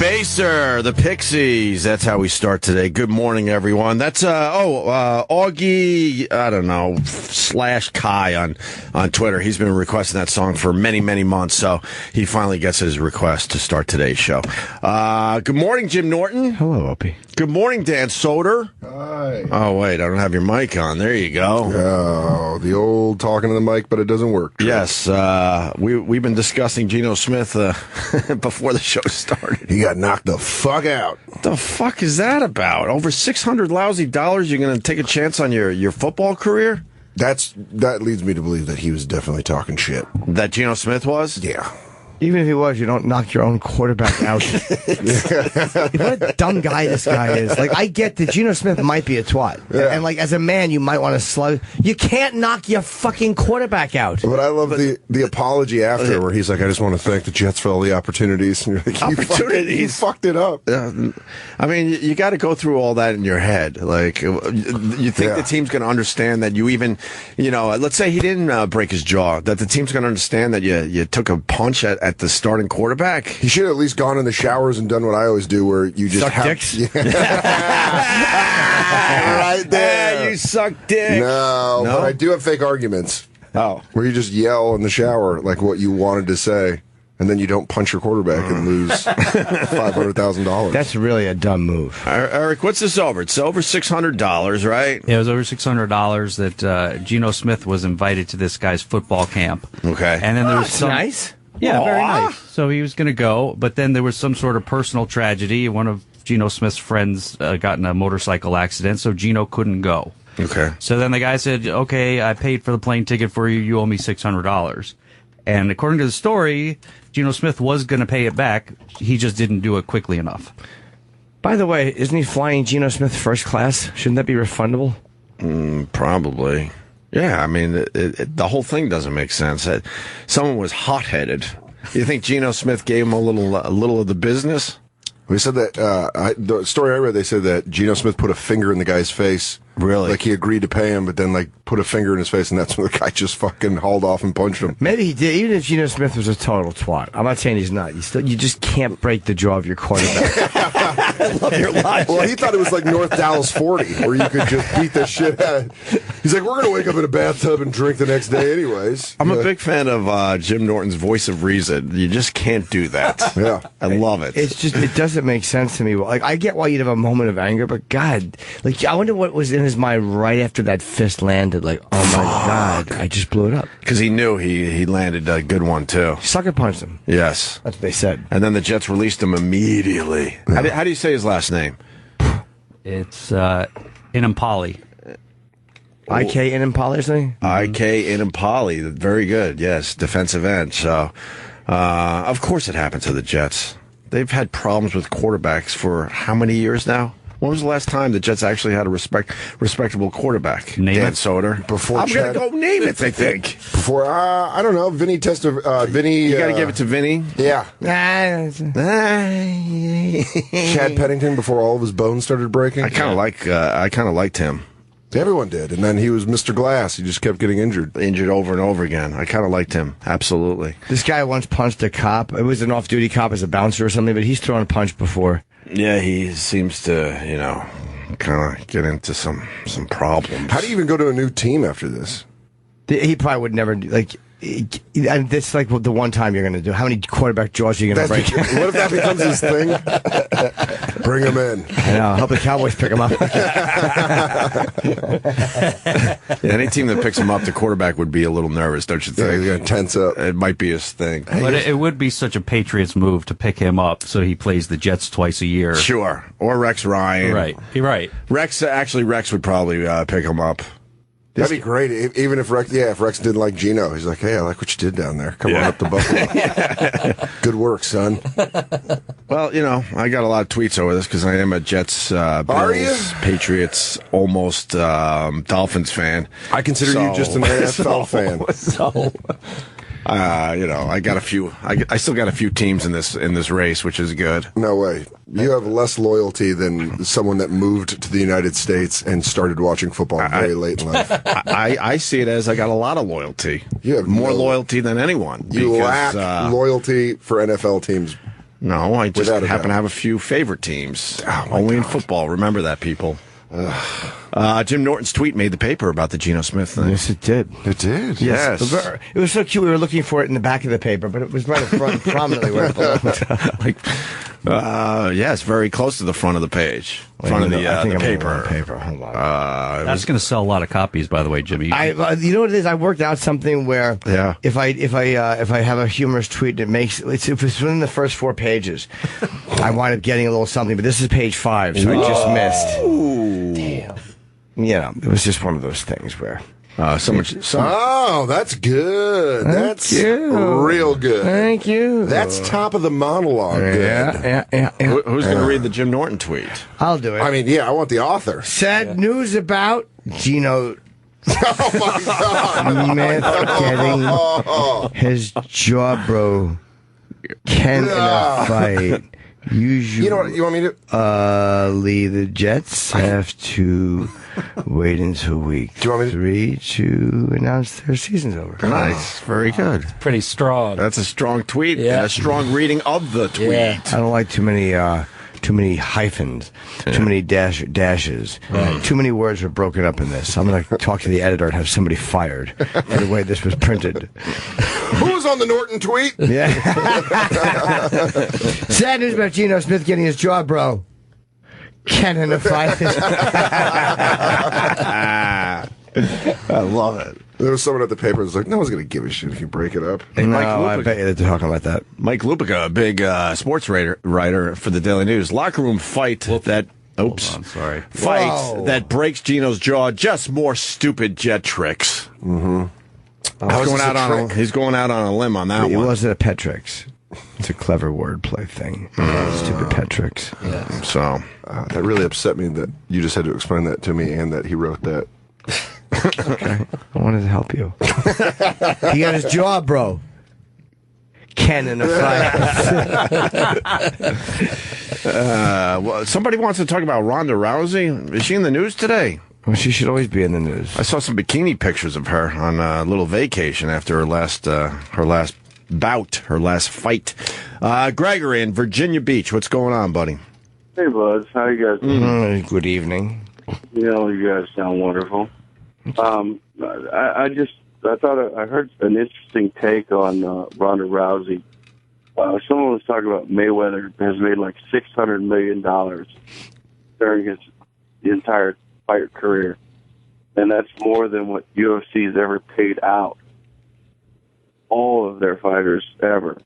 Baser, the Pixies. That's how we start today. Good morning, everyone. That's Augie, I don't know, /Kai on Twitter. He's been requesting that song for many, many months, so he finally gets his request to start today's show. Good morning, Jim Norton. Hello, Opie. Good morning, Dan Soder. Hi. Oh, wait, I don't have your mic on. There you go. Oh, the old talking to the mic, but it doesn't work. Yes, we've been discussing Geno Smith before the show started. He got knocked the fuck out. What the fuck is that about? Over $600 lousy dollars, you're going to take a chance on your football career? That leads me to believe that he was definitely talking shit. That Geno Smith was? Yeah. Even if he was, you don't knock your own quarterback out. What a dumb guy this guy is. Like, I get that Geno Smith might be a twat. Yeah. And, like, as a man, you might want to slug. You can't knock your fucking quarterback out. But I love the apology after where he's like, I just want to thank the Jets for all the opportunities. And you're like, you fucked it up. I mean, you got to go through all that in your head. Like, you think the team's going to understand that you even, let's say he didn't break his jaw, that the team's going to understand that you took a punch at the starting quarterback? He should have at least gone in the showers and done what I always do, where you just suck dicks. Right there. You suck dick. No, but I do have fake arguments. Oh, where you just yell in the shower like what you wanted to say, and then you don't punch your quarterback and lose $500,000. That's really a dumb move. Eric, what's this over? It's over $600, right? Yeah, it was over $600 that Geno Smith was invited to this guy's football camp. Okay. And then there was some nice. Yeah, Aww. very nice. So he was going to go, but then there was some sort of personal tragedy. One of Geno Smith's friends got in a motorcycle accident, so Geno couldn't go. Okay. So then the guy said, okay, I paid for the plane ticket for you. You owe me $600. And according to the story, Geno Smith was going to pay it back. He just didn't do it quickly enough. By the way, isn't he flying Geno Smith first class? Shouldn't that be refundable? Probably. Yeah, I mean, the whole thing doesn't make sense. Someone was hot-headed. You think Geno Smith gave him a little of the business? We said that the story I read, they said that Geno Smith put a finger in the guy's face. Really? Like he agreed to pay him, but then put a finger in his face, and that's when the guy just fucking hauled off and punched him. Maybe he did. Even if Geno Smith was a total twat, I'm not saying he's not. You just can't break the jaw of your quarterback. I love your logic. Well, he thought it was like North Dallas 40, where you could just beat the shit out. He's like, we're going to wake up in a bathtub and drink the next day anyways. I'm a big fan of Jim Norton's voice of reason. You just can't do that. Yeah. I love it. It's just, it doesn't make sense to me. Like, I get why you'd have a moment of anger, but God, like, I wonder what was in his mind right after that fist landed. Like, oh my God, I just blew it up. Because he knew he landed a good one, too. Sucker punched him. Yes. That's what they said. And then the Jets released him immediately. Yeah. How do you say his last name? It's Inampali. IK Inampali or something? IK Inampali. Very good. Yes. Defensive end. So, of course it happened to the Jets. They've had problems with quarterbacks for how many years now? When was the last time the Jets actually had a respectable quarterback? Name Dan it. Soder. Before I'm going Chad- to go name it, I think. Before, I don't know, Vinny Vinny. You got to give it to Vinny. Yeah. Chad Chad Pennington before all of his bones started breaking. I kind of liked him. Everyone did. And then he was Mr. Glass. He just kept getting injured. Injured over and over again. I kind of liked him. Absolutely. This guy once punched a cop. It was an off-duty cop as a bouncer or something, but he's thrown a punch before. Yeah, he seems to, kind of get into some problems. How do you even go to a new team after this? He probably would never do, like. And that's like the one time you're going to do. How many quarterback jaws are you going to break? What if that becomes his thing? Bring him in. I know. Help the Cowboys pick him up. Any team that picks him up, the quarterback would be a little nervous, don't you Yeah, think? he's going to tense up. It might be his thing. But it would be such a Patriots move to pick him up so he plays the Jets twice a year. Sure. Or Rex Ryan. Right. You're right. Rex would probably pick him up. That'd be great. Even if Rex didn't like Geno, he's like, hey, I like what you did down there. Come on up to Buffalo. Good work, son. Well, I got a lot of tweets over this because I am a Jets, Bills, Patriots, almost Dolphins fan. I consider you just an NFL fan. I got a few. I still got a few teams in this race, which is good. No way. You have less loyalty than someone that moved to the United States and started watching football very late in life. I see it as I got a lot of loyalty. You have more loyalty than anyone. You lack loyalty for NFL teams. No, I just Without a happen doubt. to have a few favorite teams. Oh, my Only in God. football. Remember that, people. Jim Norton's tweet made the paper about the Geno Smith thing. Yes, it did. It did. Yes. It was so cute. We were looking for it in the back of the paper, but it was right in front, prominently where it belonged. Yes, very close to the front of the page. Front of the I think I'm paper. on the paper. Hold on. That's going to sell a lot of copies, by the way, Jimmy. You know what it is? I worked out something where Yeah. if I have a humorous tweet and if it's within the first 4 pages, I wind up getting a little something. But this is page 5, so I just missed. Damn. You know, it was just one of those things where. Oh, that's good. That's you. real good. Thank you. That's top of the monologue. Good. Yeah. Who's going to read the Jim Norton tweet? I'll do it. I mean, yeah, I want the author. Sad news about Geno Oh my God. Smith getting his jaw bro Ken in a fight. Usually, You know what? You want me to? the Jets have to wait until week Do you want me 3 to announce their season's over. Nice. Very good. Pretty strong. That's a strong tweet. Yeah. And a strong reading of the tweet. Yeah. I don't like too many hyphens, too many dashes. Too many words were broken up in this. I'm going to talk to the editor and have somebody fired for the way this was printed. Who's on the Norton tweet? Yeah. Sad news about Geno Smith getting his jaw, bro. Ken in a fight. I love it. There was someone at the paper that was like, no one's going to give a shit if you break it up. Hey, Mike No, I Lupica. bet you they're talking about that. Mike Lupica, a big sports writer for the Daily News. Locker room fight that. Oops. Hold on, sorry. Fight Whoa. that breaks Geno's jaw. Just more stupid jet tricks. How's He's this a trick? he's going out on a limb on that It one. wasn't a Petrix. It's a clever wordplay thing. Stupid Petrix. So That really upset me that you just had to explain that to me and that he wrote that. I wanted to help you. He got his jaw, bro. Ken in a fight. well, somebody wants to talk about Ronda Rousey. Is she in the news today? Well, she should always be in the news. I saw some bikini pictures of her on a little vacation after her last bout, her last fight. Gregory in Virginia Beach, what's going on, buddy? Hey, Buzz. How you guys doing? Good evening. You know, you guys sound wonderful. I thought I heard an interesting take on Ronda Rousey. Someone was talking about Mayweather has made like $600 million during his entire fight career, and that's more than what UFC has ever paid out all of their fighters ever.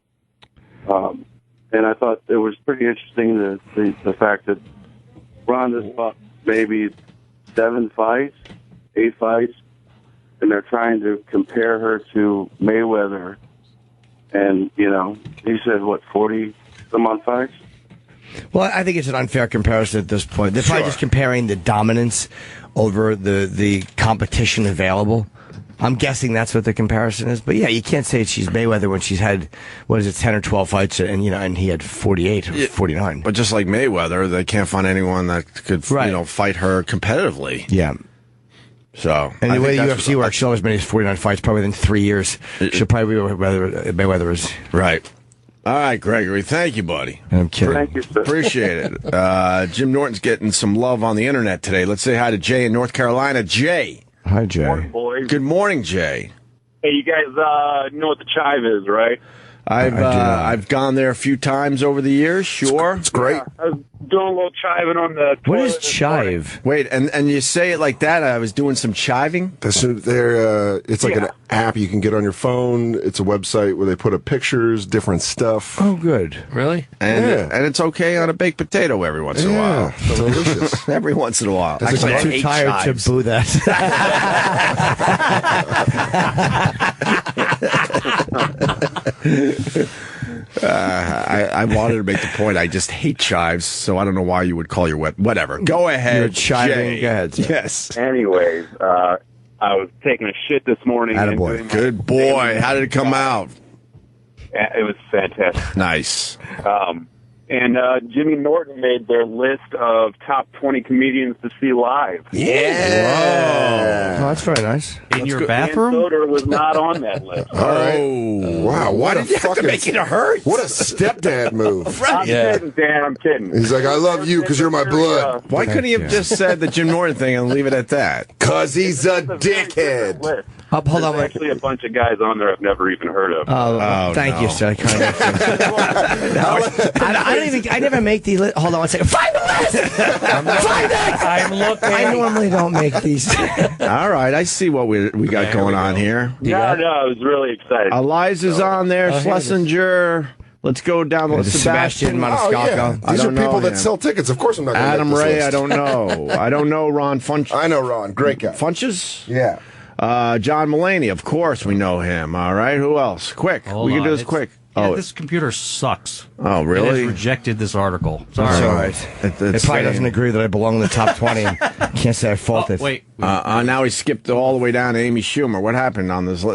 And I thought it was pretty interesting the fact that Ronda's fought maybe 7 fights, 8 fights, and they're trying to compare her to Mayweather. And, you know, he said, 40-some-odd fights? Well, I think it's an unfair comparison at this point. They're probably just comparing the dominance over the competition available. I'm guessing that's what the comparison is. But yeah, you can't say she's Mayweather when she's had, 10 or 12 fights, and and he had 48 or 49. But just like Mayweather, they can't find anyone that could fight her competitively. Yeah. So And the I way the think UFC works, she'll have as many as 49 fights probably within 3 years. She'll probably be Mayweather is. Right. All right, Gregory. Thank you, buddy. I'm kidding. Thank you, sir. Appreciate it. Jim Norton's getting some love on the internet today. Let's say hi to Jay in North Carolina. Jay. Hi, Jay. Boys. Good morning, Jay. Hey, you guys know what the chive is, right? I've gone there a few times over the years. Sure. It's great. I was doing a little chiving on the What toilet is this morning. chive? Wait, and you say it like that? I was doing some chiving. It's like an Yeah. app you can get on your phone. It's a website where they put up pictures, different stuff. Oh, good. Really? And Yeah. and it's okay on a baked potato every once in a while. Yeah, delicious. Every once in a while. That's Actually, I I'm too hate tired chives. to boo that. I wanted to make the point. I just hate chives, so I don't know why you would call your whatever. Go ahead. You're chiving. Jay. Go ahead, sir. Yes. Anyways, I was taking a shit this morning. and Attaboy. doing my Good boy. How did it come out? It was fantastic. Nice. and Jimmy Norton made their list of top 20 comedians to see live. Yeah. Oh, that's very nice. In your bathroom? And Soder was not on that list. All right. Wow. Why did you have to make it hurt? What a stepdad move. I'm kidding, Dan. I'm kidding. He's like, I love you because you're my blood. Why couldn't he have just said the Jim Norton thing and leave it at that? Because he's a It's a very different dickhead. list. Hold There's on, wait. actually a bunch of guys on there I've never even heard of. Thank you, sir. Kind of. I never make the list. Hold on one second. Find the list! Find it! I'm looking. I normally don't make these. All right, I see what we got going on here. no, I was really excited. Eliza's on there, Schlesinger. Let's go down the Sebastian Oh, yeah. Maniscalco. These are don't know people that him. sell tickets. Of course I'm not going to Adam make this Ray, list. I don't know. I don't know Ron Funch. I know Ron. Great guy. Funches? Yeah. John Mulaney, of course we know him. All right, who else? Quick. Hold we can on. do this It's- quick. Yeah, Oh, this computer sucks. oh, It really? has rejected this article. Sorry. It's all right. It probably doesn't agree that I belong in the top 20. Can't say I fault it. Wait. Now he skipped all the way down to Amy Schumer. What happened on this?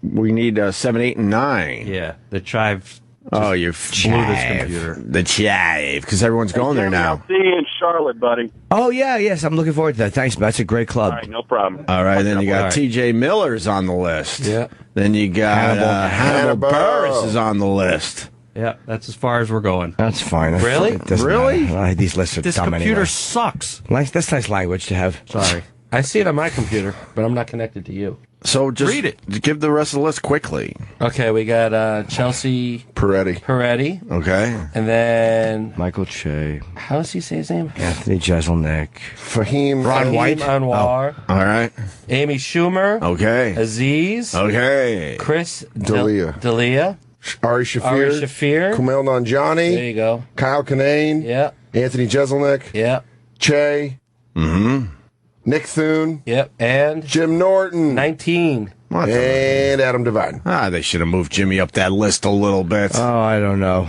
We need 7, 8, and 9. Yeah, the chive Oh, you blew this computer. The chive, because everyone's going there now. I'll see you in Charlotte, buddy. Oh, yeah, yes. I'm looking forward to that. Thanks, man. That's a great club. All right, no problem. All right, then you got All right. T.J. Miller's on the list. Yeah. Then you got Hannibal Hannibal. Buress is on the list. Yeah, that's as far as we're going. That's fine. Really? It doesn't Really? matter. These lists are This dumb computer anyway. sucks. That's nice language to have. Sorry. I see it on my computer, but I'm not connected to you. So just Read it. Give the rest of the list quickly. Okay, we got Chelsea Peretti. Peretti, Okay. and then Michael Che, how does he say his name? Anthony Jeselnik, Fahim. Ron White. Anwar, All right. Amy Schumer, Okay. Aziz, Okay. Chris D'Elia. D'Elia, Ari Shafir. Ari Shafir. Kumail Nanjiani. There you go. Kyle Kinane. Yeah, Anthony Jeselnik. yeah, Che. Nick Thune. yep. And Jim Norton. 19. What the- And Adam Devine. they should have moved Jimmy up that list a little bit. Oh, I don't know.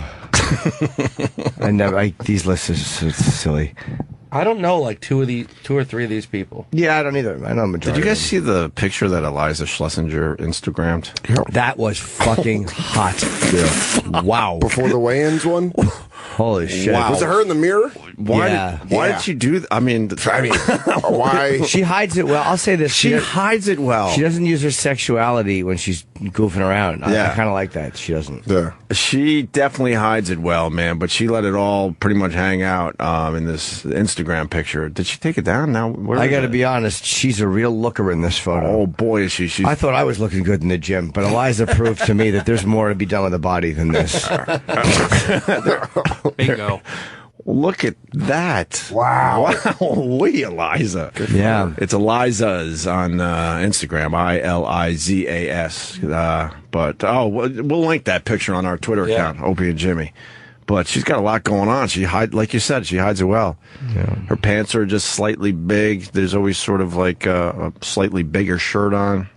These lists are so silly. I don't know, like two or three of these people. Yeah, I don't either. I know majority. Did you guys of see the picture that Eliza Schlesinger Instagrammed? them. That was fucking hot. Wow. Before the weigh-ins one? Holy shit. Wow. Was it her in the mirror? Why Yeah. Why Yeah. did she do that? I mean, Why? She hides it well. I'll say this. she hides it well. She doesn't use her sexuality when she's goofing around. I Yeah. kind of like that. She doesn't. Yeah. She definitely hides it well, man. But she let it all pretty much hang out in this Instagram picture. Did she take it down? Now where I is got to it? be honest. She's a real looker in this photo. Oh boy, is she! She's I thought I was looking good in the gym, but Eliza proved to me that there's more to be done with the body than this. Bingo. look at that! Wow. We Eliza. Yeah. It's Eliza's on Instagram. ILIZAS. But we'll link that picture on our Twitter Yeah. account, Opie and Jimmy. But she's got a lot going on. Like you said, she hides it well. Yeah. Her pants are just slightly big. There's always sort of like a slightly bigger shirt on.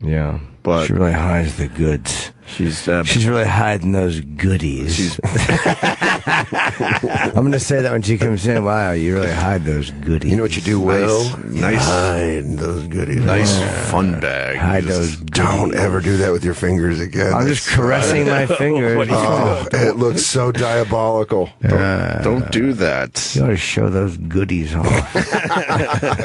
Yeah. But- she really hides the goods. She's She's really hiding those goodies. I'm going to say that when she comes in. Wow, you really hide those goodies. You know what you do well? Nice. Hide those goodies. nice fun bag. Hide Just- those Don't ever do that with your fingers again. I'm just caressing my fingers. Oh, it looks so diabolical. Don't do that. You ought to show those goodies off.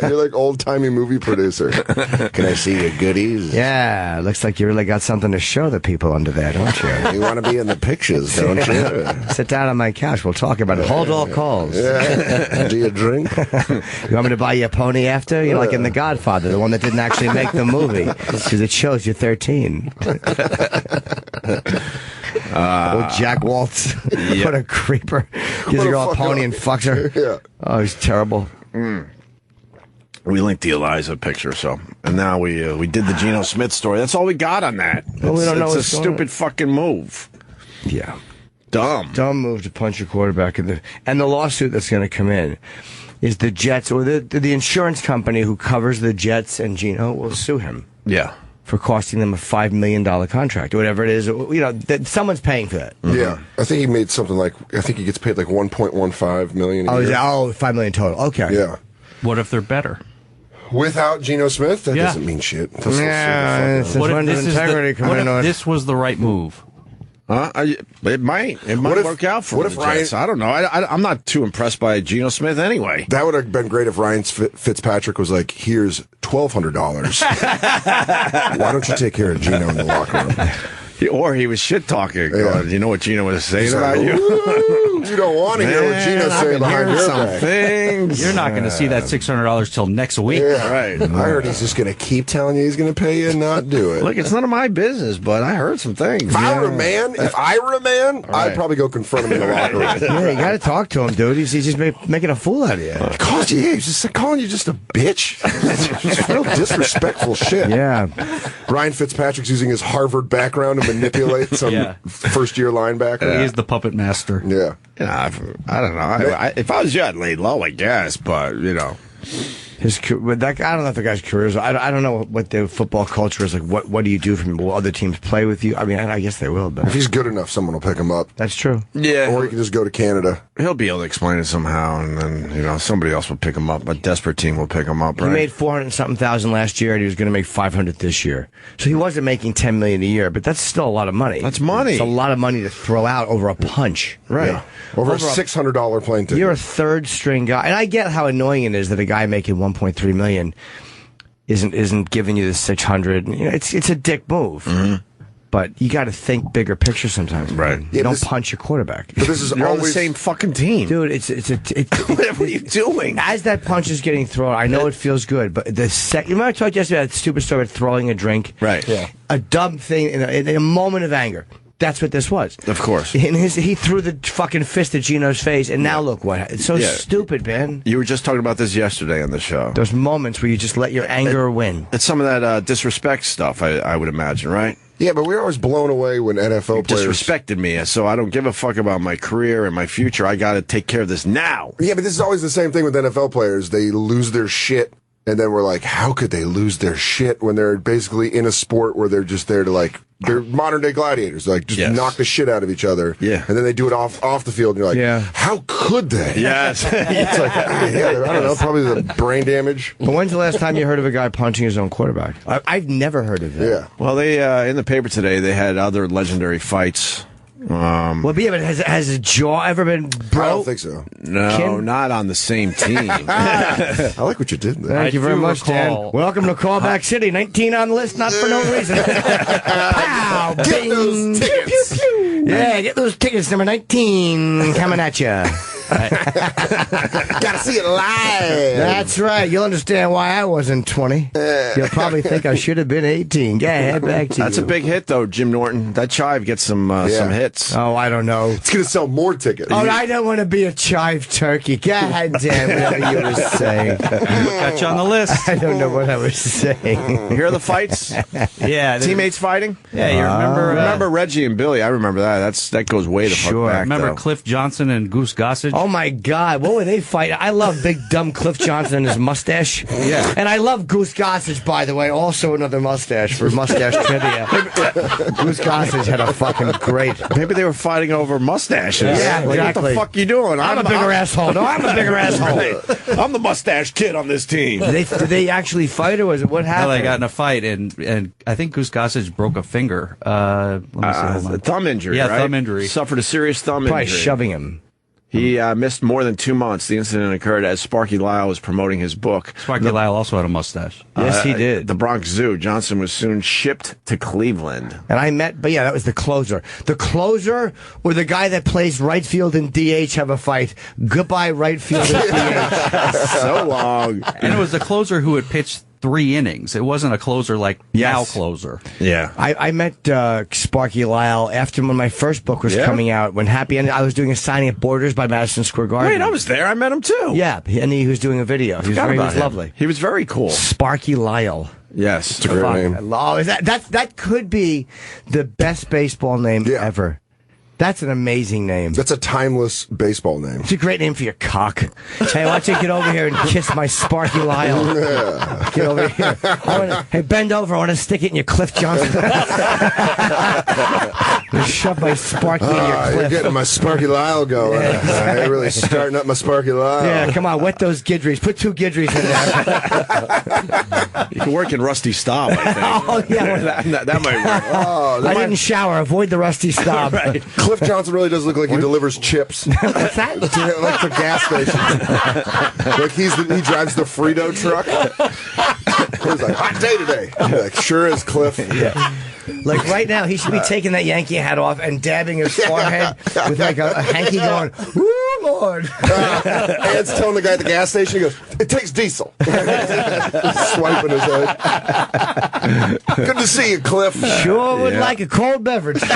You're like old-timey movie producer. Can I see your goodies? Yeah, looks like you really got something to show the people under there, don't you? You want to be in the pictures, don't you? Sit down on my couch. We'll talk about it. Hold all calls. Yeah. Do you drink? You want me to buy you a pony after? You're like in The Godfather, the one that didn't actually make the movie because it shows you're 13. Oh, Jack Waltz. What a creeper. Gives a girl a fuck pony up. and fucks her. Yeah. Oh, he's terrible. We linked the Eliza picture, so and now we did the Geno Smith story. That's all we got on that. Well, we don't know it's a what's going stupid on. fucking move. Yeah. Dumb. Dumb move to punch your quarterback. And the lawsuit that's going to come in is the Jets or the insurance company who covers the Jets and Geno will sue him Yeah. for costing them a $5 million contract or whatever it is. You know, someone's paying for that. Yeah. I think he made something like, I think he gets paid like $1.15 million a Oh, year. $5 million total. Okay. Yeah. What if they're better? Without Geno Smith, that Yeah. doesn't mean shit. That's Yeah, so it's when does integrity come what in if on? this was the right move? It might work out for the Jets. I don't know. I'm not too impressed by Geno Smith anyway. That would have been great if Ryan Fitzpatrick was like, "Here's $1,200. Why don't you take care of Geno in the locker room?" Or he was shit talking. Yeah. You know what Geno was saying about you? You don't want to hear what Geno's saying behind your back. Things. You're not going to see that $600 till next week. Yeah. Right. I heard he's just going to keep telling you he's going to pay you and not do it. Look, it's none of my business, but I heard some things. If I were a man, I'd probably go confront him in the locker room. Yeah, you got to talk to him, dude. He's just making a fool out of you. He's just calling you just a bitch. Just real disrespectful shit. Yeah. Ryan Fitzpatrick's using his Harvard background to manipulate some first-year linebacker. He's the puppet master. Yeah. I don't know. If I was you, I'd lay low, I guess. But I don't know if the guy's careers. I don't know what the football culture is like. What do you do from? Will other teams play with you? I mean, I guess they will. But If he's good enough, someone will pick him up. that's true. Yeah. Or he can just go to Canada. He'll be able to explain it somehow, and then somebody else will pick him up. A desperate team will pick him up. He Right? made 400-something thousand last year, and he was going to make 500 this year. So he wasn't making $10 million a year, but that's still a lot of money. That's money. It's a lot of money to throw out over a punch. Right. Yeah. Over a $600 plane ticket. You're a third-string guy, and I get how annoying it is that a guy making $1.3 million isn't giving you the 600. It's a dick move. Mm-hmm. But you got to think bigger picture sometimes. Right. You don't punch your quarterback. But this is You're always on the same fucking team. Dude, What are you doing? As that punch is getting thrown, I know it feels good, but you remember I talked yesterday about that stupid story about throwing a drink? Right. Yeah. A dumb thing in a moment of anger. That's what this was. Of course. He threw the fucking fist at Geno's face, and now look what. It's so stupid, man. You were just talking about this yesterday on the show. Those moments where you just let your anger win. It's some of that disrespect stuff, I would imagine, right? Yeah, but we're always blown away when NFL players Disrespected me, so I don't give a fuck about my career and my future. I got to take care of this now. Yeah, but this is always the same thing with NFL players. They lose their shit, and then we're like, how could they lose their shit when they're basically in a sport where they're just there to they're modern day gladiators, just knock the shit out of each other. Yeah. And then they do it off the field, and you're like, how could they? Yes. It's like, I don't know, probably the brain damage. But when's the last time you heard of a guy punching his own quarterback? I've never heard of that. Yeah. Well, they in the paper today, they had other legendary fights. Well, but has his jaw ever been broke? I don't think so. No, not on the same team. I like what you did there. Thank you very do much, recall- Dan. Welcome to Callback City. 19 on the list, not for no reason. Pow! Get Bing! those tickets. Pew, pew, pew. Yeah, get those tickets. Number 19 coming at you. Gotta see it live. That's right. You'll understand why I wasn't 20. You'll probably think I should have been 18. Go ahead, back to you. That's a big hit, though, Jim Norton. That chive gets some hits. Oh, I don't know. It's gonna sell more tickets. Oh, I don't want to be a chive turkey. God damn whatever you were saying. Got you on the list. I don't know what I was saying. You hear the fights? Yeah. Teammates fighting? Yeah, you remember? Remember Reggie and Billy? I remember that. That goes way the fuck Sure. back. Remember though. Cliff Johnson and Goose Gossage? Oh my God, what were they fighting? I love big dumb Cliff Johnson and his mustache. Yeah. And I love Goose Gossage, by the way, also another mustache for mustache trivia. Goose Gossage had a fucking great. Maybe they were fighting over mustaches. Yeah, Like, exactly. what the fuck you doing? I'm a bigger asshole. No, I'm a bigger asshole. I'm the mustache kid on this team. Did they actually fight, or was it what No, happened? they got in a fight, and I think Goose Gossage broke a finger. Let me see. Hold on. Thumb injury, Yeah, right? thumb injury. Suffered a serious thumb Probably injury. shoving him. He missed more than 2 months. The incident occurred as Sparky Lyle was promoting his book. Sparky Lyle also had a mustache. Yes, he did. The Bronx Zoo. Johnson was soon shipped to Cleveland. And I met, but yeah, that was the closer. The closer or the guy that plays right field and DH have a fight. Goodbye, right field and DH. So long. And it was the closer who had pitched 3 innings. It wasn't a closer like now closer. Yeah. I met Sparky Lyle after when my first book was Yeah? coming out. When Happy ended, I was doing a signing at Borders by Madison Square Garden. Wait, I was there. I met him too. Yeah, and he was doing a video. He Forgot was about him. lovely. He was very cool. Sparky Lyle. Yes. It's a great name. Oh, is that could be the best baseball name Yeah. ever. That's an amazing name. That's a timeless baseball name. It's a great name for your cock. Hey, why don't you get over here and kiss my Sparky Lyle? Yeah. Get over here. Hey, bend over. I want to stick it in your Cliff Johnson. Shove my Sparky in your Cliff. You're getting my Sparky Lyle going. Yeah. You're really starting up my Sparky Lyle. Yeah, come on, wet those Gidries. Put 2 Gidries in there. You can work in Rusty Staub, I think. Oh, yeah. that might work. Oh, I didn't shower. Avoid the rusty Staub. Right. Cliff Johnson really does look like he delivers chips. What's that? Like the gas station. Like he drives the Frito truck. He's like, hot day today. You're like, sure is, Cliff. Yeah. Like right now, he should be taking that Yankee hat off and dabbing his forehead with like a hanky going, "Woo, Lord." Ed's telling the guy at the gas station, he goes, it takes diesel. Swiping his head. Good to see you, Cliff. Sure would like a cold beverage. Ooh,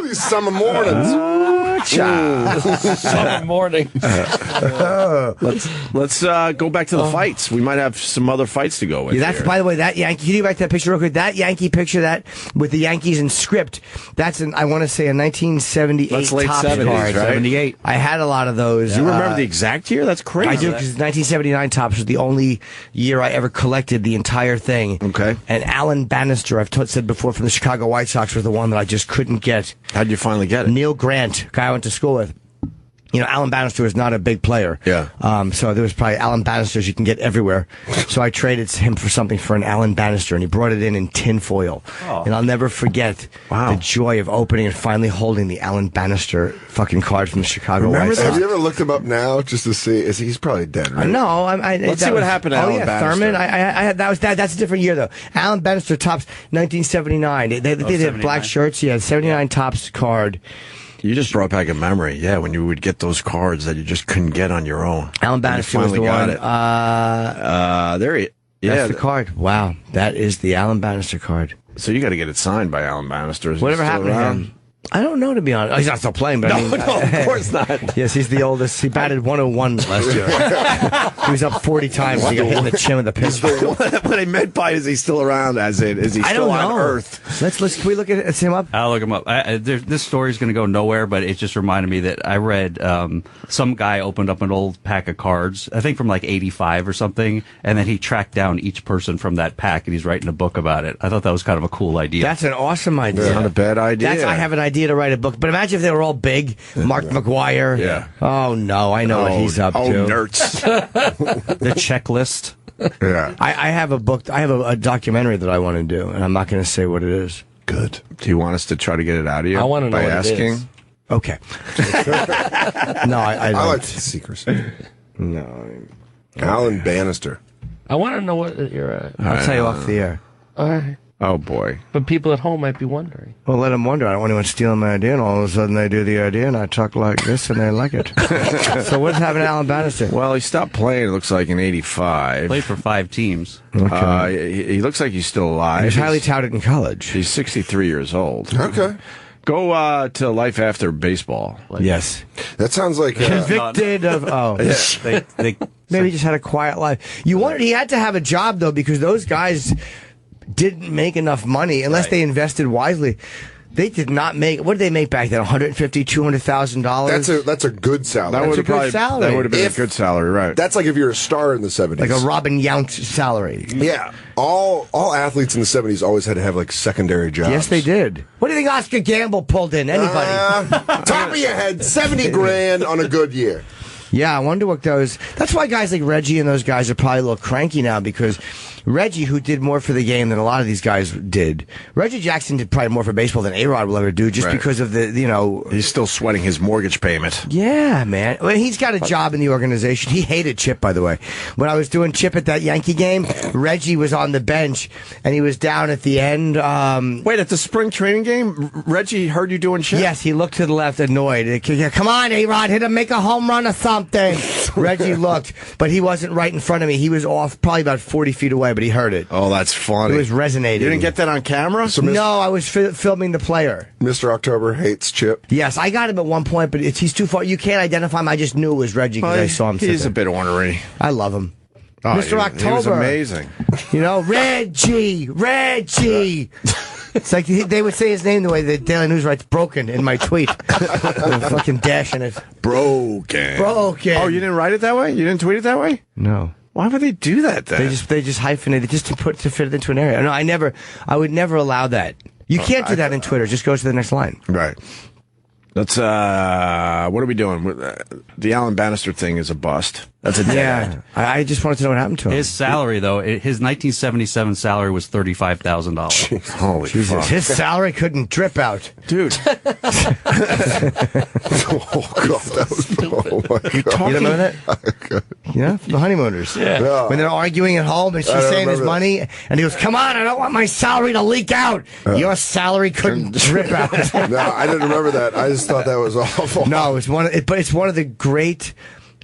these summer mornings. Summer morning. Let's go back to the fights. We might have some other fights to go with. Yeah, that's, here. by the way, that Yankee. Can you go back to that picture real quick? That Yankee picture, that with the Yankees in script, that's I want to say a 1978 That's late Topps 70s, card. right? 78. I had a lot of those. Do you remember the exact year? That's crazy. I do, because 1979 Topps was the only year I ever collected the entire thing. Okay. And Alan Bannister, I've said before, from the Chicago White Sox, was the one that I just couldn't get. How'd you finally get it? Neil Grant, guy I went to school with. You know, Alan Bannister was not a big player. Yeah. So there was probably Alan Bannisters you can get everywhere. So I traded him for something for an Alan Bannister, and he brought it in tin foil. Oh. And I'll never forget the joy of opening and finally holding the Alan Bannister fucking card from the Chicago White Sox. Have you ever looked him up now just to see? He's probably dead, right? No, Let's see what happened to Alan Bannister. Thurman. That's a different year though. Alan Bannister Topps 1979. They did black shirts. Yeah, 79 Topps card. You just brought back a memory. Yeah, when you would get those cards that you just couldn't get on your own. Alan Bannister was the one. There he. Yeah, that's the card. Wow, that is the Alan Bannister card. So you got to get it signed by Alan Bannister. Whatever happened to him? I don't know, to be honest. Oh, he's not still playing, but no, of course not. Yes, he's the oldest. He batted 101 last year. He was up 40 times. He got hit in the chin with a pistol. What I meant by is he still around? As in, is he still on Earth? Can we look at him up? I'll look him up. This story's going to go nowhere, but it just reminded me that I read some guy opened up an old pack of cards, I think from like 85 or something, and then he tracked down each person from that pack, and he's writing a book about it. I thought that was kind of a cool idea. That's an awesome idea. That's not a bad idea. I have an idea to write a book, but imagine if they were all big. Mark McGuire. Yeah. Oh, no, I know what he's up to. Nerds. The checklist. Yeah. I have a book. I have a documentary that I want to do, and I'm not going to say what it is. Good. Do you want us to try to get it out of you? I want to know by what asking? it is. Okay. No, I don't. I like the secrecy. No. Alan Bannister. I want to know what you're. I'll tell you off the air. All right. Oh, boy. But people at home might be wondering. Well, let them wonder. I don't want anyone stealing my idea, and all of a sudden they do the idea, and I talk like this, and they like it. So what's happening to Alan Bannister? Well, he stopped playing, it looks like, in 85. Played for 5 teams. Okay. He looks like he's still alive. He was highly touted in college. He's 63 years old. Okay. Go to Life After Baseball. Yes. That sounds like... Convicted of... Oh. Maybe he just had a quiet life. He had to have a job, though, because those guys didn't make enough money unless they invested wisely. They did not make. What did they make back then? $150,000, $200,000. That's a good salary. That would have good salary. That would have been a good salary, right? That's like if you're a star in the 70s. Like a Robin Yount salary. Yeah. All athletes in the 70s always had to have like secondary jobs. Yes, they did. What do you think Oscar Gamble pulled in? Anybody? Top of your head, 70 grand on a good year. Yeah, I wonder what those... That's why guys like Reggie and those guys are probably a little cranky now, because Reggie, who did more for the game than a lot of these guys did, Reggie Jackson did probably more for baseball than A-Rod will ever do, just because of the, He's still sweating his mortgage payment. Yeah, man. Well, he's got a job in the organization. He hated Chip, by the way. When I was doing Chip at that Yankee game, Reggie was on the bench, and he was down at the end. Wait, at the spring training game, Reggie heard you doing Chip? Yes, he looked to the left, annoyed. Come on, A-Rod, hit him, make a home run or something. Reggie looked, but he wasn't right in front of me. He was off probably about 40 feet away, but he heard it. Oh, that's funny. It was resonating. You didn't get that on camera? No, I was filming the player. Mr. October hates Chip. Yes, I got him at one point, but he's too far. You can't identify him. I just knew it was Reggie because I saw him. He's a bit ornery. I love him. Oh, Mr. October. He was amazing. Reggie. It's like they would say his name the way the Daily News writes "broken" in my tweet. The fucking dash in it. Broken. Broken. Oh, you didn't write it that way? You didn't tweet it that way? No. Why would they do that then? They just hyphenate it just to fit it into an area. No, I would never allow that. You can't do that in Twitter. Just go to the next line. Right. Let's, what are we doing? The Alan Bannister thing is a bust. That's a dead end. I just wanted to know what happened to him. His salary, though, his 1977 salary was $35,000. Holy fuck. His salary couldn't drip out. Dude. Oh, God. That was, oh, my God. You don't remember that? Yeah, the honeymooners. Yeah. No. When they're arguing at home and she's saying his money, and he goes, "Come on, I don't want my salary to leak out." Your salary couldn't drip out. No, I didn't remember that. I just thought that was awful. No, it's one of the great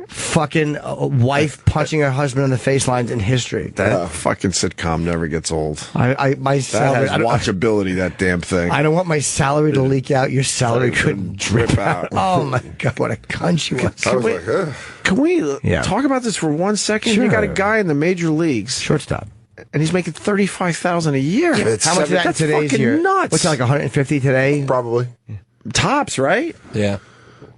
fucking wife punching her husband in the face lines in history. That fucking sitcom never gets old. My salary, That has watchability, that damn thing. I don't want my salary to leak out. Your salary couldn't drip out. Oh my God, what a cunt you was. I was like, Can we talk about this for 1 second? Sure. You got a guy in the major leagues, Shortstop. and he's making $35,000 a year. How much is that in That's today's fucking year? nuts. What's that, like 150 today? probably. Tops, right? Yeah.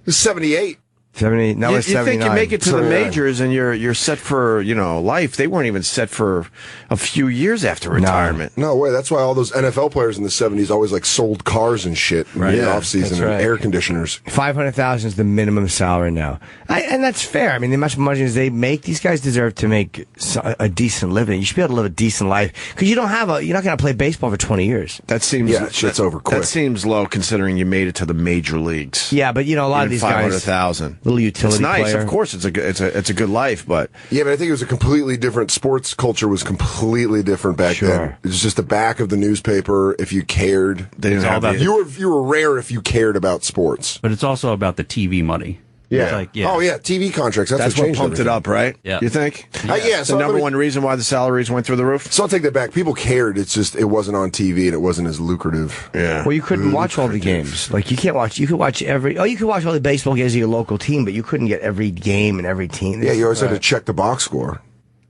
It's 78. 70. No, You it's think 79. you make it to the 79. majors and you're set for life? They weren't even set for a few years after retirement. No way. That's why all those NFL players in the 70s always like sold cars and shit in the off season That's right. and air conditioners. 500,000 is the minimum salary now, and that's fair. I mean, the amount of money as they make, these guys deserve to make a decent living. You should be able to live a decent life because you're not going to play baseball for 20 years. That seems Shit's over quick. That seems low considering you made it to the major leagues. Yeah, but a lot of these guys, 500,000, little utility It's nice, player. of course. It's a good life, but Yeah, but I think it was a completely different. Sports culture was completely different back then. It was just the back of the newspaper. If you cared, they didn't have the- you were rare if you cared about sports. But it's also about the TV money. It's like, Oh yeah, TV contracts. That's what changed pumped it everything. up, right? Yeah. You think? Yeah. The So number one reason why the salaries went through the roof. So I'll take that back. People cared. It's just it wasn't on TV and it wasn't as lucrative. Yeah. Well, you couldn't watch all the games. Like you can't watch. You could watch you could watch all the baseball games of your local team, but you couldn't get every game and every team. Yeah, you always had to check the box score.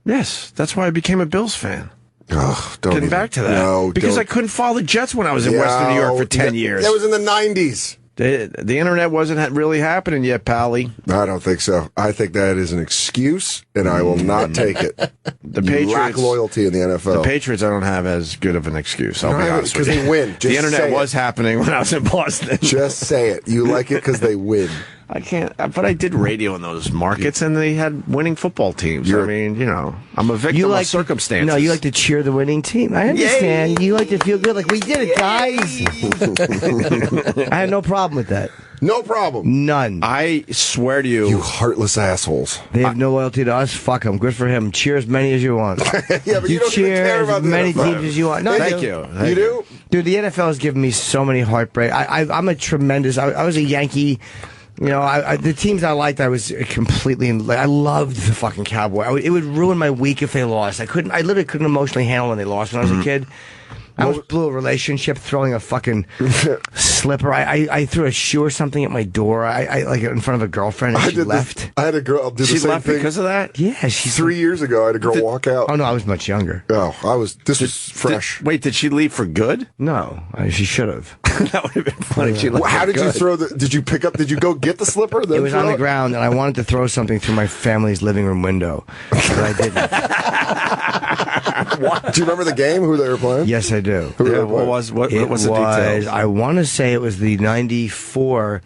Yes, that's why I became a Bills fan. Ugh, don't Getting even- back to that, No, because don't. I couldn't follow the Jets when I was in Western New York for 10 years. That was in the 90s. The internet wasn't really happening yet, Pally. I don't think so. I think that is an excuse, and I will not take it. The You Patriots lack loyalty in the NFL. The Patriots, I don't have as good of an excuse. I'll be honest with because you. they win. Just the internet say was happening when I was in Boston. Just say it. You like it because they win. I can't, but I did radio in those markets, and they had winning football teams. You're- I mean, I'm a victim of circumstances. No, you like to cheer the winning team. I understand. You like to feel good. Like we did it, guys. I had no problem with that. No problem. None. I swear to you, You heartless assholes. They have no loyalty to us. Fuck them. Good for him. Cheer as many as you want. Yeah, but you don't cheer even care about as the many NFL. teams as you want. No, I Thank do. you. You do? Dude, the NFL has given me so many heartbreak. I'm a tremendous. I was a Yankee. The teams I liked, I was completely. I loved the fucking Cowboy. It would ruin my week if they lost. I literally couldn't emotionally handle when they lost when I was a kid. I almost blew a relationship throwing a fucking slipper. I threw a shoe or something at my door. I like in front of a girlfriend and she left. I had a girl do the she same left thing. because of that. Yeah, she's 3 years ago, I had a girl walk out. Oh no, I was much younger. This was fresh. Wait, did she leave for good? No, she should have. That would have been funny. She left How for did you good. throw did you go get the slipper? It was on the ground, and I wanted to throw something through my family's living room window, but I didn't. Do you remember the game, who they were playing? Yes, I do. Yeah, what was the details? I want to say it was the '94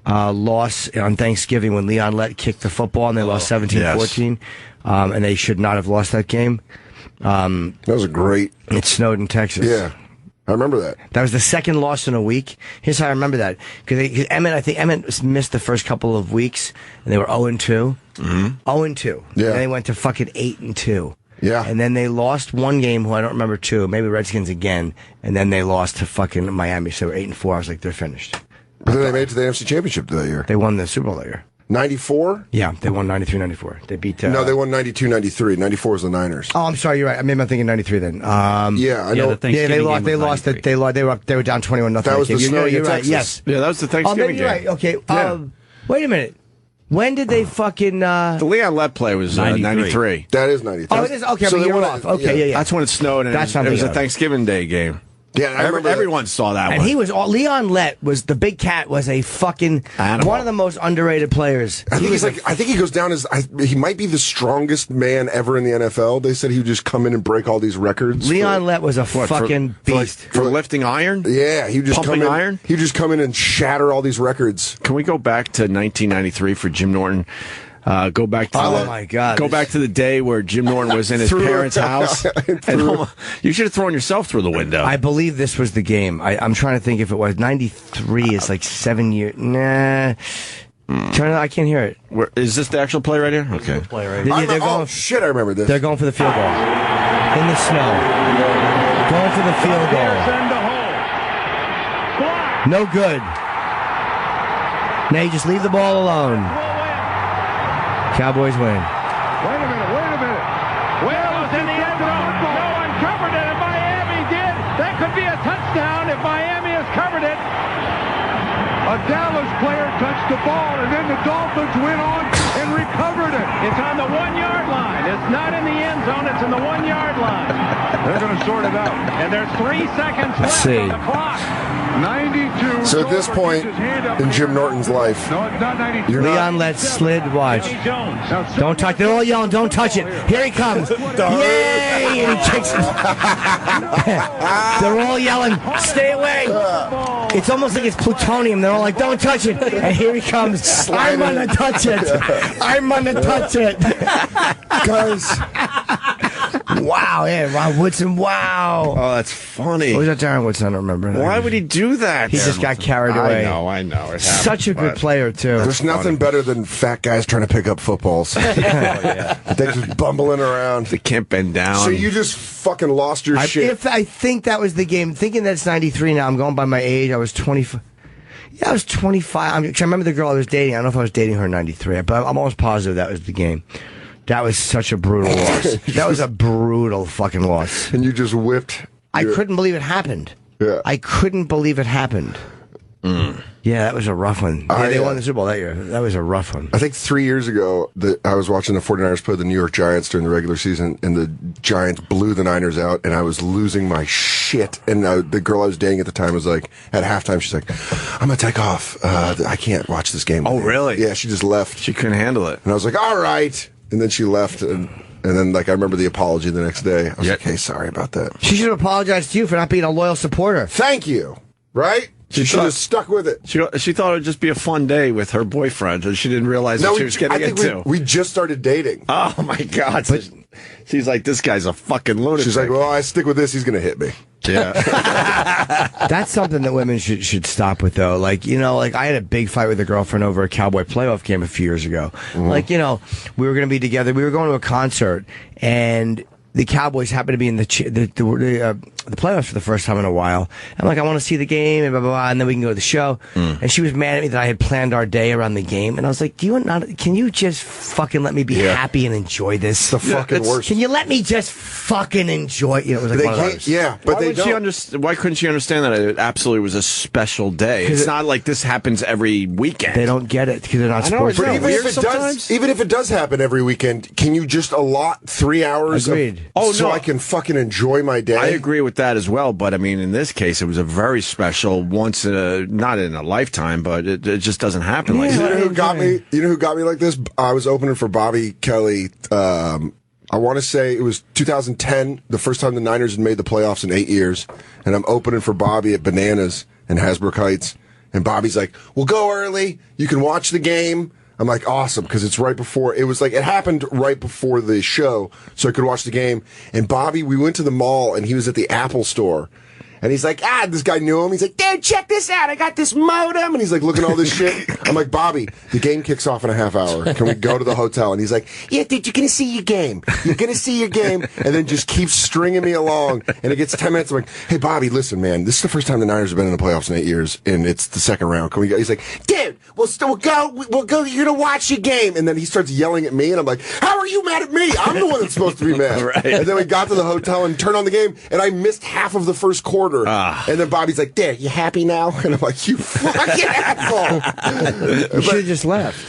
loss on Thanksgiving when Leon Lett kicked the football and they lost 17-14, and they should not have lost that game. That was a great. It snowed in Texas. Yeah, I remember that. That was the second loss in a week. Here's how I remember that. Because Emmett missed the first couple of weeks, and they were 0-2. 0-2. Yeah. And they went to fucking 8-2. Yeah. And then they lost one game, who I don't remember two, maybe Redskins again, and then they lost to fucking Miami. So they were 8-4. I was like, they're finished. But then they made it to the NFC Championship that year. They won the Super Bowl that year. 94? Yeah, they won 93-94. They beat... No, they won 92-93. 94 was the Niners. Oh, I'm sorry, you're right. Maybe I'm thinking 93 then. Yeah, I know. the Thanksgiving Yeah, they lost. game They was lost. 93. They were down 21-0. That was the snow You're in right. Texas. Yes. Yeah, that was the Oh, Thanksgiving maybe you're game. right. Okay. Yeah. Wait a minute. When did they fucking? The Leon Lett play was 93. That is 93. Oh, it is okay. So I'm a they year won off. it, Okay, yeah. That's when it snowed, and That's it was something a else. Thanksgiving Day game. Yeah, I remember everyone saw that And one. he was Leon Lett was the big cat was a fucking Animal. one of the most underrated players. I think he goes down as he might be the strongest man ever in the NFL. They said he would just come in and break all these records. Leon Lett was a fucking beast. For lifting iron? Yeah, he would just Pumping come in. iron? He would just come in and shatter all these records. Can we go back to 1993 for Jim Norton? Go back to my God! Go back to the day where Jim Norton was in his parents' house. And you should have thrown yourself through the window. I believe this was the game. I'm trying to think if it was 93. It's like 7 years. Nah. I can't hear it. Is this the actual play right here? Okay. Play right. They're going, shit! I remember this. They're going for the field goal in the snow. Going for the field goal. No good. Now you just leave the ball alone. Cowboys win. Wait a minute. Well, it's in the end zone. No one covered it, and Miami did. That could be a touchdown if Miami has covered it. A Dallas player touched the ball, and then the Dolphins went on and recovered it. It's on the 1-yard line. It's not in the end zone. It's in the 1-yard line. They're going to sort it out. And there's 3 seconds left on the clock. 92. So at this point in Jim Norton's life, Leon Lett slid. Watch. Don't touch. They're all yelling. Don't touch it. Here he comes. Yay! And he kicks it. They're all yelling. Stay away. It's almost like it's plutonium. They're all like, don't touch it. And here he comes. I'm gonna touch it. I'm gonna touch it. guys. Wow, yeah, Ron Woodson, wow. Oh, that's funny. What was that Darren Woodson? I don't remember. Why would he do that? He just got carried away. I know. It Such a good player, too. There's nothing better than fat guys trying to pick up footballs. They're just bumbling around. They can't bend down. So you just fucking lost your shit. I think that was the game. Thinking that's 93 now. I'm going by my age. I was 25. Yeah, I was 25. I remember the girl I was dating. I don't know if I was dating her in 93, but I'm almost positive that was the game. That was such a brutal loss. That was a brutal fucking loss. And you just whipped. I couldn't believe it happened. Yeah. I couldn't believe it happened. Yeah, that was a rough one. Yeah, they won the Super Bowl that year. That was a rough one. I think 3 years ago, I was watching the 49ers play the New York Giants during the regular season, and the Giants blew the Niners out, and I was losing my shit. And the girl I was dating at the time was like, at halftime, she's like, I'm going to take off. I can't watch this game. Oh, really? Yeah, she just left. She couldn't handle it. And I was like, all right. And then she left, and then, like, I remember the apology the next day. I was like, hey, sorry about that. She should have apologized to you for not being a loyal supporter. Thank you. Right? She should have stuck with it. She thought it would just be a fun day with her boyfriend, and she didn't realize what she was getting into. We just started dating. Oh, my God. So she's like, this guy's a fucking lunatic. She's like, well, I stick with this, he's going to hit me. Yeah. That's something that women should stop with, though. Like, you know, like I had a big fight with a girlfriend over a Cowboy playoff game a few years ago. Mm-hmm. Like, you know, we were going to be together. We were going to a concert, and the Cowboys happened to be in the playoffs for the first time in a while. I'm like, I want to see the game, and blah, blah, blah, and then we can go to the show. And she was mad at me that I had planned our day around the game. And I was like, can you just fucking let me be happy and enjoy this? It's the fucking worst. Can you let me just fucking enjoy it? You know, it was like one of those. Yeah, but they don't. Why couldn't she understand that it absolutely was a special day? It's not like this happens every weekend. They don't get it because they're not sports. But even if it does happen every weekend, can you just allot 3 hours? Agreed. So I can fucking enjoy my day? I agree with that as well, but I mean, in this case, it was a very special once, not in a lifetime, but it just doesn't happen like that. You know who got me? You know who got me like this? I was opening for Bobby Kelly. I want to say it was 2010, the first time the Niners had made the playoffs in 8 years, and I'm opening for Bobby at Bananas in Hasbrook Heights, and Bobby's like, "We'll go early. You can watch the game." I'm like, awesome, because it's right before, it was like, it happened right before the show, so I could watch the game. And Bobby, we went to the mall, and he was at the Apple store. And he's like, this guy knew him. He's like, dude, check this out. I got this modem. And he's like, looking at all this shit. I'm like, Bobby, the game kicks off in a half hour. Can we go to the hotel? And he's like, yeah, dude, you're going to see your game. You're going to see your game. And then just keeps stringing me along. And it gets 10 minutes. I'm like, hey, Bobby, listen, man, this is the first time the Niners have been in the playoffs in 8 years. And it's the second round. Can we go? He's like, dude, we'll go. You're going to watch your game. And then he starts yelling at me. And I'm like, how are you mad at me? I'm the one that's supposed to be mad. Right. And then we got to the hotel and turned on the game. And I missed half of the first quarter. And then Bobby's like, there, you happy now? And I'm like, you fucking asshole. You should have just left.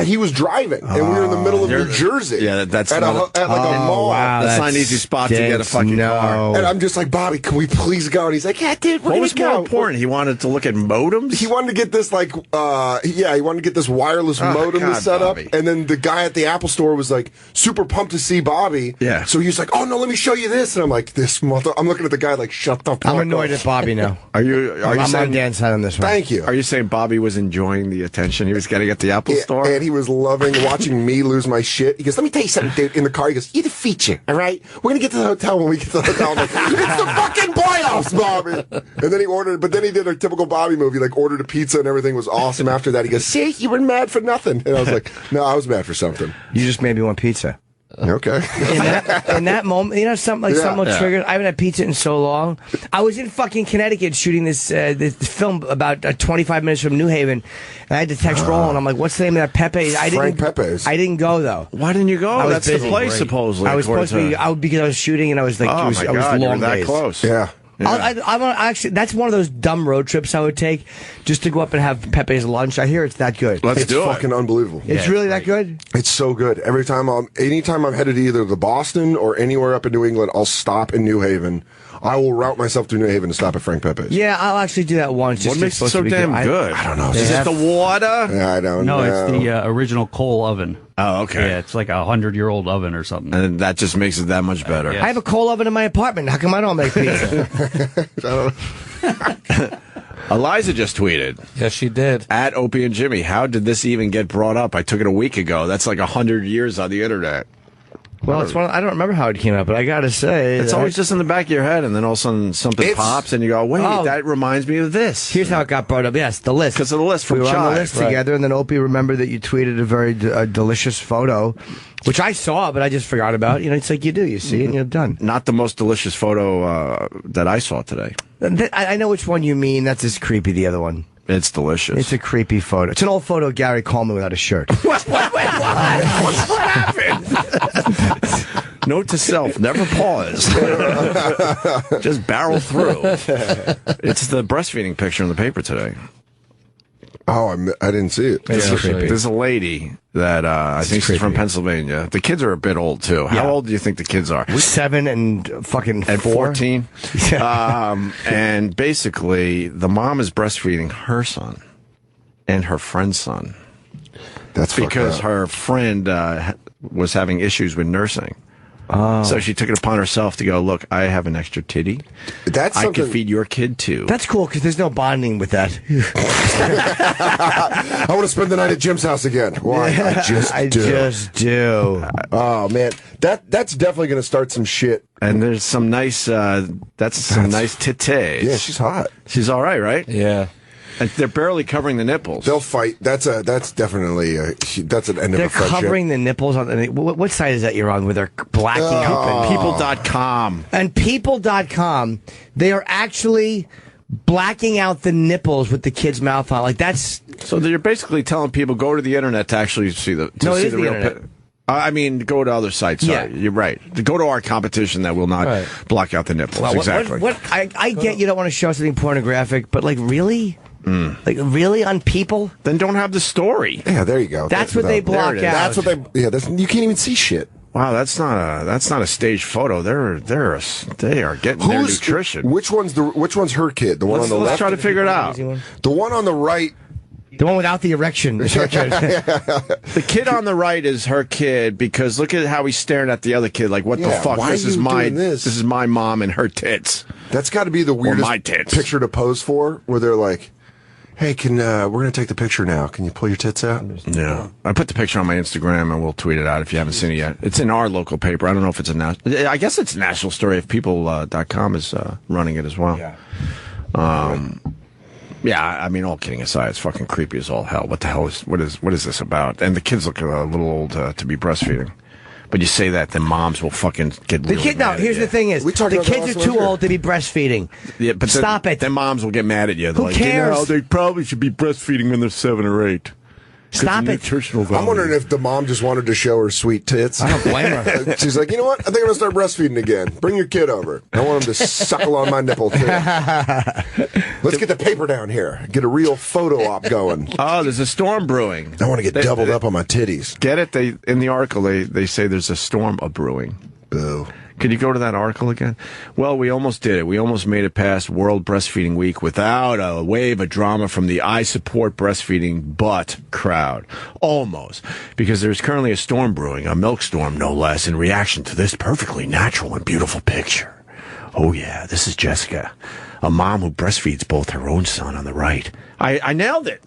He was driving, and we were in the middle of New Jersey. Yeah, that's at like a mall. Wow, that's not an easy spot to get a fucking car. And I'm just like, Bobby, can we please go? And he's like, yeah, dude, what was more important? He wanted to look at modems? He wanted to get this, he wanted to get this wireless modem to set up. And then the guy at the Apple store was like, super pumped to see Bobby. Yeah. So he was like, oh, no, let me show you this. And I'm like, I'm looking at the guy like, shut the fuck up. I'm annoyed at Bobby now. Are you I'm saying, on Dan's side on this one. Thank you. Are you saying Bobby was enjoying the attention he was getting at the Apple store? And he was loving watching me lose my shit. He goes, let me tell you something, dude. In the car, he goes, you defeat you, all right? We're going to get to the hotel when we get to the hotel. I'm like, it's the fucking playoffs, Bobby. And then he did a typical Bobby movie, like ordered a pizza and everything was awesome after that. He goes, see, you were mad for nothing. And I was like, no, I was mad for something. You just made me want pizza. Okay. In that moment, something triggered. I haven't had pizza in so long. I was in fucking Connecticut shooting this film about 25 minutes from New Haven, and I had to text Roland. I'm like, "What's the name of that Pepe's?" Pepe's. I didn't go though. Why didn't you go? That's busy. the place, supposedly. I was supposed to be because I was shooting, and I was like, oh my God, you were that close. Yeah. Actually, that's one of those dumb road trips I would take just to go up and have Pepe's lunch. I hear it's that good. Let's do it. It's fucking unbelievable. It's really that good? It's so good. Anytime I'm headed either to Boston or anywhere up in New England, I'll stop in New Haven. I will route myself to New Haven to stop at Frank Pepe's. Yeah, I'll actually do that once. What makes it so damn good? I don't know. Is it the water? Yeah, I don't know. No, it's the original coal oven. Oh, okay. Yeah, it's like 100-year-old oven or something. And that just makes it that much better. I have a coal oven in my apartment. How come I don't make pizza? Eliza just tweeted. Yes, she did. At Opie and Jimmy, how did this even get brought up? I took it a week ago. That's like 100 years on the internet. Well, I don't remember how it came up, but I gotta say, it's always just in the back of your head, and then all of a sudden something pops, and you go, "Wait, that reminds me of this." Here's how it got brought up. Yes, the list, because of the list from we were Chive. on the list together, and then Opie remembered that you tweeted a very delicious photo, which I saw, but I just forgot about. It's like you do, you see, and you're done. Not the most delicious photo that I saw today. I know which one you mean. That's just creepy. The other one. It's delicious. It's a creepy photo. It's an old photo of Gary Coleman without a shirt. What happened? Note to self, never pause. Just barrel through. It's the breastfeeding picture in the paper today. Oh, I didn't see it. There's a lady that I think she's from Pennsylvania. The kids are a bit old, too. How old do you think the kids are? 7 and fucking 4. 14. And basically, the mom is breastfeeding her son and her friend's son. That's because her friend was having issues with nursing. Oh. So she took it upon herself to go, look, I have an extra titty. I can feed your kid, too. That's cool, because there's no bonding with that. I want to spend the night at Jim's house again. Why? I just do. Oh, man. That's definitely going to start some shit. And there's some nice, nice titties. Yeah, she's hot. She's all right? Yeah. And they're barely covering the nipples. They'll fight. That's definitely that's an end of a friendship. They're covering the nipples on. What site is that you're on? Where they're blacking out? People.com. And people.com, they are actually blacking out the nipples with the kid's mouth on. Like that's. So you're basically telling people go to the internet to actually see the real internet. I mean, go to other sites. Sorry, you're right. Go to our competition that will not block out the nipples. Well, exactly. I get you don't want to show something pornographic, but like really? Like really on people? Then don't have the story. Yeah, there you go. That's what they block out. That's what they. Yeah, you can't even see shit. Wow, that's not a staged photo. They are getting their nutrition. Which one's her kid? The one on the left. Let's try to figure it out. The one on the right. The one without the erection is her kid. The kid on the right is her kid because look at how he's staring at the other kid like, what the fuck? This is my mom and her tits. That's got to be the weirdest picture to pose for, where they're like, hey, we're going to take the picture now. Can you pull your tits out? Yeah. I put the picture on my Instagram and we'll tweet it out if you haven't seen it yet. It's in our local paper. I don't know if it's I guess it's a national story if people.com is running it as well. Yeah. Yeah, I mean, all kidding aside, it's fucking creepy as all hell. What the hell what is this about? And the kids look a little old to be breastfeeding. But you say that, then moms will fucking get really mad. Here's the thing is, the kids are too old to be breastfeeding. Yeah, but stop it. Then moms will get mad at you. Who cares? They probably should be breastfeeding when they're 7 or 8. Stop it. Nutritional value. I'm wondering if the mom just wanted to show her sweet tits. I don't blame her. She's like, you know what? I think I'm going to start breastfeeding again. Bring your kid over. I want him to suckle on my nipple, too. Let's get the paper down here. Get a real photo op going. Oh, there's a storm brewing. I want to get doubled up on my titties. Get it? In the article, they say there's a storm brewing. Boo. Could you go to that article again? Well, we almost did it. We almost made it past World Breastfeeding Week without a wave of drama from the I Support Breastfeeding But crowd. Almost. Because there's currently a storm brewing, a milk storm no less, in reaction to this perfectly natural and beautiful picture. Oh yeah, this is Jessica, a mom who breastfeeds both her own son on the right. I nailed it.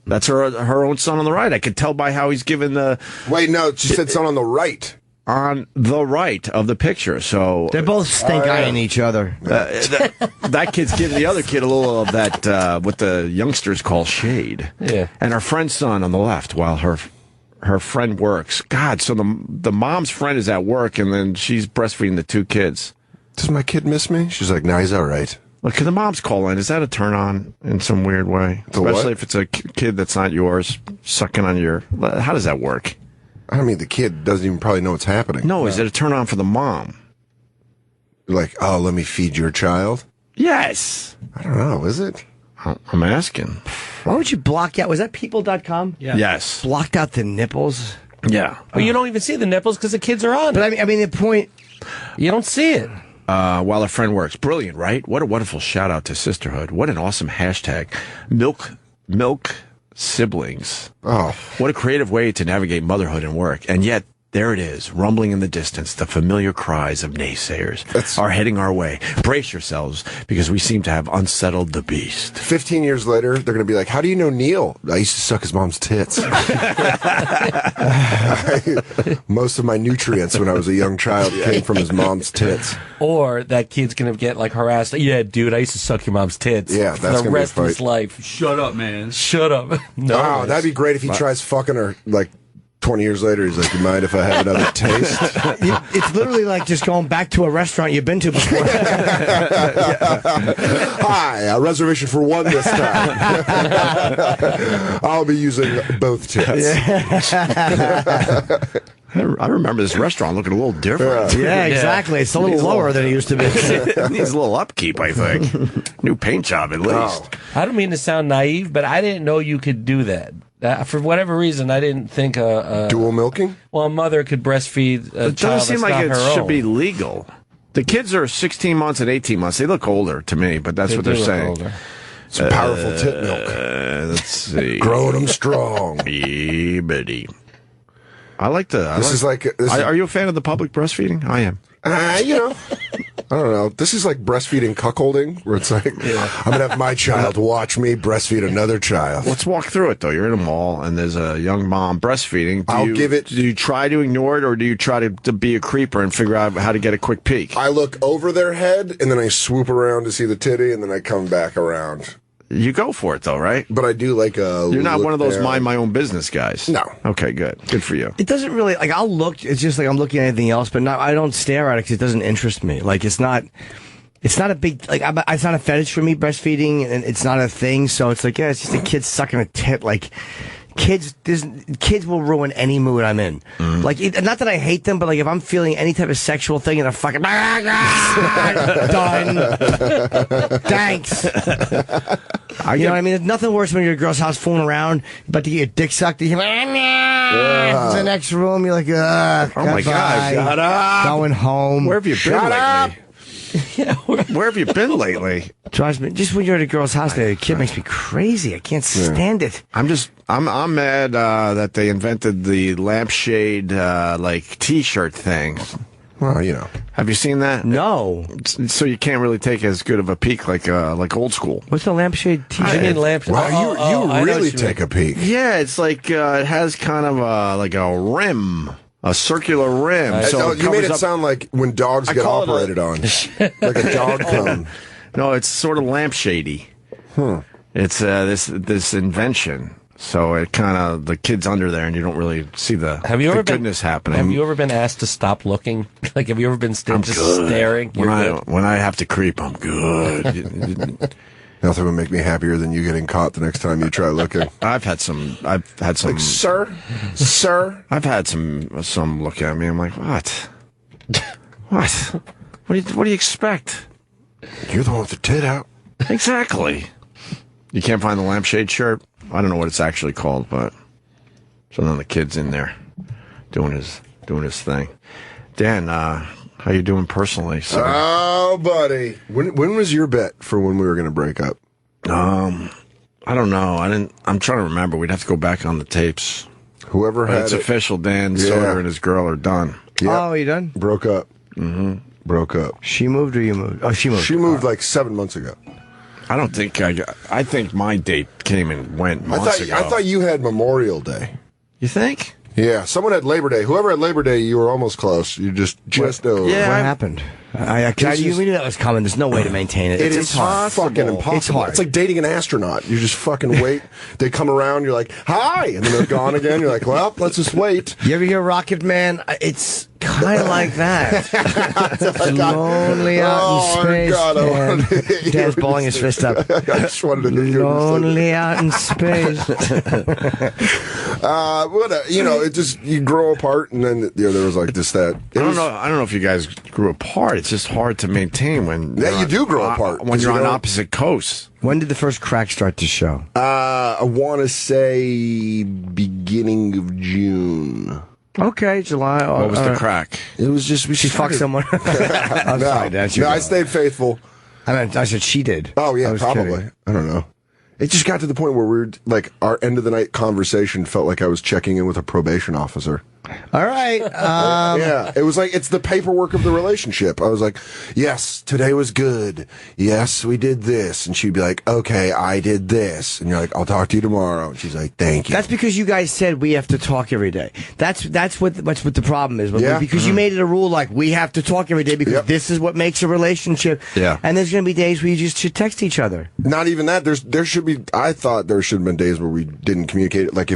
That's her own son on the right. I could tell by how he's given the... Wait, no, she said son on the right. On the right of the picture, so They're both stink-eyeing each other. That kid's giving the other kid a little of that, what the youngsters call shade. Yeah. And her friend's son on the left, while her friend works. God, so the mom's friend is at work, and then she's breastfeeding the two kids. Does my kid miss me? She's like, no, he's all right. Look, can the moms call in? Is that a turn on in some weird way? Especially if it's a kid that's not yours, sucking on your... How does that work? I mean, the kid doesn't even probably know what's happening. No, is it a turn on for the mom? Like, oh, let me feed your child? Yes. I don't know, is it? I'm asking. Why would you block out? Was that people.com? Yeah. Yes. Blocked out the nipples? Yeah. Well, you don't even see the nipples because the kids are on. But I mean, the point... You don't see it. While a friend works. Brilliant, right? What a wonderful shout out to sisterhood. What an awesome hashtag. Milk siblings. Oh. What a creative way to navigate motherhood and work. And yet, there it is, rumbling in the distance. The familiar cries of naysayers are heading our way. Brace yourselves, because we seem to have unsettled the beast. 15 years later, they're going to be like, how do you know Neil? I used to suck his mom's tits. Most of my nutrients when I was a young child came from his mom's tits. Or that kid's going to get like harassed. Yeah, dude, I used to suck your mom's tits. Yeah, for that's the gonna be a rest of his fight. life. Shut up, man. Shut up. No. Wow, that'd be great if he tries fucking her like 20 years later. He's like, you mind if I have another taste? It's literally like just going back to a restaurant you've been to before. Hi, a reservation for one this time. I'll be using both tits. I remember this restaurant looking a little different. Yeah, exactly. It's a little lower than it used to be. It needs a little upkeep, I think. New paint job, at least. I don't mean to sound naive, but I didn't know you could do that. For whatever reason, I didn't think Dual milking? a mother could breastfeed a It child doesn't seem that's like not it her should own. be legal. The kids are 16 months and 18 months. They look older to me, but that's They what they're do look saying. older. Some powerful tit milk. Let's see. Growing them strong. Yeah, buddy. I like the... Are you a fan of the public breastfeeding? I am. You know, I don't know. This is like breastfeeding cuckolding, where it's like, I'm going to have my child watch me breastfeed another child. Let's walk through it, though. You're in a mall, and there's a young mom breastfeeding. Do you try to ignore it, or do you try to be a creeper and figure out how to get a quick peek? I look over their head, and then I swoop around to see the titty, and then I come back around. You go for it, though, right? But I do like a... You're not look one of those down. mind my own business guys. No. Okay, good. Good for you. It doesn't really, like, I'll look, it's just like I'm looking at anything else, but I don't stare at it because it doesn't interest me. Like, it's not a big, like, it's not a fetish for me, breastfeeding, and it's not a thing, so it's like, yeah, it's just a kid sucking a tit, like... Kids will ruin any mood I'm in. Like, not that I hate them, but like if I'm feeling any type of sexual thing and a fucking done. Thanks. You know what I mean? There's nothing worse when you're at a girl's house fooling around, about to get your dick sucked. And you're like, the next room, you're like, oh my God, shut up. Going home. Where have you been lately? Where have you been lately? Drives me, just when you're at a girl's house, the kid makes me crazy. I can't stand it. I'm mad that they invented the lampshade like T-shirt thing. Well, you know. Have you seen that? No. So you can't really take as good of a peek like old school. What's the lampshade I T-shirt? mean lampshade. Wow, I you know really what you take mean. a peek. Yeah, it's like it has kind of like a rim, a circular rim. So You made it sound like when dogs get call it operated on. Like a dog cone. No, it's sort of lampshady. It's this invention. So it kind of, the kid's under there and you don't really see the goodness happening. Have you ever been asked to stop looking? Like, have you ever been just staring? When I have to creep, I'm good. Nothing would make me happier than you getting caught the next time you try looking. I've had some. Like, sir. I've had some look at me. I'm like, what? What? What do you expect? You're the one with the tit out. Exactly. You can't find the lampshade shirt? I don't know what it's actually called, but some of the kid's in there doing his thing. Dan, how you doing personally, sir? Oh, buddy. When was your bet for when we were going to break up? I don't know. I'm trying to remember. We'd have to go back on the tapes. Whoever But had it's it. official. Dan Soder and his girl are done. Yep. Oh, you done? Broke up. Mm-hmm. Broke up. She moved or you moved? Oh, she moved. She moved like 7 months ago. I don't think I think my date came and went months ago. I thought you had Memorial Day. You think? Yeah, someone had Labor Day. Whoever had Labor Day, you were almost close. You just over. Yeah. What happened? You knew that was coming. There's no way to maintain it. It's hard. fucking impossible. It's hard. It's like dating an astronaut. You just fucking wait. They come around, you're like, hi! And then they're gone again. You're like, well, let's just wait. You ever hear Rocket Man? It's kind of like that. It's lonely out in space. God, man. Dan's balling his fist up. I just wanted to hear Lonely out in space. it just, you grow apart, and then there was like just that. I don't know if you guys grew apart. It's just hard to maintain when you do grow apart when you're on opposite coasts. When did the first crack start to show? I want to say beginning of June. Okay, July. What was the crack? It was just She fucked someone. I'm sorry, Dad. I stayed faithful. I said she did. Oh yeah, I was probably. kidding. I don't know. It just got to the point where we were like, our end of the night conversation felt like I was checking in with a probation officer. All right. Yeah, it was like, it's the paperwork of the relationship. I was like, yes, today was good. Yes, we did this. And she'd be like, okay, I did this. And you're like, I'll talk to you tomorrow. And she's like, thank you. That's because you guys said we have to talk every day. That's what the problem is. Yeah. Because you made it a rule like we have to talk every day because this is what makes a relationship. Yeah. And there's going to be days where you just should text each other. Not even that. There should be, I thought there should have been days where we didn't communicate. Like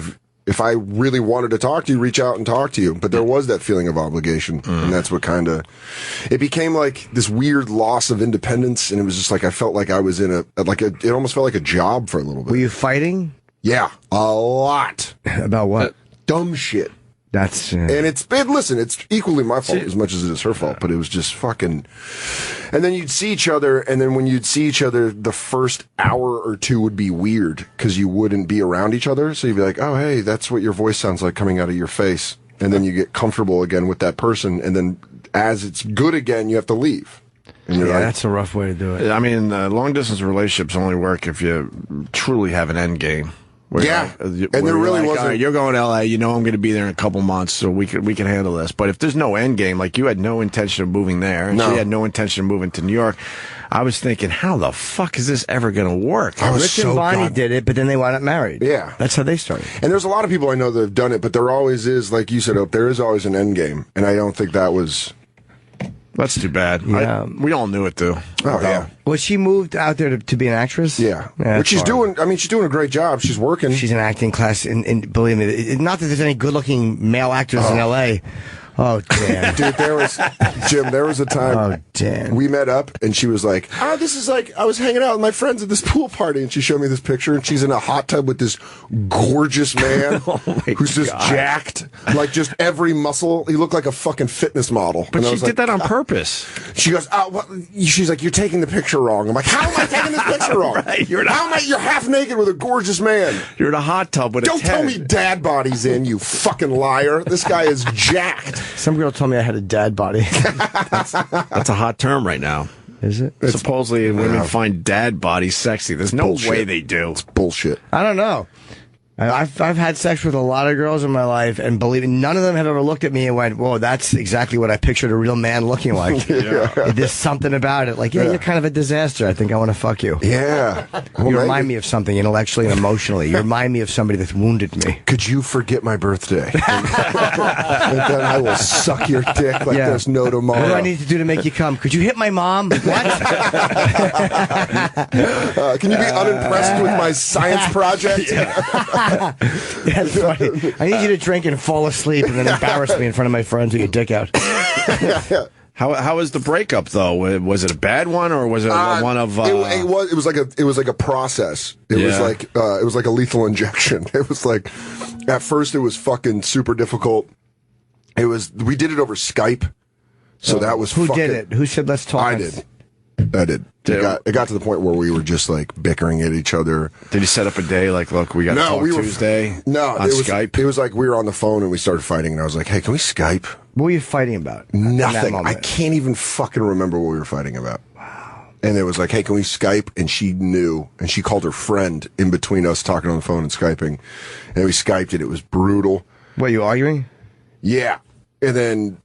if I really wanted to talk to you, reach out and talk to you. But there was that feeling of obligation. And that's what it became like this weird loss of independence. And it was just like, I felt like I was in it almost felt like a job for a little bit. Were you fighting? Yeah, a lot. About what? Dumb shit. That's And it's equally my fault as much as it is her fault, but it was just fucking. And then you'd see each other, and then when you'd see each other, the first hour or two would be weird because you wouldn't be around each other. So you'd be like, oh, hey, that's what your voice sounds like coming out of your face. And then you get comfortable again with that person, and then as it's good again, you have to leave. And you're like, that's a rough way to do it. I mean, long distance relationships only work if you truly have an end game. Yeah, and there really wasn't. All right, you're going to LA. You know I'm going to be there in a couple months, so we can handle this. But if there's no end game, like you had no intention of moving there, and she had no intention of moving to New York, I was thinking, how the fuck is this ever going to work? Rich and Bonnie did it, but then they wound up married. Yeah, that's how they started. And there's a lot of people I know that have done it, but there always is, like you said, there is always an end game, and I don't think that was. That's too bad. Yeah. We all knew it, though. Oh, yeah. Well, she moved out there to be an actress? Yeah. But she's doing a great job. She's working. She's in acting class, and believe me, not that there's any good-looking male actors in L.A., Oh, damn. Dude, there was a time we met up and she was like, this is like, I was hanging out with my friends at this pool party and she showed me this picture and she's in a hot tub with this gorgeous man who's just jacked. Like just every muscle. He looked like a fucking fitness model. But she did that on purpose. She goes, she's like, you're taking the picture wrong. I'm like, how am I taking this picture wrong? Right, you're half naked with a gorgeous man. You're in a hot tub with Don't tell me dad body's in, you fucking liar. This guy is jacked. Some girl told me I had a dad body. That's a hot term right now. Is it? Supposedly women find dad bodies sexy. There's no way they do. It's bullshit. I don't know. I've had sex with a lot of girls in my life, and believe me, none of them have ever looked at me and went, "Whoa, that's exactly what I pictured a real man looking like." There's something about it. Like, you're kind of a disaster. I think I want to fuck you. Yeah. Well, you remind me of something intellectually and emotionally. You remind me of somebody that's wounded me. Could you forget my birthday? And then I will suck your dick like there's no tomorrow. What do I need to do to make you come? Could you hit my mom? What? Can you be unimpressed with my science project? That's funny. I need you to drink and fall asleep and then embarrass me in front of my friends with your dick out. How was the breakup though? Was it a bad one or was it one of? It was like a process. It was like a lethal injection. It was like at first it was fucking super difficult. We did it over Skype, so that was who did it? Who said let's talk? I did. It got to the point where we were just like bickering at each other. Did you set up a day like, look, we got to talk Tuesday? No, on Skype. It was like we were on the phone and we started fighting, and I was like, "Hey, can we Skype?" What were you fighting about? Nothing. I can't even fucking remember what we were fighting about. Wow. And it was like, "Hey, can we Skype?" And she knew, and she called her friend in between us talking on the phone and Skyping, and we Skyped it. It was brutal. What, you arguing? Yeah, and then.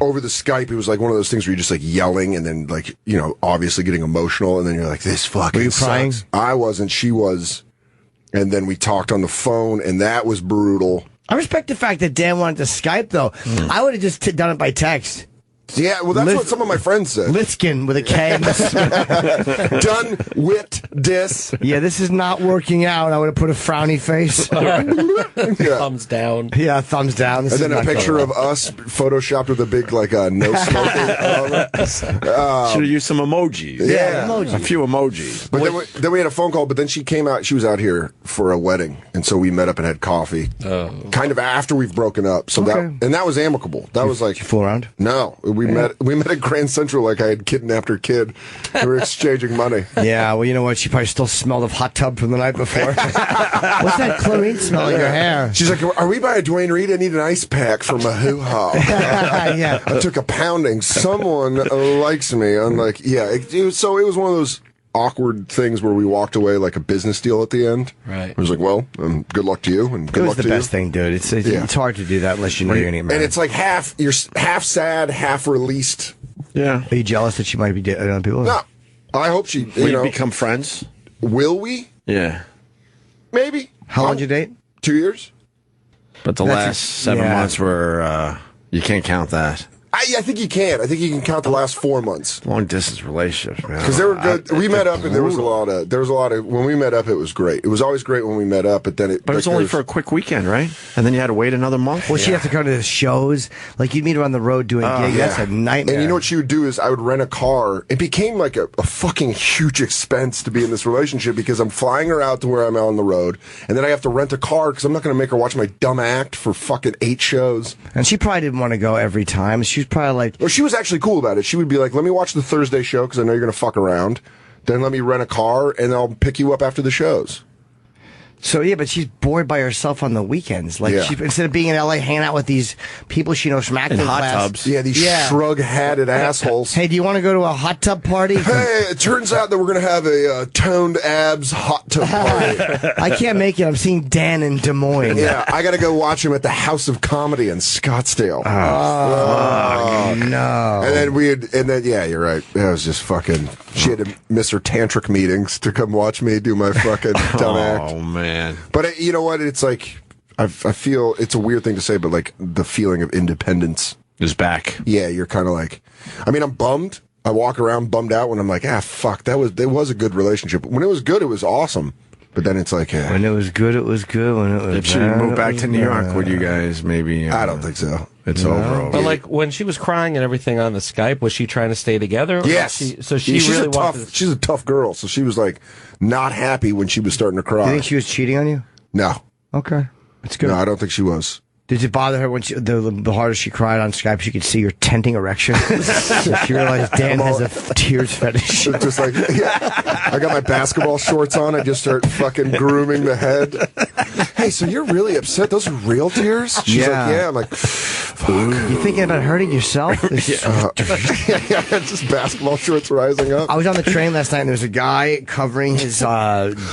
Over the Skype, it was like one of those things where you're just like yelling and then like, obviously getting emotional. And then you're like, this fucking Were you sucks. crying? I wasn't. She was. And then we talked on the phone and that was brutal. I respect the fact that Dan wanted to Skype, though. I would have just done it by text. Yeah, well, that's what some of my friends said. Litskin with a K. Done with this. Yeah, this is not working out. I would have put a frowny face. Thumbs down. Yeah, thumbs down. And then a picture of us photoshopped with a big, like, no smoking. Should have used some emojis. Yeah. A few emojis. But then we had a phone call, but then she came out. She was out here for a wedding. And so we met up and had coffee. Kind of after we've broken up. So that was amicable. That was like. Did you fool around? No. We met at Grand Central like I had kidnapped her kid. We were exchanging money. Yeah, well, you know what? She probably still smelled of hot tub from the night before. What's that chlorine smell in your hair? She's like, are we by a Dwayne Reed? I need an ice pack for my hoo-ha. Yeah. I took a pounding. Someone likes me. I'm like, yeah. It was one of those awkward things where we walked away like a business deal at the end. Right. It was like, well, good luck to you, and good luck to you. It was the best thing, dude. It's hard to do that unless you know you're going to get married. And it's like you're half sad, half released. Yeah. Are you jealous that she might be dating other people? No. I hope she, Will you become friends? Will we? Yeah. Maybe. How long did you date? 2 years. But the last 7 months were, you can't count that. I think you can. I think you can count the last 4 months. Long distance relationships, man. Because they were good. We met up, and there was a lot of. When we met up, it was great. It was always great when we met up, but then it. But it was only for a quick weekend, right? And then you had to wait another month. Well, she'd have to go to the shows. Like you'd meet her on the road doing gigs. Yeah. That's a nightmare. And you know what she would do is I would rent a car. It became like a fucking huge expense to be in this relationship because I'm flying her out to where I'm on the road, and then I have to rent a car because I'm not going to make her watch my dumb act for fucking 8 shows. And she probably didn't want to go every time. She was probably like. Well, she was actually cool about it. She would be like, let me watch the Thursday show because I know you're going to fuck around. Then let me rent a car and I'll pick you up after the shows. So, yeah, but she's bored by herself on the weekends. Like, instead of being in L.A. hanging out with these people she knows from acting in hot class. tubs. Yeah, these shrug-hatted assholes. Hey, do you want to go to a hot tub party? Hey, it turns out that we're going to have a toned abs hot tub party. I can't make it. I'm seeing Dan in Des Moines. Yeah, I got to go watch him at the House of Comedy in Scottsdale. Oh, no. And then yeah, you're right. It was just fucking. She had to miss her tantric meetings to come watch me do my fucking dumb act. Oh man! But you know what? It's like I feel it's a weird thing to say, but like the feeling of independence is back. Yeah, you're kind of like. I mean, I'm bummed. I walk around bummed out when I'm like, fuck. It was a good relationship. When it was good, it was awesome. But then it's like, when it was good, it was good. When it was if she moved back to New York, would you guys maybe? I don't think so. It's over. But like when she was crying and everything on the Skype, was she trying to stay together? Yes. She's a tough girl. So she was like not happy when she was starting to cry. You think she was cheating on you? No. Okay, that's good. No, I don't think she was. Did it bother her when the harder she cried on Skype, she could see your tenting erection? So she realized Dan has a tears fetish. Just like, I got my basketball shorts on. I just start fucking grooming the head. Hey, so you're really upset? Those are real tears? She's like, yeah. I'm like, fuck. You thinking about hurting yourself? Just basketball shorts rising up. I was on the train last night, and there was a guy covering his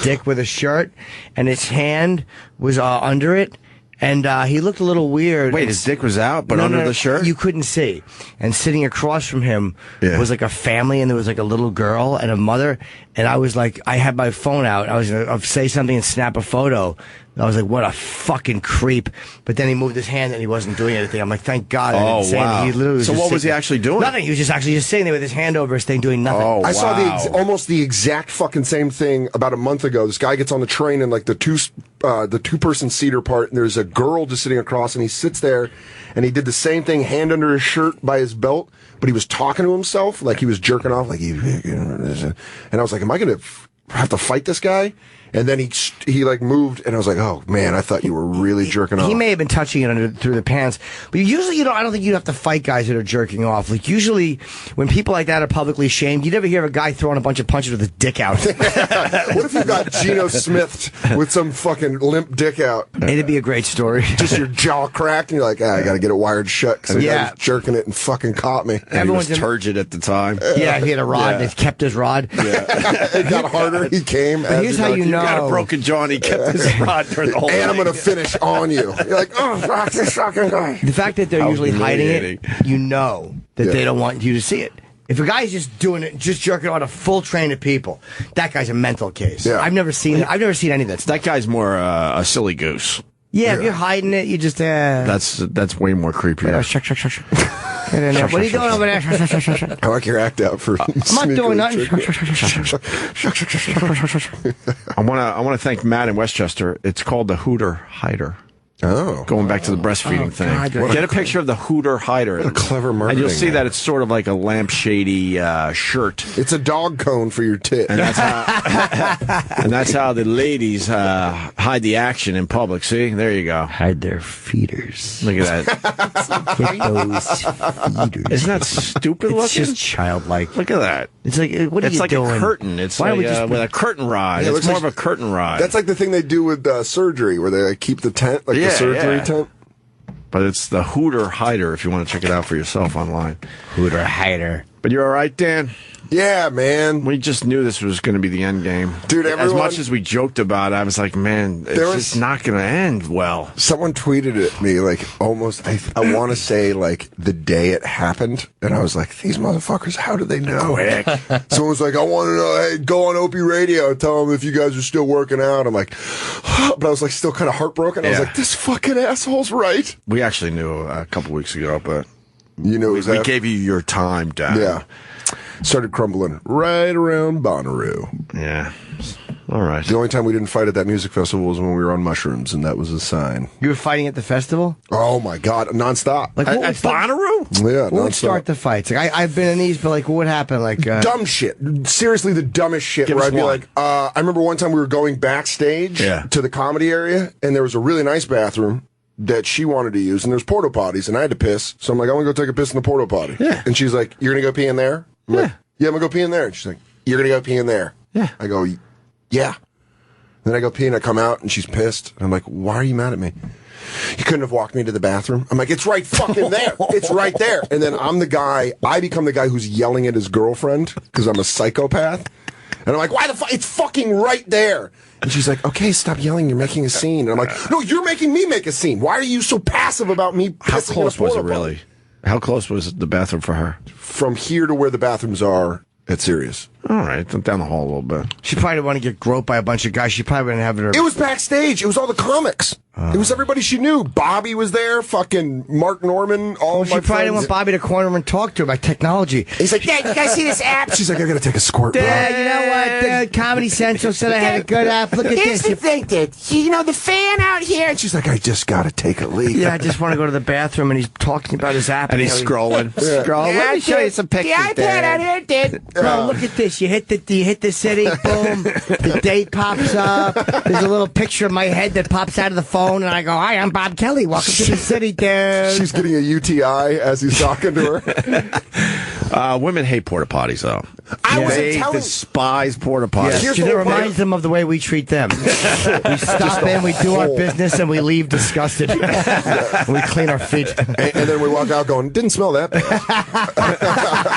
dick with a shirt, and his hand was under it. And he looked a little weird. Wait, his dick was out, but under the shirt? You couldn't see. And sitting across from him was like a family, and there was like a little girl and a mother. And I was like, I had my phone out. I was going to say something and snap a photo. I was like, what a fucking creep. But then he moved his hand and he wasn't doing anything. I'm like, thank God. I didn't say anything. He literally was So just what was he sitting- actually doing? Nothing. He was just sitting there with his hand over his thing doing nothing. Oh, I saw wow. almost the exact fucking same thing about a month ago. This guy gets on the train in like the two-person seater part, and there's a girl just sitting across, and he sits there, and he did the same thing, hand under his shirt by his belt, but he was talking to himself like he was jerking off, like and I was like, am I going to have to fight this guy? And then he like moved, and I was like, oh man, I thought you were really jerking off. He may have been touching it through the pants, but usually, I don't think you have to fight guys that are jerking off. Like usually, when people like that are publicly shamed, you never hear of a guy throwing a bunch of punches with his dick out. What if you got Geno Smith with some fucking limp dick out? It'd be a great story. Just your jaw cracked, and you're like, I got to get it wired shut because the guy was jerking it and fucking caught me. And he was turgid at the time. Yeah, he had a rod, and he kept his rod. Yeah. It got harder. He came. But here's how you know. He got a broken jaw and he kept his rod during the whole And I'm thing. going to finish on you. You're like, oh, fuck this fucking guy. The fact that they're How usually hiding it, humiliating. you know that they don't want you to see it. If a guy's just doing it, just jerking on a full train of people, that guy's a mental case. Yeah. I've never seen it. I've never seen any of that stuff. That guy's more a silly goose. Yeah, if you're hiding it, you just That's way more creepy. shuck. Get in there. What are you doing over there? I like your act out for. I'm not doing nothing. I want to thank Matt in Westchester. It's called the Hooter Hider. Oh. Going back to the breastfeeding thing. God. Get a picture of the Hooter Hider. What a clever And marketing. you'll see that it's sort of like a lampshady shirt. It's a dog cone for your tit. And that's how the ladies hide the action in public. See? There you go. Hide their feeders. Look at that. Get those feeders. Isn't that stupid It's looking? just childlike. Look at that. It's like, what are It's you like doing? a curtain. It's Why don't like, we just with a curtain rod. Yeah, it it's looks more like- of a curtain rod. That's like the thing they do with surgery, where they like, keep the tent, like the surgery tent. But it's the Hooter Hider if you want to check it out for yourself online. Hooter hider. But you're all right, Dan? Yeah, man. We just knew this was going to be the end game. Dude, as everyone- much as we joked about it, I was like, man, it's just not going to end well. Someone tweeted at me, like, almost, I want to say, like, the day it happened. And I was like, these motherfuckers, how do they know? Quick. Someone was like, I want to know, hey, go on Opie Radio, tell them if you guys are still working out. I'm like, but I was like, still kind of heartbroken. I was Yeah. like, this fucking asshole's right. We actually knew a couple weeks ago, but You know, we gave you your time, Dan. Yeah. Started crumbling right around Bonnaroo. Yeah. All right. The only time we didn't fight at that music festival was when we were on mushrooms, and that was a sign. You were fighting at the festival? Oh my God, nonstop. Like, what At would Bonnaroo? Yeah, what would nonstop. start the fights? Like, I've been in these, but like, what happened? Like, Dumb shit. Seriously, the dumbest shit. Give Where us I'd be one. like, I remember one time we were going backstage to the comedy area, and there was a really nice bathroom that she wanted to use, and there's porta potties, and I had to piss. So I'm like, I want to go take a piss in the porta potty. Yeah. And she's like, you're gonna go pee in there? I'm like, yeah, I'm gonna go pee in there. And she's like, you're gonna go pee in there? Yeah. I go, yeah. Then I go pee and I come out and she's pissed. And I'm like, why are you mad at me? You couldn't have walked me to the bathroom. I'm like, it's right fucking there. It's right there. And then I become the guy who's yelling at his girlfriend because I'm a psychopath. And I'm like, why the fuck? It's fucking right there. And she's like, okay, stop yelling. You're making a scene. And I'm like, no, you're making me make a scene. Why are you so passive about me pissing How in a close was it porta potty? really? How close was the bathroom for her? From here to where the bathrooms are at Sirius. All right, down the hall a little bit. she probably didn't want to get groped by a bunch of guys. She probably wouldn't have her. It was backstage. It was all the comics. It was everybody she knew. Bobby was there. Fucking Mark Norman. All She my probably didn't friends. want Bobby to corner him and talk to her about technology. He's like, yeah, you guys see this app? She's like, I gotta take a squirt, bro. Dad, you know what? Comedy Central said I had a good app. Look at Here's this. the thing, Dad. You know, the fan out here. And she's like, I just gotta take a leak. Yeah, I just want to go to the bathroom, and he's talking about his app. And he's scrolling. Scroll. Let me show you some pictures. The iPad out here, Dad. Bro, look at this. You hit the city, boom. The date pops up. There's a little picture of my head that pops out of the phone, and I go, hi, I'm Bob Kelly. Welcome to the city, dude. She's getting a UTI as he's talking to her. Women hate porta potties, though. I wasn't They telling- despise porta potties. Yeah, Here's because the it whole reminds them of the way we treat them. We stop in, we do our business, and we leave disgusted. We clean our feet. And then we walk out going, didn't smell that bad.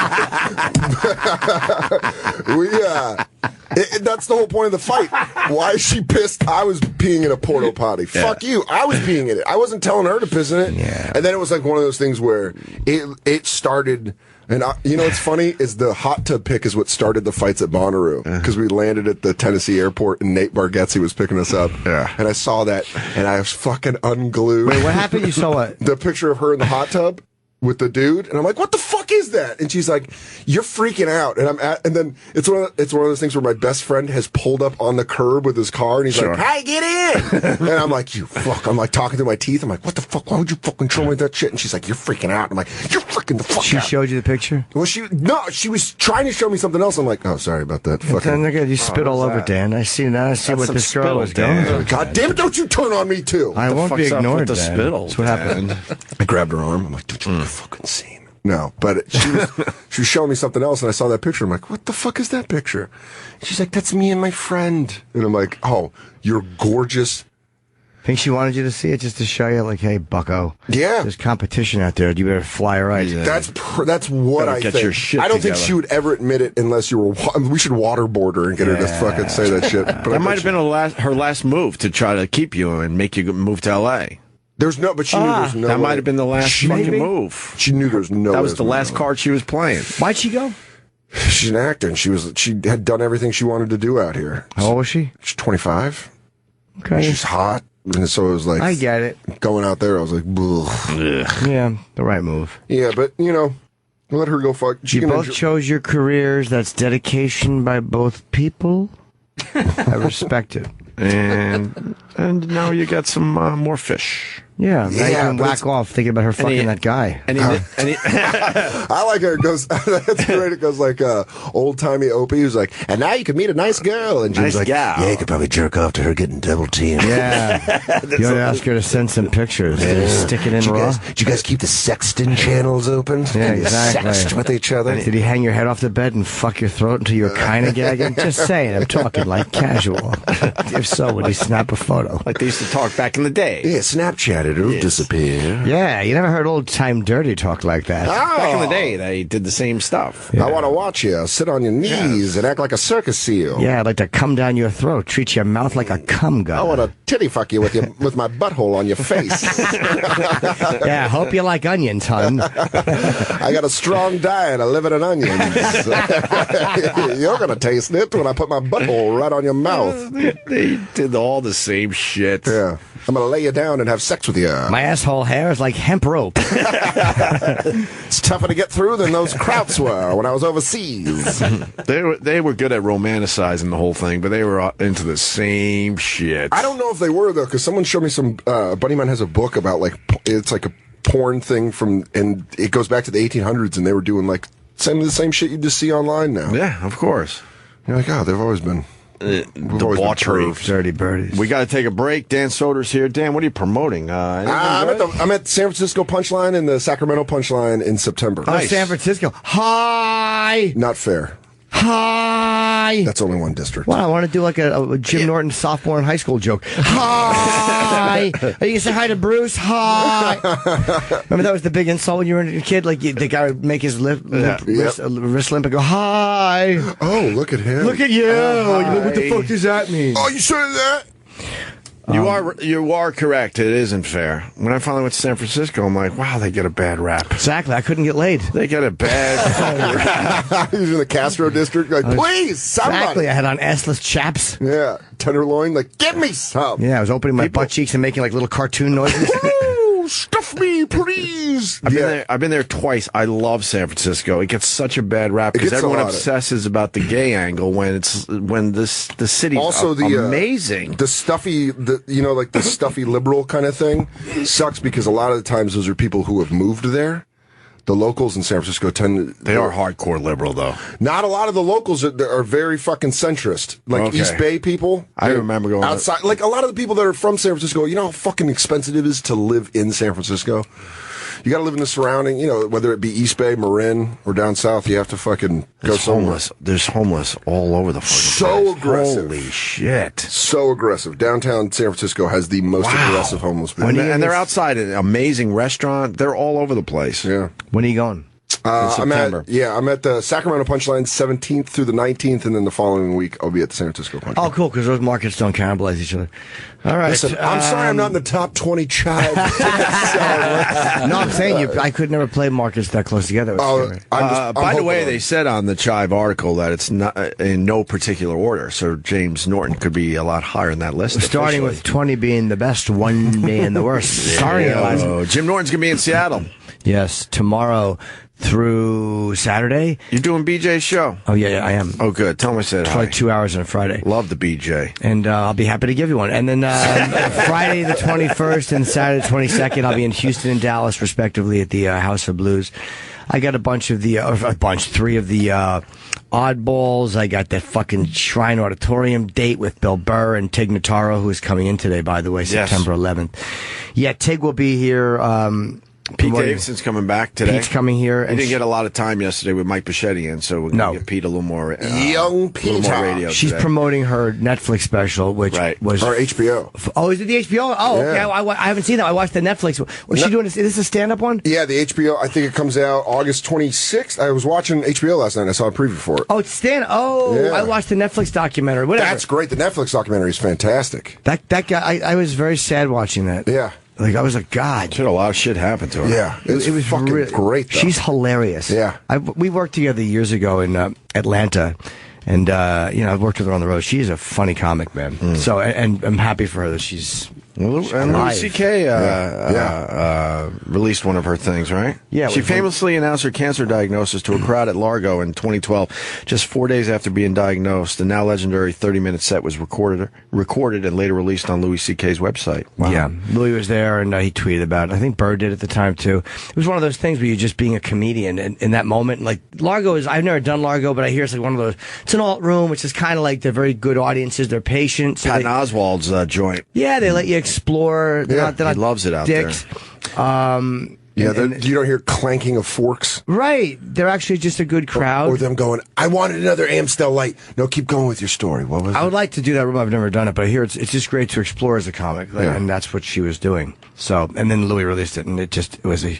That's the whole point of the fight. Why is she pissed? I was peeing in a porta potty. Yeah. Fuck you. I was peeing in it. I wasn't telling her to piss in it. Yeah. And then it was like one of those things where it started. And you know what's funny is the hot tub pick is what started the fights at Bonnaroo, because we landed at the Tennessee airport and Nate Bargatze was picking us up. Yeah. And I saw that and I was fucking unglued. Wait, what happened? You saw what? The picture of her in the hot tub with the dude, and I'm like, what the fuck is that? And she's like, you're freaking out. And then it's one of those things where my best friend has pulled up on the curb with his car, and he's like, hey, get in. And I'm like, you fuck. I'm like talking through my teeth. I'm like, what the fuck? Why would you fucking show me that shit? And she's like, you're freaking out. I'm like, you're freaking the fuck out. She showed you the picture? Well, she was trying to show me something else. I'm like, oh, sorry about that. You spit all over, Dan. I see now. I see what this girl was doing. God damn it, don't you turn on me too. I won't be ignored, with the spittle. That's what happened. I grabbed her arm. I'm like, don't you fucking see. No, but she was showing me something else, and I saw that picture. I'm like, what the fuck is that picture? She's like, that's me and my friend. And I'm like, oh, you're gorgeous. Think she wanted you to see it just to show you, like, hey, bucko. Yeah. There's competition out there. You better fly right. Yeah. That's what I get think. Your shit I don't together. think she would ever admit it unless you were. We should waterboard her and get her to fucking say that shit. But that might have been her last move to try to keep you and make you move to L.A. But she knew there's no. That way. might have been the last fucking move. She knew there's no. That was the last card she was playing. Why'd she go? She's an actor, and she had done everything she wanted to do out here. How old was she? She's 25. Okay. She's hot, and so it was like. I get it. Going out there, I was like, yeah, the right move. Yeah, but let her go fuck. You both chose your careers. That's dedication by both people. I respect it. And now you got some more fish. Yeah, now you can whack off thinking about her fucking that guy. I like her. It goes, that's great. It goes like old timey Opie, who's like, and now you can meet a nice girl. And Jim's like, yeah, you could probably jerk off to her getting double teamed. Yeah, you ought to ask her to send some pictures. Yeah. Stick it in raw. Did you guys keep the sexting channels open? Yeah, exactly. Sext with each other. Did he hang your head off the bed and fuck your throat until you were kind of gagging? Just saying. I'm talking like casual. If so, would he snap a photo? Like they used to talk back in the day. Yeah, Snapchat it. It'll disappear. Yeah, you never heard old time dirty talk like that. Oh. Back in the day, they did the same stuff. Yeah. I want to watch you sit on your knees and act like a circus seal. Yeah, I'd like to come down your throat, treat your mouth like a cum gun. I want to titty fuck you with my butthole on your face. Yeah, hope you like onions, hun. I got a strong diet. I live in an onion. You're going to taste it when I put my butthole right on your mouth. They did all the same shit. Yeah. I'm going to lay you down and have sex with you. My asshole hair is like hemp rope. It's tougher to get through than those krauts were when I was overseas. They were good at romanticizing the whole thing, but they were into the same shit. I don't know if they were, though, because someone showed me some... a buddy of mine has a book about, like, it's like a porn thing from... And it goes back to the 1800s, and they were doing, like, the same shit you just see online now. Yeah, of course. You're like, oh, they've always been... Debauchery. Dirty birdies. We got to take a break. Dan Soder's here. Dan, what are you promoting? I'm at San Francisco Punchline and the Sacramento Punchline in September. Nice. San Francisco. Hi. Not fair. Hi. That's only one district. Well, I want to do like a Jim Norton sophomore in high school joke. Hi. Are you going to say hi to Bruce? Hi. Remember that was the big insult when you were a kid? Like the guy would make his wrist limp and go, hi. Oh, look at him. Look at you. What the fuck does that mean? Oh, you said that? You are correct. It isn't fair. When I finally went to San Francisco, I'm like, wow, they get a bad rap. Exactly. I couldn't get laid. They get a bad rap. He was in the Castro district. Like, please, somebody. Exactly. I had on assless chaps. Yeah. Tenderloin. Like, give me some. Yeah, I was opening my butt cheeks and making like little cartoon noises. Stuff me, please. I've been there twice. I love San Francisco. It gets such a bad rap because everyone obsesses about the gay angle when the city's also amazing. The stuffy, like the stuffy liberal kind of thing sucks because a lot of the times those are people who have moved there. The locals in San Francisco they are hardcore liberal, though. Not a lot of the locals are very fucking centrist. Like East Bay people. I remember going outside. Like a lot of the people that are from San Francisco, you know how fucking expensive it is to live in San Francisco? You got to live in the surrounding, whether it be East Bay, Marin, or down south, you have to fucking go somewhere. There's homeless all over the fucking place. Aggressive. Holy shit. So aggressive. Downtown San Francisco has the most aggressive homeless people. And they're outside an amazing restaurant. They're all over the place. Yeah. When are you going? I'm at the Sacramento Punchline 17th through the 19th, and then the following week I'll be at the San Francisco Punchline. Oh, cool, because those markets don't cannibalize each other. All right. Listen, I'm sorry I'm not in the top 20 chive. No, I'm saying I could never play markets that close together. By the way, they said on the Chive article that it's not in no particular order, so James Norton could be a lot higher in that list. Starting with 20 being the best, 1 being the worst. Sorry, Eliza. Jim Norton's going to be in Seattle. Yes, tomorrow through Saturday. You're doing BJ's show? Oh, yeah, I am. Oh, good. Tell him I said hi. 2 hours on a Friday. Love the BJ. And I'll be happy to give you one. And then Friday the 21st and Saturday the 22nd, I'll be in Houston and Dallas, respectively, at the House of Blues. I got three of the oddballs. I got that fucking Shrine Auditorium date with Bill Burr and Tig Notaro, who is coming in today, by the way, September 11th. Yeah, Tig will be here. Pete Davidson's coming back today. Pete's coming here. He didn't get a lot of time yesterday with Mike Bichetti in, so we're going to give Pete a little more young Pete. A little more radio She's today. promoting her Netflix special, which was... Or HBO. Oh, is it the HBO? Oh, okay. I haven't seen that. I watched the Netflix. What's she doing? Is this a stand-up one? Yeah, the HBO. I think it comes out August 26th. I was watching HBO last night. I saw a preview for it. Oh, it's I watched the Netflix documentary. Whatever. That's great. The Netflix documentary is fantastic. That guy, I was very sad watching that. Yeah. Like, I was like, God. A lot of shit happened to her. Yeah. It was fucking great, though. She's hilarious. Yeah. We worked together years ago in Atlanta, and, I've worked with her on the road. She's a funny comic, man. So, and I'm happy for her that she's... And Louis C.K. Released one of her things, right? Yeah. She famously announced her cancer diagnosis to a crowd at Largo in 2012, just 4 days after being diagnosed. The now legendary 30-minute set was recorded and later released on Louis C.K.'s website. Wow. Yeah. Louis was there, and he tweeted about it. I think Bird did at the time, too. It was one of those things where you're just being a comedian in that moment. Like, Largo is... I've never done Largo, but I hear it's like one of those... It's an alt room, which is kind of like they're very good audiences. They're patient. So Patton Oswalt's joint. Yeah, they let you explore. They're not he loves it out dicks. There. You don't hear clanking of forks. Right. They're actually just a good crowd. Or them going, I wanted another Amstel Light. No, keep going with your story. What was it? I would like to do that room. I've never done it, but I hear it's just great to explore as a comic. And that's what she was doing. So, and then Louis released it, and it was a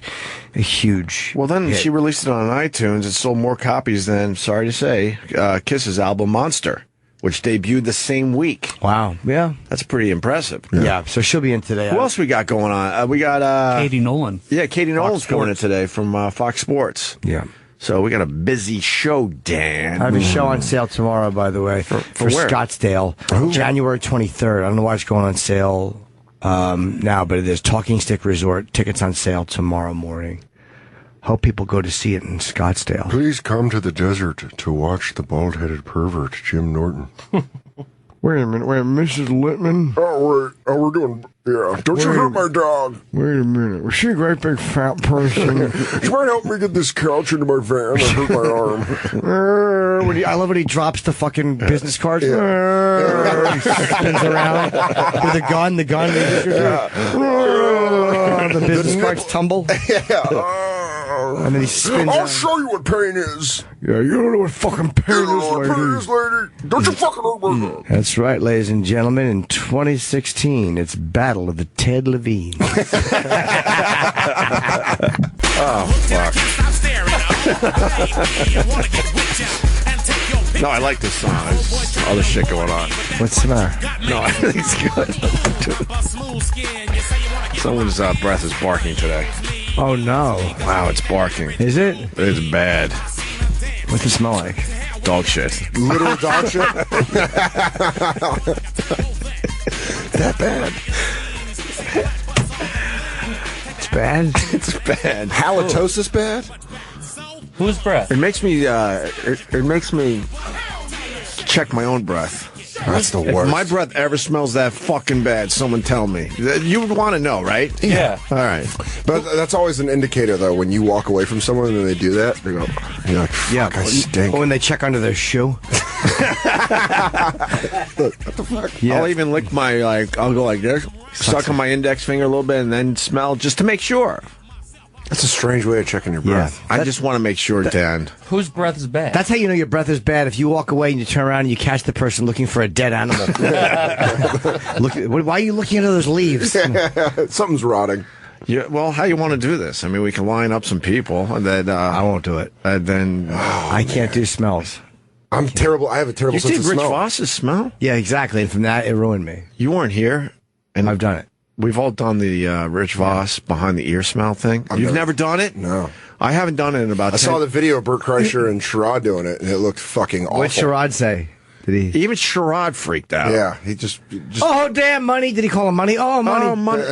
huge Well, then hit. she released it on iTunes. It sold more copies than, sorry to say, Kiss's album Monster, which debuted the same week. Wow. Yeah. That's pretty impressive. Yeah. So she'll be in today. Who else we got going on? We got Katie Nolan. Yeah, Katie Nolan's going in today from Fox Sports. Yeah. So we got a busy show, Dan. I have a show on sale tomorrow, by the way, for where? Scottsdale, January 23rd. I don't know why it's going on sale now, but it is Talking Stick Resort. Tickets on sale tomorrow morning. Hope people go to see it in Scottsdale. Please come to the desert to watch the bald-headed pervert, Jim Norton. Wait a minute, Mrs. Littman? We're doing, don't you hurt my dog. Wait a minute, was she a great big fat person? She might help me get this couch into my van. I hurt my arm. I love when he drops the fucking business cards. He spins around with the gun. The business cards tumble. And then he spins I'll out. show you what pain is. Yeah, you don't know what fucking pain is, lady. Don't you fucking hurt my dog. That's right, ladies and gentlemen. In 2016, it's Battle of the Ted Levine. Oh, fuck. No, I like this song. There's other shit going on. What's the matter? No, I think it's good. Someone's breath is barking today. Oh, no. Wow, it's barking. Is it? It's bad. What's it smell like? Dog shit. Literal dog shit? That bad. It's bad? It's bad. Halitosis bad? Whose breath? It makes me check my own breath. That's the worst. If my breath ever smells that fucking bad, someone tell me. You would want to know, right? Yeah. All right. But that's always an indicator, though, when you walk away from someone and they do that, they go, you're like, fuck, I stink. Or when they check under their shoe. What the fuck? Yeah. I'll even lick I'll go like this, suck on my index finger a little bit, and then smell just to make sure. That's a strange way of checking your breath. I just want to make sure, Dan. Whose breath is bad? That's how you know your breath is bad. If you walk away and you turn around and you catch the person looking for a dead animal. Why are you looking at those leaves? Something's rotting. Yeah, well, how you want to do this? I mean, we can line up some people, and then I won't do it. And then I can't do smells. I'm terrible. I have a terrible you sense did of Rich smell. Voss's smell? Yeah, exactly. And from that, it ruined me. You weren't here, and I've done it. We've all done the Rich Voss behind the ear smell thing. You've never done it? No. I haven't done it in about I saw the video of Bert Kreischer and Sherrod doing it, and it looked fucking awful. What'd Sherrod say? Did he? Even Sherrod freaked out. Yeah, he just Oh, damn, money. Did he call him money? Oh, money. Oh, money.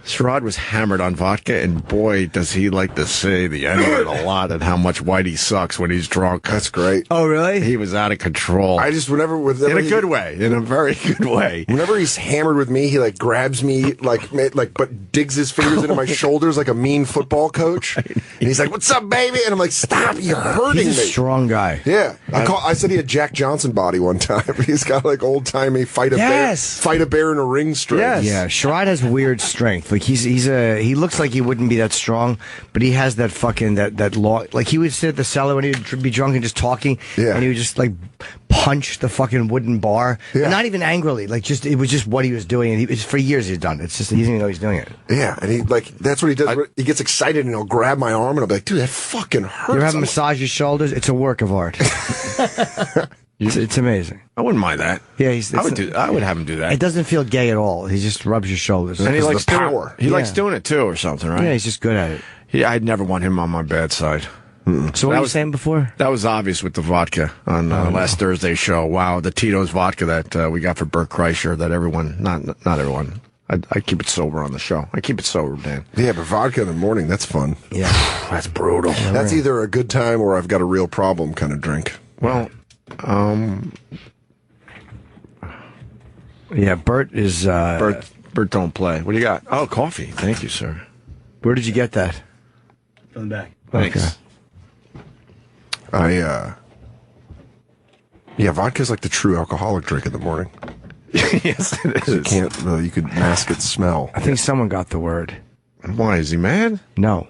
Sherrod was hammered on vodka, and boy, does he like to say the N-word a lot and how much Whitey sucks when he's drunk. That's great. Oh, really? He was out of control. I just, whenever in a good way, in a very good way. Whenever he's hammered with me, he like grabs me, but digs his fingers into my shoulders like a mean football coach. And he's like, "What's up, baby?" And I'm like, "Stop, you're hurting He's a me." strong guy. Yeah, I said he had Jack Johnson body one time. He's got like old timey fight a bear in a ring strength. Yeah, Sherrod has weird strength. Like he looks like he wouldn't be that strong, but he has that fucking that law. Like he would sit at the cellar when he would be drunk and just talking, and he would just like punch the fucking wooden bar, and not even angrily. Like just it was just what he was doing, and for years he's done it. It's just he doesn't even know he's doing it. Yeah, and he that's what he does. He gets excited and he'll grab my arm and I'll be like, "Dude, that fucking hurts." You ever have him massage your shoulders? It's a work of art. It's amazing. I wouldn't mind that. Yeah, I would have him do that. It doesn't feel gay at all. He just rubs your shoulders, and he likes the power. He likes doing it too, or something, right? Yeah, he's just good at it. I'd never want him on my bad side. So what were you saying before? That was obvious with the vodka on last Thursday's show. Wow, the Tito's vodka that we got for Bert Kreischer that everyone, not everyone, I keep it sober on the show. I keep it sober, Dan. Yeah, but vodka in the morning, that's fun. Yeah. That's brutal. That's either a good time or I've got a real problem kind of drink. Well, yeah, Bert is... Bert don't play. What do you got? Oh, coffee. Thank you, sir. Where did you get that? From the back. Thanks. Okay. Yeah, vodka's like the true alcoholic drink in the morning. Yes, it is. You could mask its smell. I think someone got the word. Why? Is he mad? No.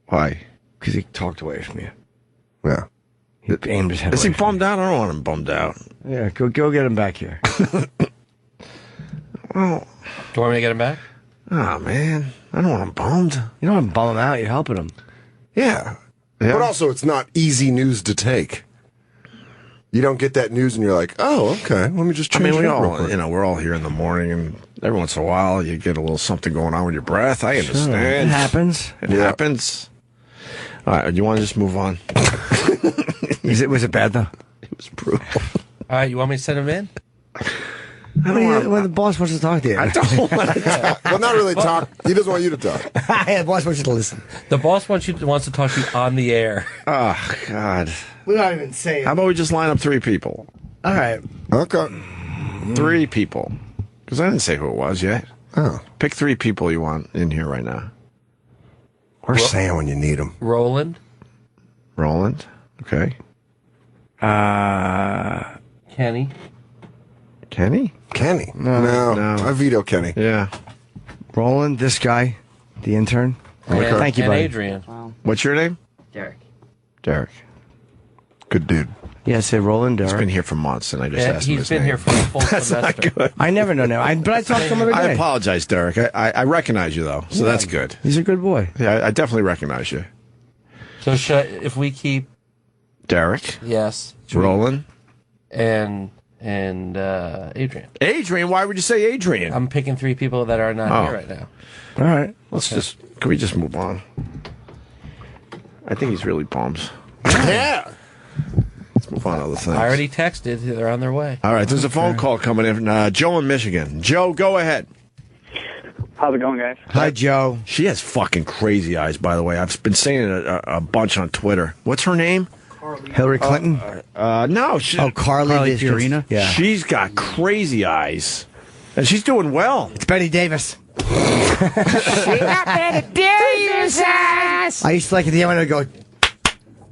Why? Because he talked away from you. Yeah. He aimed his head Is he away from bummed out? I don't want him bummed out. you. Yeah, go get him back here. Well, Do you want me to get him back? oh, man. I don't want him bummed. You don't have to bum him out. You're helping him. Yeah. But also, it's not easy news to take. You don't get that news and you're like, "Oh, okay, let me just change it up real quick." we're all here in the morning, and every once in a while you get a little something going on with your breath. I understand. It happens. It happens. All right, you want to just move on? Was it bad, though? It was brutal. All right, you want me to send him in? When the boss wants to talk to you. I don't want to talk. Well, not really talk. He doesn't want you to talk. The boss wants you to listen. The boss wants to talk to you on the air. Oh, God. We're not even saying. How about we just line up 3 people? All right. Okay. 3 people. Because I didn't say who it was yet. Oh. Pick 3 people you want in here right now. Where's Sam when you need him? Roland. Roland. Okay. Kenny. Kenny? Kenny. No. I veto Kenny. Yeah. Roland, this guy, the intern. And, Thank you, and buddy. Adrian. What's your name? Derek. Good dude. Yeah, say Roland, Derek. He's been here for months, and I just asked him He's his been name. here for a full semester. I never know now. But I talk to him every I day. apologize, Derek. I recognize you, though, so that's good. He's a good boy. Yeah, I definitely recognize you. So if we keep Derek, yes, Roland, and Adrian. Adrian. Why would you say Adrian? I'm picking 3 people that are not here right now. All right. Can we just move on? I think he's really bummed. Yeah. Let's move on to other things. I already texted. They're on their way. All right, there's a phone call coming in from Joe in Michigan. Joe, go ahead. How's it going, guys? Hi, Joe. She has fucking crazy eyes, by the way. I've been saying it a bunch on Twitter. What's her name? Hillary Clinton? No. Carly Fiorina? Yeah. She's got crazy eyes. And she's doing well. It's Betty Davis. She got Betty Davis. I used to like at the end when I would go...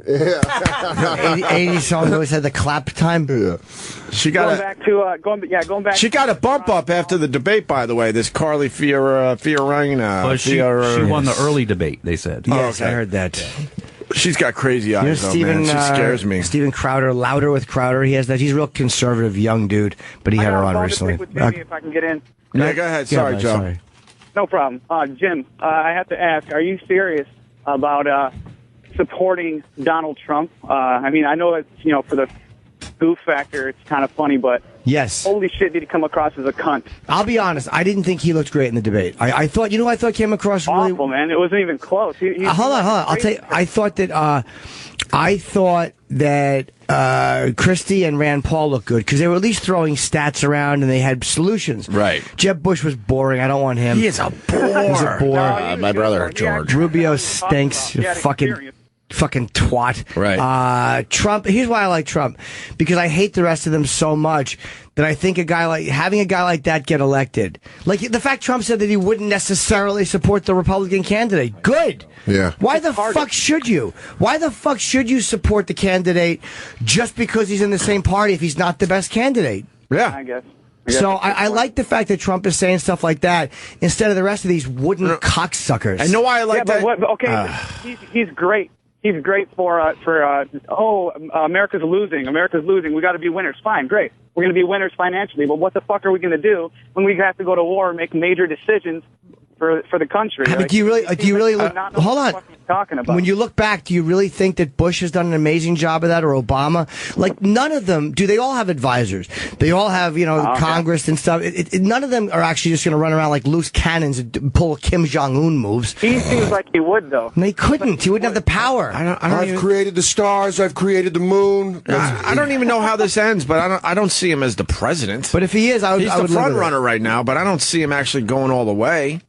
Yeah. 80 songs always had the clap time. Yeah. She got going back. She got a bump up after the debate, by the way. This Carly Fiorina. Well, she won the early debate, they said. Yes, okay. I heard that. She's got crazy eyes, though, man. She scares me. Steven Crowder, Louder with Crowder. He has that. He's a real conservative young dude, but he had her on recently. With Jamie, if I can get in. Yeah, go ahead. Sorry, buddy, Joe. sorry. No problem. Jim, I have to ask, are you serious about supporting Donald Trump? I mean, I know it's, for the goof factor, it's kind of funny, but yes, holy shit, did he come across as a cunt. I'll be honest. I didn't think he looked great in the debate. I thought, who I thought came across really awful, man. It wasn't even close. Hold on. I'll tell you. I thought that Christie and Rand Paul looked good because they were at least throwing stats around and they had solutions. Right. Jeb Bush was boring. I don't want him. He is a bore. He's a bore. My brother, George. Rubio stinks. Fucking twat. Right. Trump. Here's why I like Trump, because I hate the rest of them so much that I think having a guy like that get elected. Like the fact Trump said that he wouldn't necessarily support the Republican candidate. Good. Yeah. Why the fuck should you? Why the fuck should you support the candidate just because he's in the same party if he's not the best candidate? Yeah. I guess. So I like the fact that Trump is saying stuff like that instead of the rest of these wooden cocksuckers. I know why I like that. He's great. He's great for America's losing. America's losing. We got to be winners. Fine, great. We're going to be winners financially. But what the fuck are we going to do when we have to go to war and make major decisions for the country? I mean, do you really look? Hold on. Talking about. When you look back, do you really think that Bush has done an amazing job of that, or Obama? Like, none of them. Do they all have advisors? They all have, Congress and stuff. None of them are actually just going to run around like loose cannons and pull Kim Jong-un moves. He seems like he would, though. And they couldn't. He wouldn't have the power. I've created the stars. I've created the moon. I don't even know how this ends, but I don't see him as the president. But if he is, he's the front runner right now. But I don't see him actually going all the way.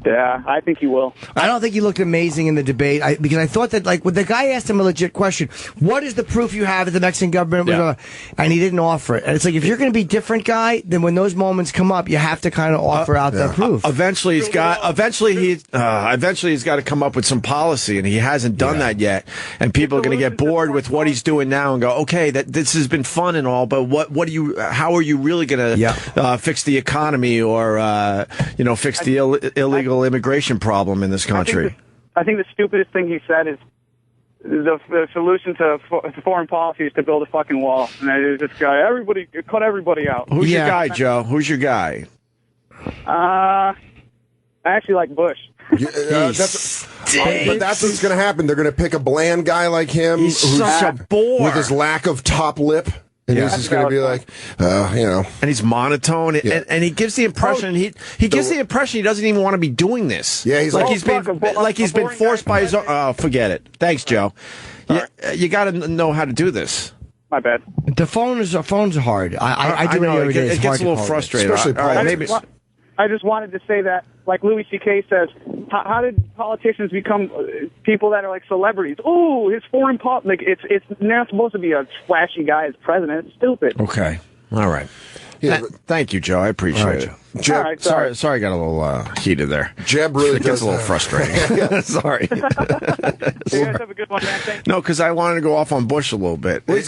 Yeah, I think he will. I don't think he looked amazing in the debate because I thought that, like, when the guy asked him a legit question, what is the proof you have that the Mexican government was and he didn't offer it. And it's like, if you're going to be a different guy, then when those moments come up, you have to kind of offer out that proof. Eventually he's got to come up with some policy, and he hasn't done that yet. And people are going to get bored with what he's doing now and go, okay, this has been fun and all, but how are you really going to fix the economy or fix the illegal immigration problem in this country? I think the stupidest thing he said is the solution to foreign policy is to build a fucking wall. And this guy, cut everybody out. Who's your guy, Joe? Who's your guy? I actually like Bush. But that's what's going to happen. They're going to pick a bland guy like him who's such a bore with his lack of top lip. And he's just going to be like, And he's monotone, and he gives the impression he gives the impression he doesn't even want to be doing this. Yeah, he's he's been forced by his own. Oh, forget it. Thanks, Joe. You got to know how to do this. My bad. The phones are hard. I do it every day. It gets a little frustrating. I just wanted to say that, like Louis C.K. says, how did politicians become people that are like celebrities? Oh, his foreign it's not supposed to be a flashy guy as president. It's stupid. Okay. All right. Yeah, thank you, Joe. I appreciate it. Jeb, right, sorry, I got a little heated there. Jeb really gets a little frustrating. Sorry. You guys have a good one, man. Thanks. No, because I wanted to go off on Bush a little bit. Well, he's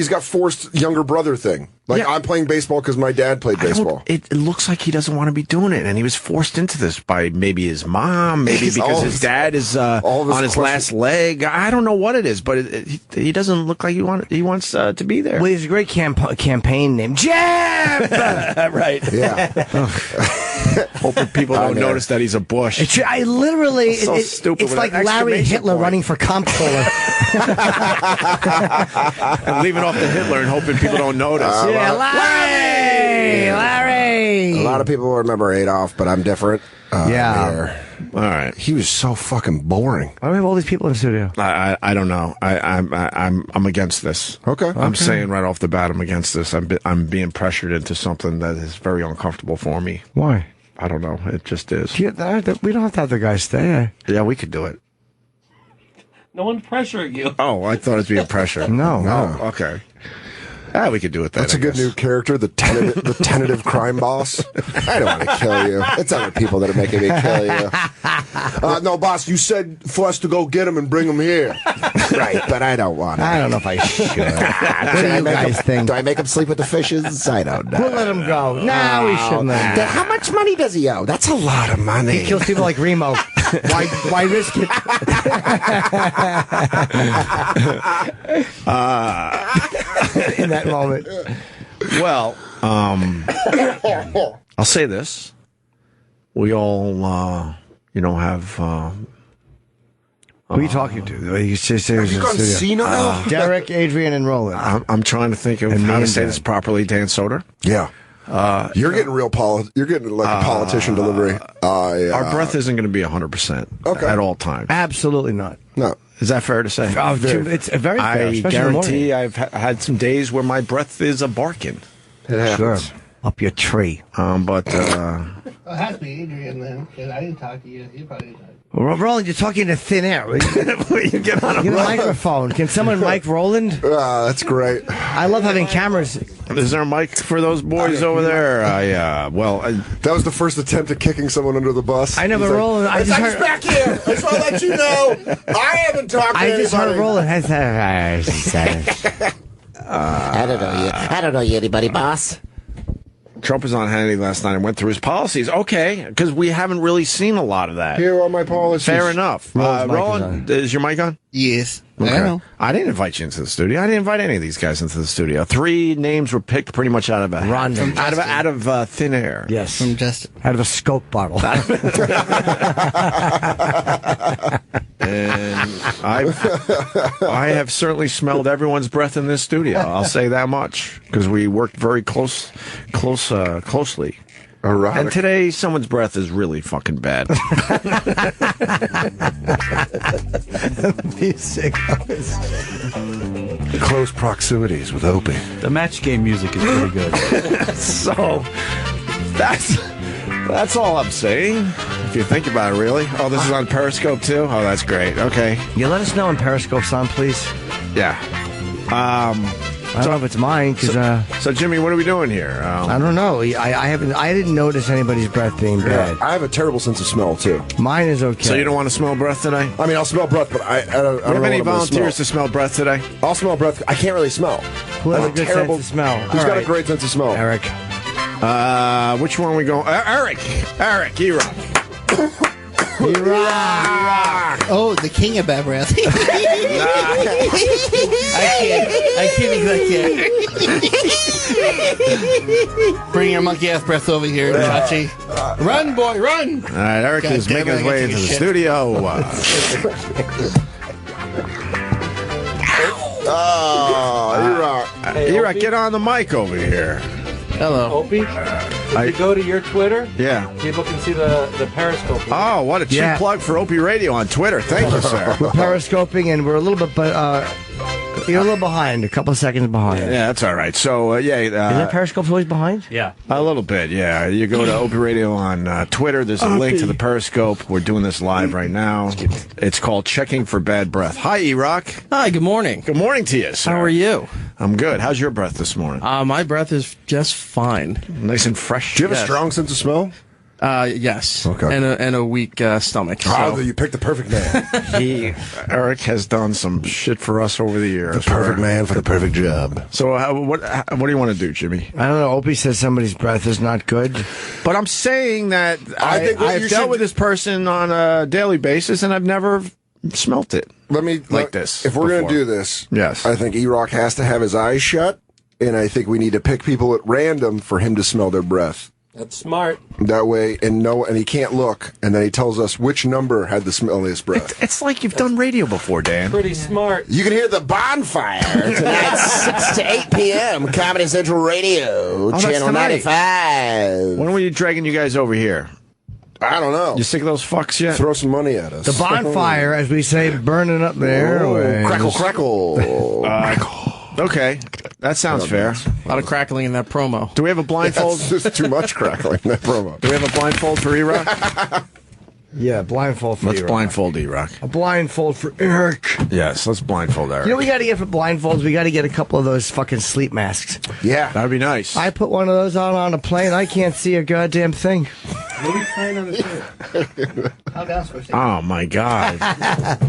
got forced younger brother thing. I'm playing baseball because my dad played baseball. It looks like he doesn't want to be doing it, and he was forced into this by maybe his mom, maybe because his dad is on his last leg. I don't know what it is, but he doesn't look like he wants to be there. Well, he's a great campaign name, Jeb. Right. Yeah. Hoping people don't notice that he's a Bush. It's stupid. It's like Larry Hitler running for comptroller. And leaving off the Hitler and hoping people don't notice. Larry! A lot of people remember Adolf, but I'm different. All right. He was so fucking boring. Why do we have all these people in the studio? I don't know. I'm against this. Okay. I'm saying right off the bat, I'm against this. I'm being pressured into something that is very uncomfortable for me. Why? I don't know. It just is. We don't have to have the guy stay. Yeah, we could do it. No one's pressuring you. Oh, I thought it was being pressure. No. Oh, okay. We could do it then. That's a good new character, the tentative crime boss. I don't want to kill you. It's other people that are making me kill you. No, boss, you said for us to go get him and bring him here. Right, but I don't want to. I don't know if I should. What do you guys think? Do I make him sleep with the fishes? I don't know. We'll let him go. No, we shouldn't. How much money does he owe? That's a lot of money. He kills people like Remo. Why risk it? In that moment. Well, I'll say this: we all, have. Who are you talking to? Have you gone senile? Derek, Adrian, and Roland. I'm trying to think of how to say this properly. Dan Soder. Yeah. You're getting You're getting like a politician delivery. Our breath isn't going to be 100% at all times. Absolutely not. No. Is that fair to say? It's very fair. I guarantee I've had some days where my breath is a barking. It happens. Sure. Up your tree. But Well, it has to be Adrian then, because I didn't talk to you. You probably didn't talk to me. Roland, you're talking to thin air. you get on Get a microphone. Can someone mic Roland? That's great. I love having cameras. Is there a mic for those boys over there? That was the first attempt at kicking someone under the bus. I know, but Roland, I just heard back here. I just want to let you know I haven't talked to anybody. I just heard Roland. I don't know you, anybody, boss. Trump was on Hannity last night and went through his policies. Okay, because we haven't really seen a lot of that. Here are my policies. Fair enough. Roland, is your mic on? Yes. Okay. I know. I didn't invite you into the studio. I didn't invite any of these guys into the studio. 3 names were picked pretty much out of a random, out of thin air. Yes, from Justin, out of a Scope bottle. And I have certainly smelled everyone's breath in this studio. I'll say that much because we worked very closely. Erotic. And today, someone's breath is really fucking bad. Close proximities with Opie. The match game music is pretty good. So, that's all I'm saying. If you think about it, really. Oh, this is on Periscope, too? Oh, that's great. Okay. You let us know when Periscope's on, please? Yeah. I don't know if it's mine because. So Jimmy, what are we doing here? I don't know. I didn't notice anybody's breath being bad. I have a terrible sense of smell too. Mine is okay. So you don't want to smell breath today? I mean, I'll smell breath, but I don't know. Have any volunteers to smell breath today? I'll smell breath. I can't really smell. Who has a good sense of smell? Who's got a great sense of smell? Eric. Which one are we going? Eric, E-Rock. Oh, the king of bad breath. I can't. Bring your monkey ass breath over here, Chachi. Run, boy, run! All right, Eric is making his way into the studio. E-Rock, get on the mic over here. Hello. Opie, if you go to your Twitter, people can see the Periscope. Oh, what a cheap plug for Opie Radio on Twitter. Thank you, sir. We're Periscoping, and we're a little bit, you're a little behind, a couple of seconds behind. Yeah, that's all right. So, is that Periscope's always behind? Yeah. A little bit, yeah. You go to Opie Radio on Twitter. There's a link to the Periscope. We're doing this live right now. It's called Checking for Bad Breath. Hi, E-Rock. Hi, good morning. Good morning to you, sir. How are you? I'm good. How's your breath this morning? My breath is just fine. Nice and fresh. Do you have a strong sense of smell? Yes. Okay. And a weak stomach. Oh, you picked the perfect man. Eric has done some shit for us over the years. The perfect man for the perfect job. So what do you want to do, Jimmy? I don't know. Opie says somebody's breath is not good. But I'm saying that I've dealt with this person on a daily basis, and I've never smelt it. This. If we're going to do this, yes, I think E-Rock has to have his eyes shut, and I think we need to pick people at random for him to smell their breath. That's smart. That way, and he can't look, and then he tells us which number had the smelliest breath. It's like you've done radio before, Dan. Pretty smart. You can hear the bonfire tonight, 6 to 8 p.m. Comedy Central Radio, Channel 95. When were you dragging you guys over here? I don't know. You sick of those fucks yet? Throw some money at us. The bonfire, as we say, burning up the airwaves. Crackle. Okay, that sounds fair. A lot of crackling in that promo. Do we have a blindfold? There's too much crackling in that promo. Do we have a blindfold for E-Rock? Yeah, blindfold for Let's E-Rock. blindfold E-Rock. A blindfold for Eric. Yes, let's blindfold Eric. You know what we got to get for blindfolds? We got to get a couple of those fucking sleep masks. Yeah. That'd be nice. I put one of those on a plane. I can't see a goddamn thing. What are you trying on the shirt? How down supposed to? Oh, my God.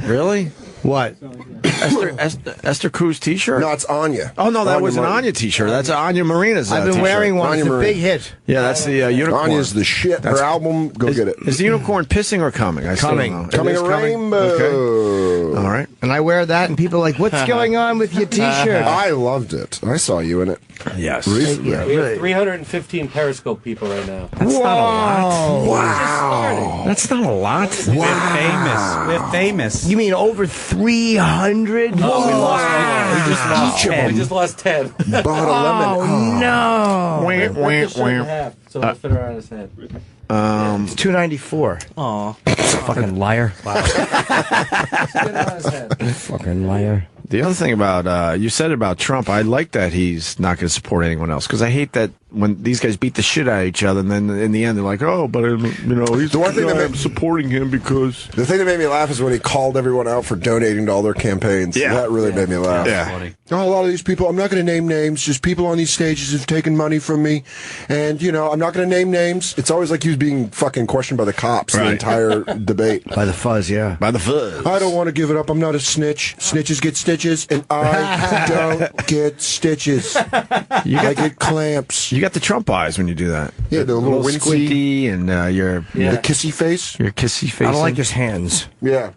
Really? What? Esther Cruz t-shirt? No, it's Anya. Oh, no, that was an Anya t-shirt. That's Anya Marina's I've been t-shirt. wearing one. It's a big hit. Yeah, that's the unicorn. Anya's the shit. Her album, go get it. Is the unicorn pissing or coming? Coming a rainbow. Okay. All right. And I wear that, and people are like, what's going on with your t-shirt? I loved it. I saw you in it. Yes. We have 315 Periscope people right now. That's not a lot. Wow. That's not a lot. We're famous. You mean over 300? We just lost 10. Bought a lemon. No. So it'll fit around his head. It's 294. Aw. Fucking liar. Fucking liar. The other thing about you said about Trump, I like that he's not going to support anyone else because I hate that when these guys beat the shit out of each other and then in the end they're like, oh, but he's the one thing that I'm supporting him because the thing that made me laugh is when he called everyone out for donating to all their campaigns. Yeah. That really made me laugh. Yeah. A lot of these people, I'm not going to name names, just people on these stages have taken money from me, and I'm not going to name names. It's always like he was being fucking questioned by the cops the entire debate. By the fuzz, yeah. By the fuzz. I don't want to give it up. I'm not a snitch. Snitches get stitches, and I don't get stitches. I get clamps. You got the Trump eyes when you do that. Yeah, the little wincy, squinty and the kissy face. Your kissy face. I don't like his hands. Yeah.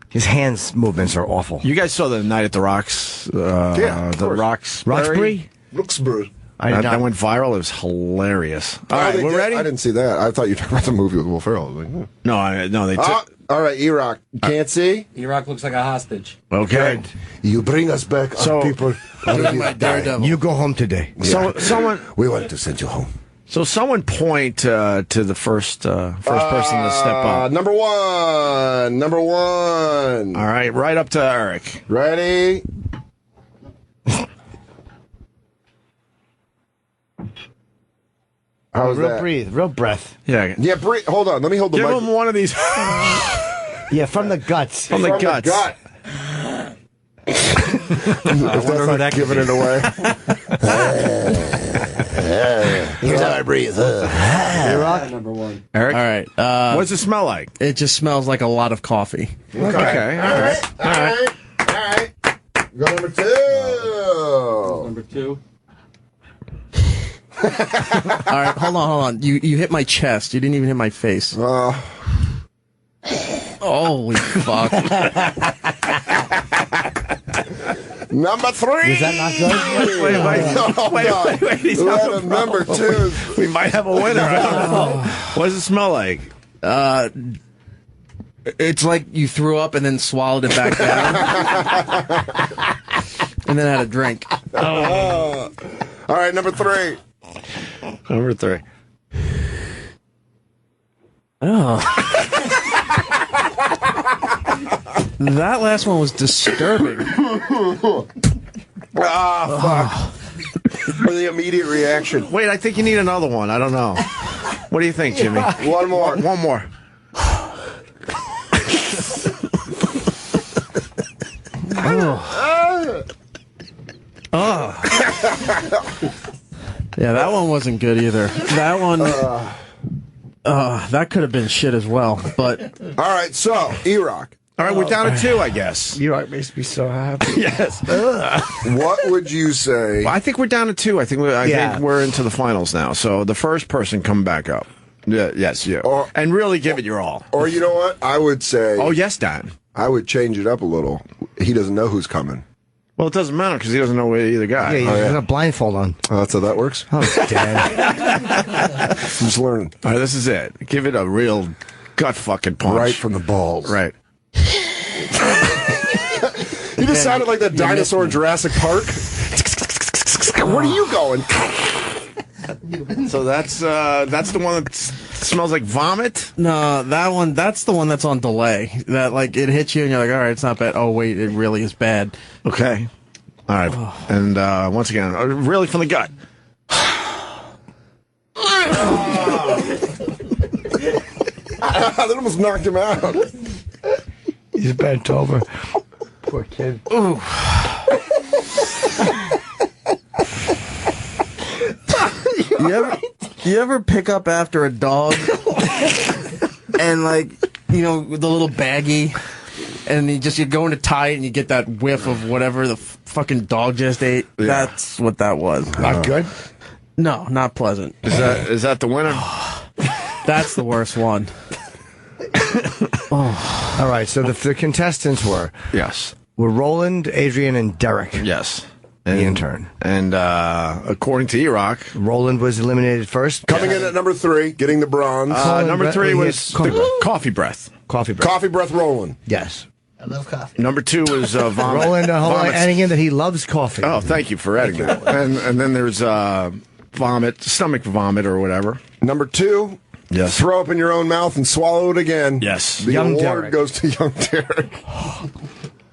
His hands movements are awful. You guys saw the Night at the Rocks? The Roxbury? Roxbury. That went viral. It was hilarious. All right, we're ready? I didn't see that. I thought you were talking about the movie with Will Ferrell. I was like, No, they took... all right, E-Rock. Can't see? E-Rock looks like a hostage. Okay. You bring us back, our people. You go home today. So someone... We want to send you home. So someone point to the first person to step up. Number one. All right, right up to Eric. Ready? How's real that? Breathe, real breath. Yeah. Yeah, breathe. Hold on. Let me hold the Give mic. him one of these. Yeah, from the guts. From the guts. gut. If that's not giving it away. Here's how I breathe. E-Rock? Number one. Eric? All right. What does it smell like? It just smells like a lot of coffee. Okay. All right. Go number two. Number two. All right, hold on. You hit my chest. You didn't even hit my face. Holy fuck. Number three. Is that not good? Wait. He's Number two. We might have a winner. I don't know. What does it smell like? It's like you threw up and then swallowed it back down. And then had a drink. All right, number three. Number three. Oh. That last one was disturbing. Fuck. For the immediate reaction. Wait, I think you need another one. I don't know. What do you think, Jimmy? One more. One more. Yeah, that one wasn't good either. That one, that could have been shit as well. But all right, so E-Rock. All right, we're down to two, I guess. E-Rock makes me so happy. Yes. What would you say? Well, I think we're down to two. I think we're into the finals now. So the first person come back up. Yeah, yes, you. And really give it your all. Or you know what? I would say. Oh, yes, Dan. I would change it up a little. He doesn't know who's coming. Well, it doesn't matter because he doesn't know either guy. Yeah, he's got a blindfold on. Oh, that's how that works? Oh, Dad. I'm just learning. All right, this is it. Give it a real gut fucking punch. Right from the balls. Right. You just sounded like that dinosaur in Jurassic Park. Where are you going? So that's the one that smells like vomit? no, that's the one that's on delay. That, like, it hits you and you're like, all right, it's not bad. Oh, wait, it really is bad. Okay. All right. And once again, really from the gut. That almost knocked him out. He's bent over. Poor kid. Ooh. You ever pick up after a dog and, like, the little baggie, and you go in to tie it and you get that whiff of whatever the fucking dog just ate? Yeah. That's what that was. Not good? No, not pleasant. Is that the winner? That's the worst one. Oh. All right, so the contestants were yes, Roland, Adrian, and Derek. Yes. the intern. And according to E-Rock, Roland was eliminated first. Coming in at number 3, getting the bronze. Number 3 was Coffee Breath. Coffee Breath. Coffee Breath Roland. Yes. I love coffee. Number 2 was Vomit. Roland Vomit. adding in that he loves coffee. Oh, thank you for adding that. And then there's Vomit, stomach vomit or whatever. Number 2. Yes. Throw up in your own mouth and swallow it again. Yes. The Young award Derek. goes to Young Derek.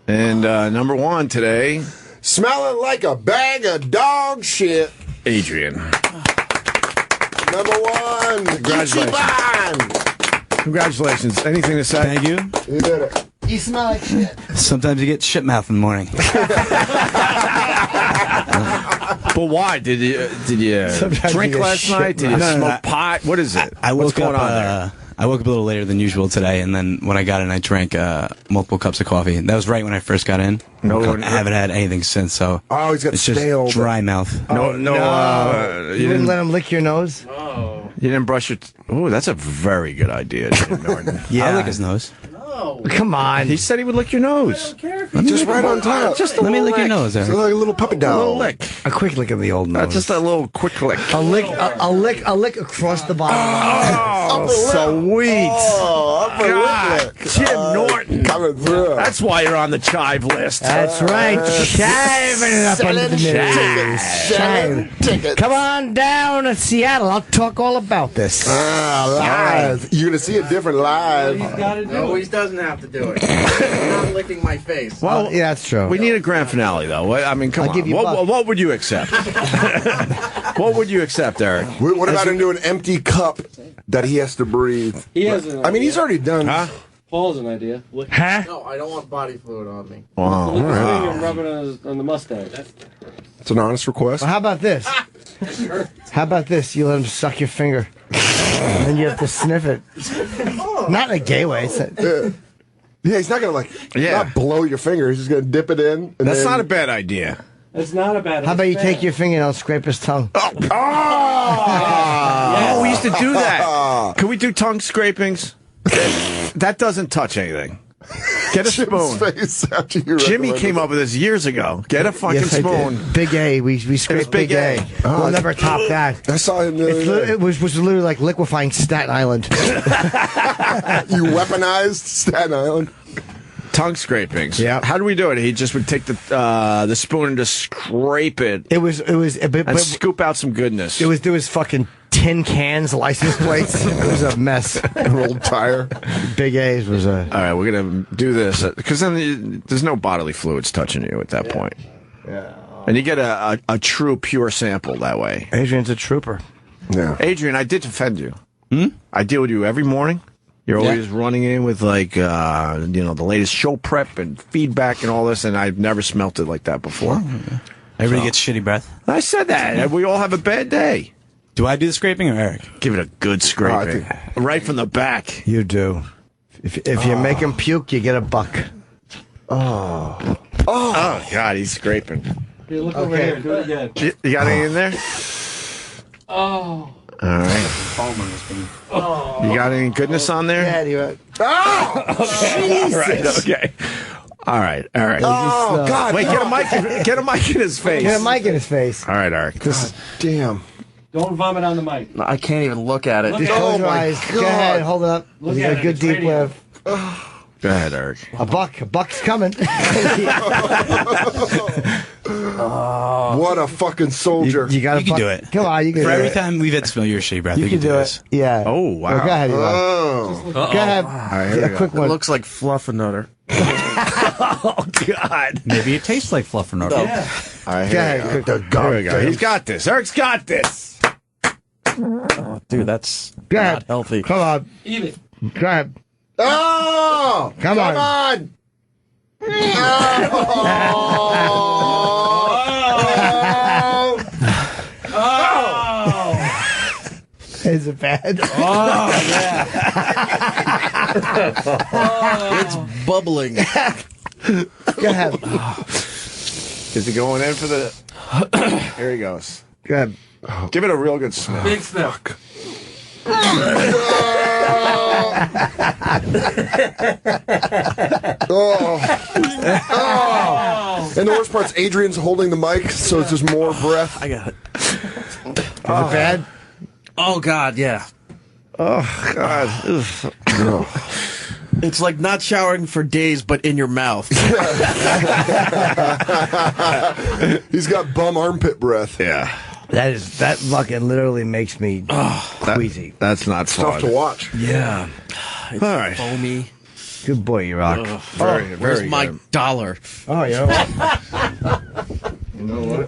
And number 1 today, Smelling like a bag of dog shit. Adrian. Number 1. Congratulations. Ichiban. Congratulations. Anything to say? Thank you. You did it. You smell like shit. Sometimes you get shit mouth in the morning. But why? Did you Sometimes drink you get last shit night? Did you mouth. smoke pot? What is it? I What's woke going up. on there? I woke up a little later than usual today, and then when I got in, I drank multiple cups of coffee. That was right when I first got in. No, I haven't had anything since. So Oh, he's got it's just stale. dry mouth. No. You didn't let him lick your nose? You didn't brush your. Oh, that's a very good idea, Jim Norton. Yeah. I lick his nose. Come on. He said he would lick your nose. Just right on top. Just a Let me little lick your lick. nose, It's Eric. like a little puppy A dog. little lick. A quick lick of the old nose. Just a little quick lick. a lick across the bottom. Oh, sweet. Oh, upper God, lip lick. Jim Norton. Coming through. That's why you're on the chive list. That's right. Chiving it up under the news. Selling tickets. Come on down to Seattle. I'll talk all about this. Live. You're going to see it different live. No, he doesn't have to do it. He's not licking my face. Well, Yeah, that's true. we need a grand finale, though. I mean, come I'll on. give you What would you accept? What would you accept, Eric? What about him doing an empty cup that he has to breathe? He has an I mean, he's already done. Huh? Paul has an idea. Huh? No, I don't want body fluid on me. Wow. Lick his finger and rub it on the mustache. It's an honest request. Well, how about this? How about this? You let him suck your finger. And then you have to sniff it. Not in a gay way. Yeah, he's not going to not blow your finger. He's just going to dip it in. And That's then- not a bad idea. It's not a bad. How about you take your finger and I'll scrape his tongue? Oh, we used to do that. Can we do tongue scrapings? That doesn't touch anything. Get a spoon. Face after you Jimmy recommended came it. up with this years ago. Get a fucking Yes, I spoon. did. Big A. We scraped Big Big A. A. We'll never top that. I saw him the other day. It was literally like liquefying Staten Island. You weaponized Staten Island. Tongue scrapings. Yeah. How do we do it? He just would take the spoon and just scrape it It was and scoop out some goodness. there was fucking tin cans, license plates. It was a mess. An old tire. Big A's was a. All right, we're gonna do this because then there's no bodily fluids touching you at that point. Yeah. And you get a true pure sample that way. Adrian's a trooper. Yeah. Adrian, I did defend you. I deal with you every morning. You're always running in with the latest show prep and feedback and all this, and I've never smelt it like that before. Everybody gets shitty breath. I said that. We all have a bad day. Do I do the scraping or Eric? Give it a good scraping. Right from the back. You do. If you make him puke, you get a buck. Oh, God, he's scraping. Here, look over here. Do it again. You got any in there? Oh. All right. You got any goodness on there? Yeah, you. All right. Okay. All right. Oh, God. Wait, get a mic in his face. Get a mic in his face. All right, Eric. Damn. Don't vomit on the mic. I can't even look at it. Look Just at close it. your eyes. Go ahead, hold it up. Look You at got a it, good it's deep radio. whiff. Go ahead, Eric. A buck's coming. What a fucking soldier. You got You can do it. Come on, you can For do every it. time we've had to smell your shitty breath, You can do this. it. Yeah. Oh, wow. Go ahead, Eli. Oh. Go ahead. All right, here Yeah, we go. quick It one. looks like Fluffernutter. Oh, God. Maybe it tastes like Fluffernutter. Yeah. All right, Go here ahead. we Quick go. one. Here we go. He's got this. Eric's got this. Oh, dude, that's Go not ahead. healthy. Come on. Eat it. Go ahead. Oh! Come on. Is it bad? Oh, yeah. It's bubbling. Go ahead. Is he going in for the... Here he goes. Go ahead. Give it a real good sniff. Big sniff. And the worst part's Adrian's holding the mic, so it's just more breath. I got it. Is it bad? Oh, God, yeah. Oh, God. It's like not showering for days, but in your mouth. He's got bum armpit breath. Yeah. That fucking literally makes me queasy. That's not It's fun. tough to watch. Yeah. It's All right. foamy. Good boy, you rock. Where's my dollar? Oh, you know what?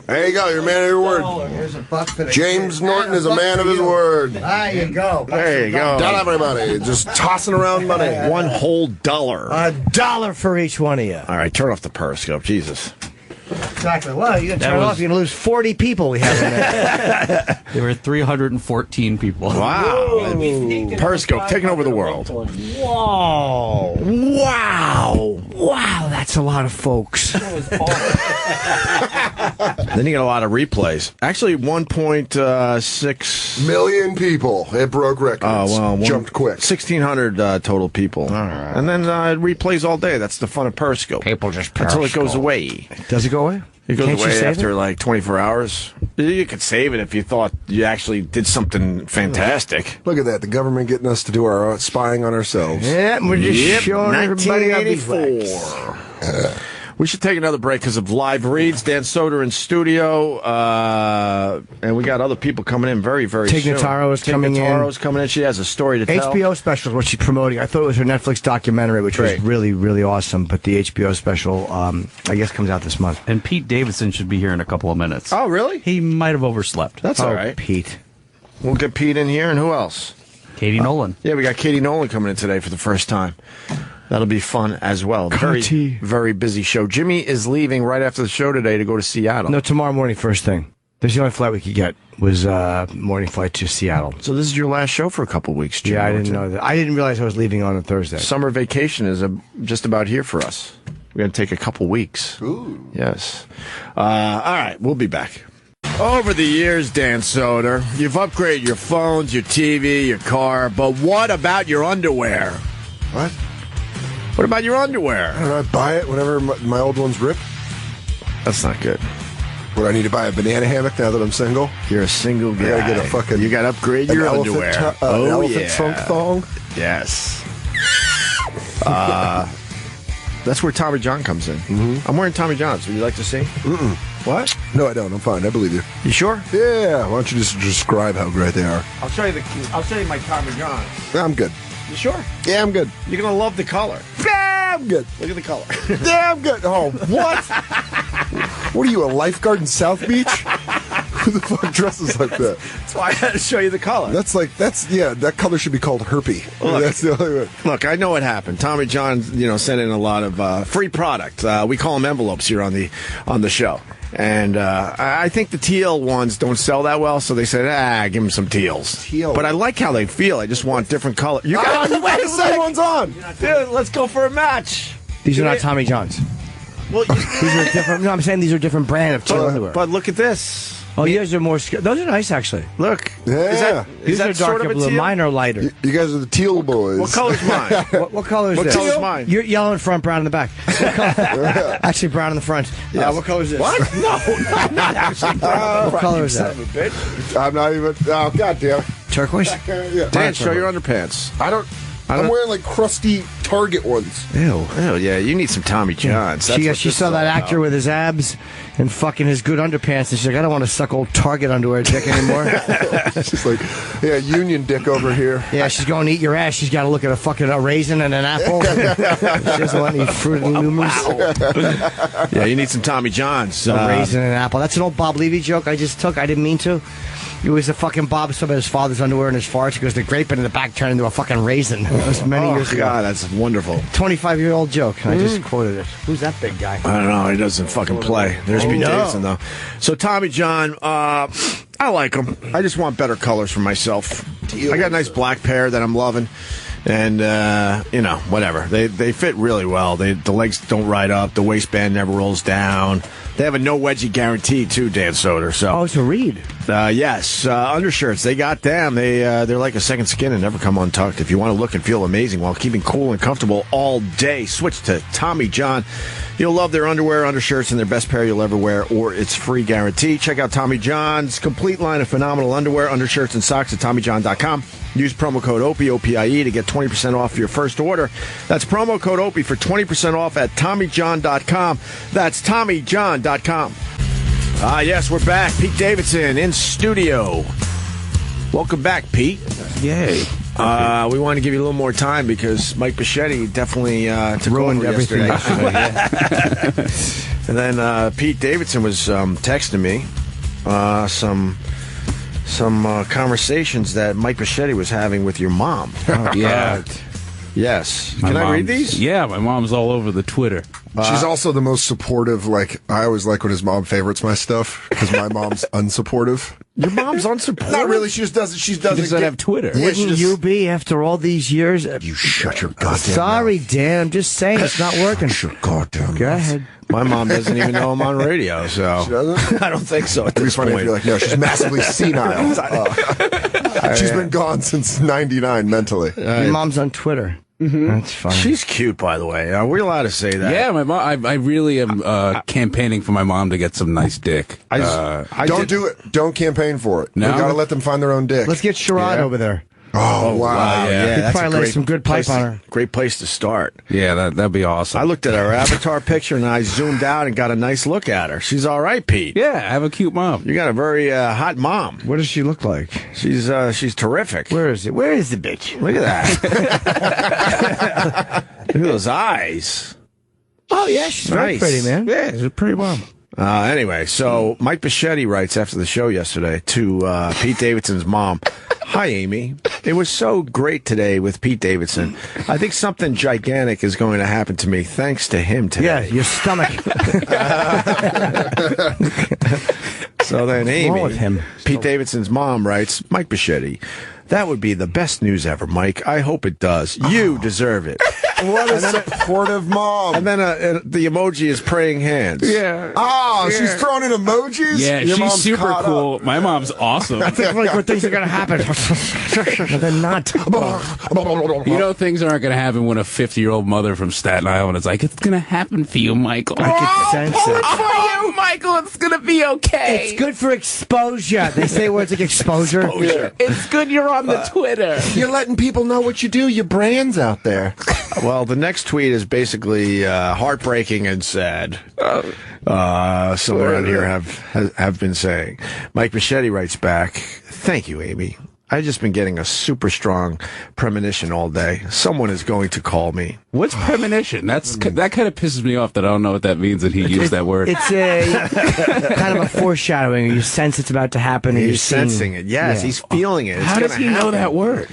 There you go. You're a man of your word. Here's a buck for the James kid. Norton Yeah, is a buck man for of his you. word. There you go. There you go. Don't have any money. Just tossing around money. One whole dollar. $1 for each one of you. All right, turn off the Periscope. Jesus. Exactly. Well, you're going to That turn it was- off. You're going to lose 40 people we have in there. There were 314 people. Wow. Periscope taking over the world. Whoa. Wow. Wow, that's a lot of folks. Then you get a lot of replays. Actually, 1.6 million people. It broke records. Jumped quick. 1,600 total people. All right. And then it replays all day. That's the fun of Periscope. People just Until it goes Periscope. away. Does it go away? It goes Can't you away save after it? like 24 hours. You could save it if you thought you actually did something fantastic. Look at that. The government getting us to do our spying on ourselves. Yeah, we're just showing everybody our beeswax. 1984. We should take another break because of live reads. Dan Soder in studio, and we got other people coming in very, very Tig soon. Notaro is coming in. Tig Notaro's coming in. She has a story to tell. HBO special is what she's promoting. I thought it was her Netflix documentary, which was really, really awesome. But the HBO special, I guess, comes out this month. And Pete Davidson should be here in a couple of minutes. Oh, really? He might have overslept. That's all right. Pete. We'll get Pete in here, and who else? Katie Nolan. Yeah, we got Katie Nolan coming in today for the first time. That'll be fun as well. Very, very busy show. Jimmy is leaving right after the show today to go to Seattle. No, tomorrow morning, first thing. That's the only flight we could get was morning flight to Seattle. So this is your last show for a couple weeks, Jimmy. Yeah, I didn't know that. I didn't realize I was leaving on a Thursday. Summer vacation is just about here for us. We're going to take a couple weeks. Ooh. Yes. All right, we'll be back. Over the years, Dan Soder, you've upgraded your phones, your TV, your car, but what about your underwear? What? What about your underwear? I don't know. I buy it whenever my old ones rip. That's not good. What, I need to buy a banana hammock now that I'm single? You're a single guy. I gotta get a fucking... You gotta upgrade your underwear. An elephant trunk thong? Yes. That's where Tommy John comes in. Mm-hmm. I'm wearing Tommy John's. Would you like to see? Mm-mm. What? No, I don't. I'm fine. I believe you. You sure? Yeah. Why don't you just describe how great they are? I'll show you my Tommy John's. Yeah, I'm good. You sure? Yeah, I'm good. You're gonna love the color. Yeah, I'm good. Look at the color. Yeah, I'm good. Oh, what? What are you, a lifeguard in South Beach? Who the fuck dresses like that? That's why I had to show you the color. That color should be called herpy. Look, that's the only way. Look, I know what happened. Tommy John, sent in a lot of free product. We call them envelopes here on the show. And I think the teal ones don't sell that well, so they said, give them some teals. Teal. But I like how they feel. I just want different color. You got you got the same ones on. Dude, let's go for a match. These are not Tommy John's. Well, these are different. No, I'm saying these are different brand of teal underwear. But look at this. Oh, yours are more. Those are nice, actually. Look. Yeah. These are darker blue. Mine are lighter. You guys are the teal boys. What color's mine? What color is What this? color's mine? You're yellow in front, brown in the back. Actually, brown in the front. Yes. What color is this? What? No, not actually brown. What color is that? Son of a bitch. I'm not even. Oh, goddamn. Turquoise? Yeah. Dan, show your underpants. I'm wearing like crusty Target ones. Ew. Oh, yeah, you need some Tommy Johns. That's what She this saw is that all actor about. with his abs and fucking his good underpants, and she's like, I don't want to suck old Target underwear dick anymore. She's like, yeah, union dick over here. Yeah, she's going to eat your ass. She's got to look at a fucking raisin and an apple. She doesn't want any fruit and lumers. Yeah, you need some Tommy Johns. A raisin and an apple. That's an old Bob Levy joke I just took. I didn't mean to. It was a fucking Bob, some of his father's underwear and his farts. He goes, the grape in the back turned into a fucking raisin. That was many years ago. God, that's wonderful. 25-year-old joke. I just quoted it. Who's that big guy? I don't know. He doesn't fucking play. There's Pete Davidson, though. So, Tommy John, I like him. I just want better colors for myself. I got a nice black pair that I'm loving. And, whatever. They fit really well. The legs don't ride up. The waistband never rolls down. They have a no wedgie guarantee, too, Dan Soder. So, it's a read. Yes. Undershirts, they got them. They're like a second skin and never come untucked. If you want to look and feel amazing while keeping cool and comfortable all day, switch to Tommy John. You'll love their underwear, undershirts, and their best pair you'll ever wear, or it's free guarantee. Check out Tommy John's complete line of phenomenal underwear, undershirts, and socks at TommyJohn.com. Use promo code Opie, OPIE, to get 20% off your first order. That's promo code Opie for 20% off at TommyJohn.com. That's TommyJohn.com. Yes, we're back. Pete Davidson in studio. Welcome back, Pete. Yay. We want to give you a little more time because Mike Bichetti definitely ruined everything. And then Pete Davidson was texting me some conversations that Mike Bichetti was having with your mom. Oh, yeah. Yes. Can I read these? Yeah, my mom's all over the Twitter. She's also the most supportive. Like, I always like when his mom favorites my stuff because my mom's unsupportive. Your mom's unsupportive? Not really. She just doesn't. She doesn't have Twitter. Wouldn't you be after all these years? You shut your goddamn Sorry, mouth. Dan. I'm just saying it's not working. Shut your goddamn Go ahead. My mom doesn't even know I'm on radio, so She doesn't? I don't think so. It'd be funny if you're like, no, she's massively senile. She's been gone since '99 mentally. Your mom's on Twitter. Mm-hmm. That's funny. She's cute, by the way. Are we allowed to say that? Yeah, my mom. I really am campaigning for my mom to get some nice dick. Don't do it. Don't campaign for it. No? You got to let them find their own dick. Let's get Sherrod over there. Oh, wow. Yeah, He'd that's probably lay some good pipe on her. Great place to start. Yeah, that'd be awesome. I looked at her avatar picture and I zoomed out and got a nice look at her. She's all right, Pete. Yeah, I have a cute mom. You got a very hot mom. What does she look like? She's terrific. Where is it? Where is the bitch? Look at that. Look at those eyes. Oh, yeah, she's very pretty, man. Yeah, she's a pretty mom. Anyway, so Mike Bichetti writes after the show yesterday to Pete Davidson's mom. Hi, Amy. It was so great today with Pete Davidson. I think something gigantic is going to happen to me thanks to him today. Yeah, your stomach. So then Amy, wrong with him? Pete Davidson's mom writes, Mike Bichetti, that would be the best news ever, Mike. I hope it does. You deserve it. What a supportive mom. And then the emoji is praying hands. Yeah. Oh, she's throwing in emojis? Yeah, Your she's mom's super caught cool. up. My mom's awesome. I think like what things are going to happen. But they're not. You know things aren't going to happen when a 50-year-old mother from Staten Island is like, it's going to happen for you, Michael. I can sense it. For you, Michael. It's going to be okay. It's good for exposure. They say words like exposure. It's good you're on the Twitter. You're letting people know what you do. Your brand's out there. Well, the next tweet is basically heartbreaking and sad. Some around here have been saying. Mike Bichetti writes back, thank you, Amy. I've just been getting a super strong premonition all day. Someone is going to call me. What's premonition? That kind of pisses me off that I don't know what that means that he used that word. It's a kind of a foreshadowing. You sense it's about to happen. And He's sensing it. Yes, he's feeling it. How does he know that word?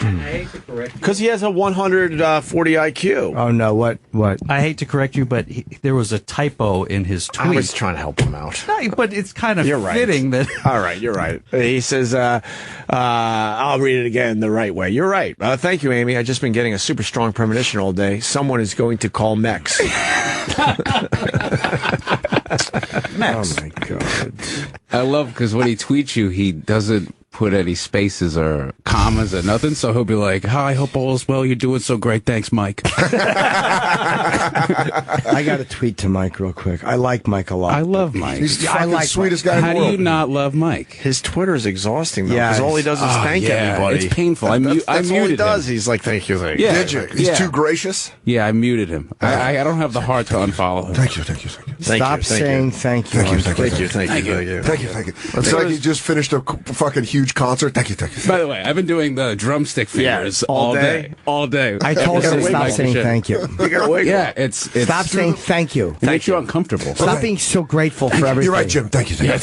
Because he has a 140 IQ. Oh, no. What? I hate to correct you, but there was a typo in his tweet. I was trying to help him out. No, but it's kind of You're right. fitting that. All right, you're right. He says, I'll read it again the right way. You're right. Thank you, Amy. I've just been getting a super strong premonition all day. Someone is going to call Mex. Mex. Oh, my God. I love because when he tweets you, he doesn't put any spaces or commas or nothing, so he'll be like, I hope all is well, you're doing so great, thanks, Mike. I got to tweet to Mike real quick. I like Mike a lot. I love Mike. He's the fucking sweetest guy in the How world. do you not love Mike? His Twitter is exhausting, though, Yeah, because all he does is thank everybody. It's painful. I That's all he muted does. him. He's like, thank you, thank you. Yeah. Did you? He's too gracious? Yeah, I muted him. I don't have the heart to unfollow him. Thank you. Stop saying thank you. Thank you. It's like he just finished a fucking huge concert. Thank you. By the way, I've been doing the drumstick fingers all day. All day. I told him to stop saying thank you. You gotta wait. Yeah, it's Stop saying thank you. it makes you uncomfortable. Stop being so grateful for everything. You're right, Jim. Thank you. Well,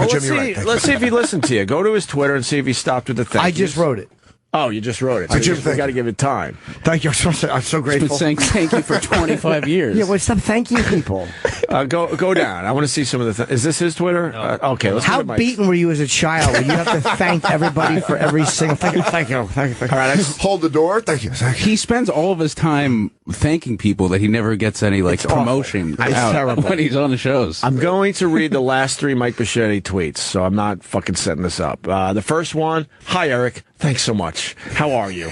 Jim, you're right. let's see if he listened to you. Go to his Twitter and see if he stopped with the thank I just yous. wrote it. Oh, you just wrote it. So Jim, you got to give it time. Thank you. I'm so grateful. Been saying thank you for 25 years. Yeah, well, stop thanking people. Go down. I want to see some of the. Is this his Twitter? Okay. Let's How beaten were you as a child? Where you have to thank everybody for every single thank you. All right, hold the door. Thank you. He spends all of his time thanking people that he never gets any promotion out when he's on the shows. I'm going to read the last 3 Mike Bichetti tweets, so I'm not fucking setting this up. The first one, hi Eric, thanks so much. How are you?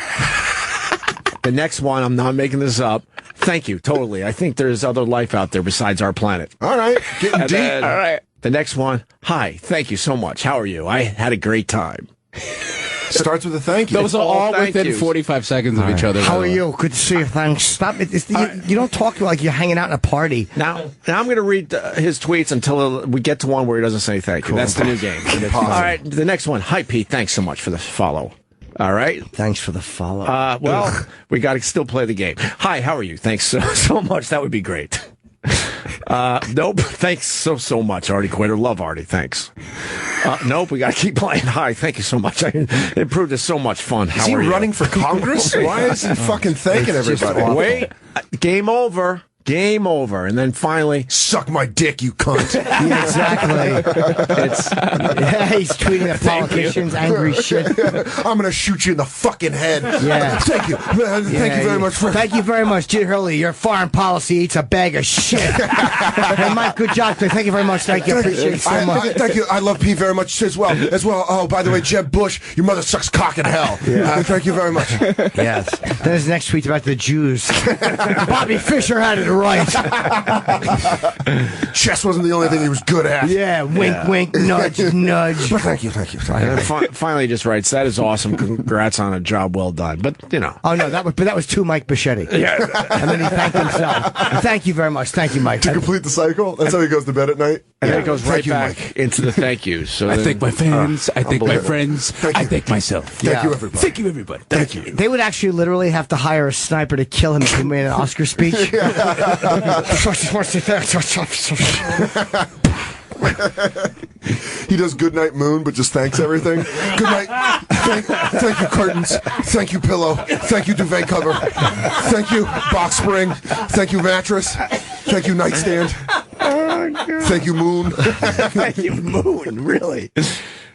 The next one, I'm not making this up. Thank you, totally. I think there's other life out there besides our planet. All right, getting deep. Then, all right. The next one, hi, thank you so much. How are you? I had a great time. Starts with a thank you. Those are all within 45 seconds of each other. How are you? Good to see you. Thanks. Stop it. You don't talk like you're hanging out at a party. Now I'm going to read his tweets until we get to one where he doesn't say thank you. That's the new game. All right, the next one. Hi, Pete. Thanks so much for the follow. All right. Thanks for the follow. Well, we got to still play the game. Hi, how are you? Thanks so much. That would be great. Nope. Thanks so much, Artie Quitter. Love Artie. Thanks. Nope. We got to keep playing. Hi. Thank you so much. It proved it's so much fun. How is he are you? running for Congress? Why is he fucking thanking everybody? Wait. Game over. Game over. And then finally, suck my dick, you cunt. Yeah, exactly. He's tweeting at politicians, angry shit. I'm going to shoot you in the fucking head. Yeah. Thank you. Thank you very much. Thank you very much, Jim Hurley. Your foreign policy eats a bag of shit. Hey, Mike, good job. Thank you very much. Thank you. Appreciate it so much. Thank you. I love Pete very much as well. Oh, by the way, Jeb Bush, your mother sucks cock in hell. Yeah. Thank you very much. Yes. Then his next tweet's about the Jews. Bobby Fischer had it right. Chess wasn't the only thing he was good at. Yeah, wink, nudge, nudge. But thank you. And then finally, just writes, "That is awesome. Congrats on a job well done." But you know, oh no, that was to Mike Bichetti. Yeah, and then he thanked himself. Thank you very much. Thank you, Mike. To complete the cycle, that's how he goes to bed at night. And then it goes right back into the thank yous. So I thank my fans. I thank my friends. I thank myself. Thank you, everybody. Thank you, everybody. Thank you. They would actually literally have to hire a sniper to kill him if he made an Oscar speech. He does Good Night Moon, but just thanks everything. Good night. Thank you, curtains. Thank you, pillow. Thank you, duvet cover. Thank you, box spring. Thank you, mattress. Thank you, nightstand. Thank you, moon. Thank you, moon. Really?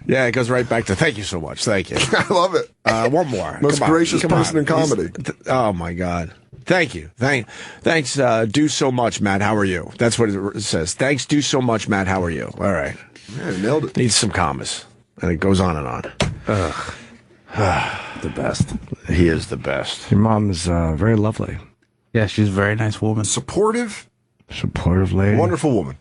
Yeah, it goes right back to thank you so much. Thank you. I love it. One more. Most gracious person in comedy. Oh my God. Thank you. Thanks. Do so much, Matt. How are you? That's what it says. Thanks. Do so much, Matt. How are you? All right. Yeah, nailed it. Needs some commas, and it goes on and on. The best. He is the best. Your mom is very lovely. Yeah, she's a very nice woman. Supportive lady. Wonderful woman.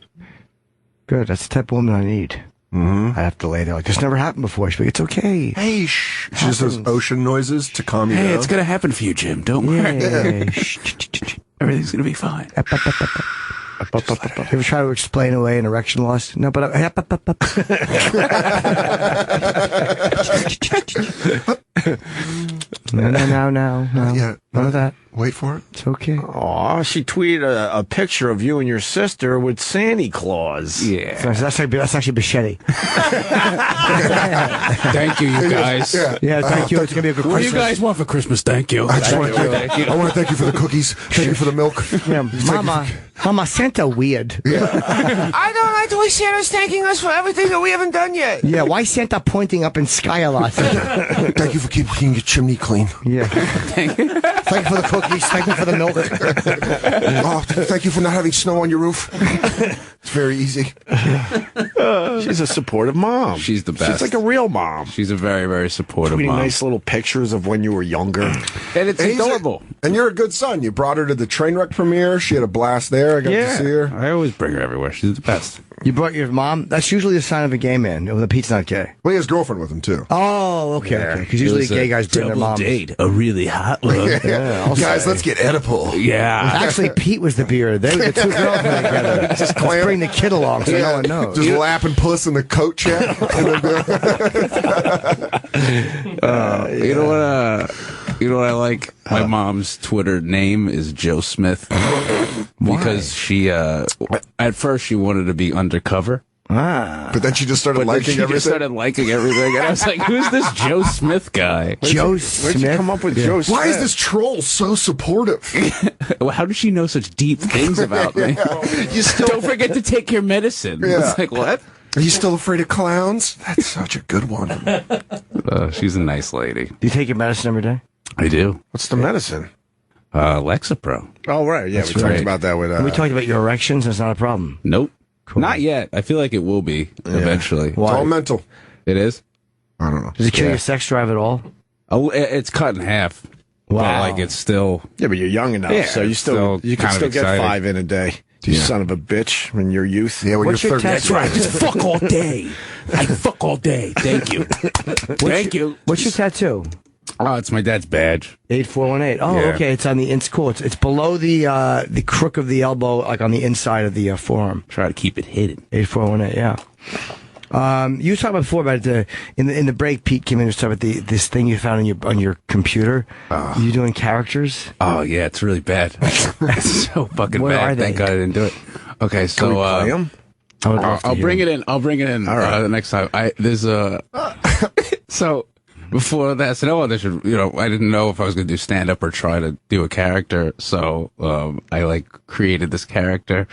Good. That's the type of woman I need. I have to lay there like this never happened before. She's like, it's okay. Hey, shh. She just does ocean noises to calm you down. Hey, it's gonna happen for you, Jim. Don't worry. Yeah. Everything's gonna be fine. You ever try to explain away an erection loss? No, but No. Yeah, none of that. Wait for it. It's okay. Aw, she tweeted a picture of you and your sister with Santa Claus. Yeah. So that's actually Bichetti. Thank you, you guys. Yeah, thank you. It's gonna be a good What do Christmas. you guys want for Christmas? Thank you. I want to thank you for the cookies. Thank you for the milk. Yeah, Mama, Santa weird. I don't like the way Santa's thanking us for everything that we haven't done yet. Yeah, why Santa pointing up in sky a lot? Thank you for keeping your chimney clean. Yeah. Thank you for the cookies. Thank you for the milk. Thank you for not having snow on your roof. It's very easy. She's a supportive mom. She's the best. She's like a real mom. She's a very, very supportive Tweeting mom. nice little pictures of when you were younger. And it's adorable. And you're a good son. You brought her to the Trainwreck premiere. She had a blast there. I got to see her. I always bring her everywhere. She's the best. You brought your mom? That's usually a sign of a gay man when the Pete's not gay. Well, he has a girlfriend with him, too. Oh, okay. Because usually gay guys bring their moms. Date, a really hot one. Guys, let's get Oedipal. Yeah. Actually, Pete was the beard. They were the two girls went together. Just bring the kid along so no one knows. Just lapping puss in the coat check. You know what I like? My mom's Twitter name is Joe Smith because she at first she wanted to be undercover But then she just started liking everything. And I was like, who's this Joe Smith guy? Joe Smith? Where'd you come up with Joe Smith? Why is this troll so supportive? How does she know such deep things about me? You still don't forget to take your medicine. Yeah. It's like, what? Are you still afraid of clowns? That's such a good one. She's a nice lady. Do you take your medicine every day? I do. What's the medicine? Lexapro. Oh, right. Yeah, That's we talked right. about that with... we talked about your erections. It's not a problem. Nope. Cool. Not yet. I feel like it will be eventually. It's all mental. It is? I don't know. Does it kill your sex drive at all? Oh, it's cut in half. Wow. But like it's still... Yeah, but you're young enough, so you can still get 5 in a day. You son of a bitch in your youth. Yeah, when you're 30. That's right. Just fuck all day. I fuck all day. Thank you. Thank you. What's your tattoo? Oh, it's my dad's badge. 8418. Oh, Yeah. okay. It's on the cool. It's below the crook of the elbow, like on the inside of the forearm. Try to keep it hidden. 8418. Yeah. You were talking before about in the break. Pete came in and talked about this thing you found on your computer. You doing characters? Oh yeah, it's really bad. It's so fucking Where bad. are they? Thank God I didn't do it. Okay, so Can we play 'em? I'll bring it in. I'll bring it in the next time. There's a so before the SNL audition, I didn't know if I was going to do stand up or try to do a character. So I created this character.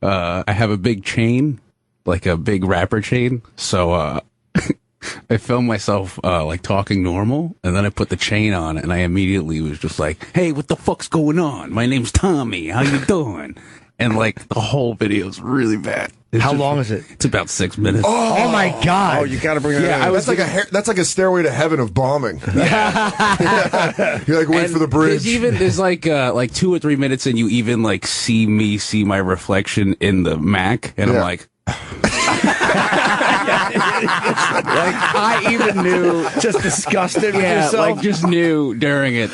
I have a big chain, like a big rapper chain. So I filmed myself talking normal, and then I put the chain on, and I immediately was just like, "Hey, what the fuck's going on? My name's Tommy. How you doing?" And the whole video is really bad. How long is it? It's about 6 minutes. Oh my God! Oh, you got to bring it in. That's like a stairway to heaven of bombing. You're wait for the bridge. There's 2 or 3 minutes, and you even see me see my reflection in the Mac, and I'm like. I even knew, just disgusted with yourself. Just knew during it,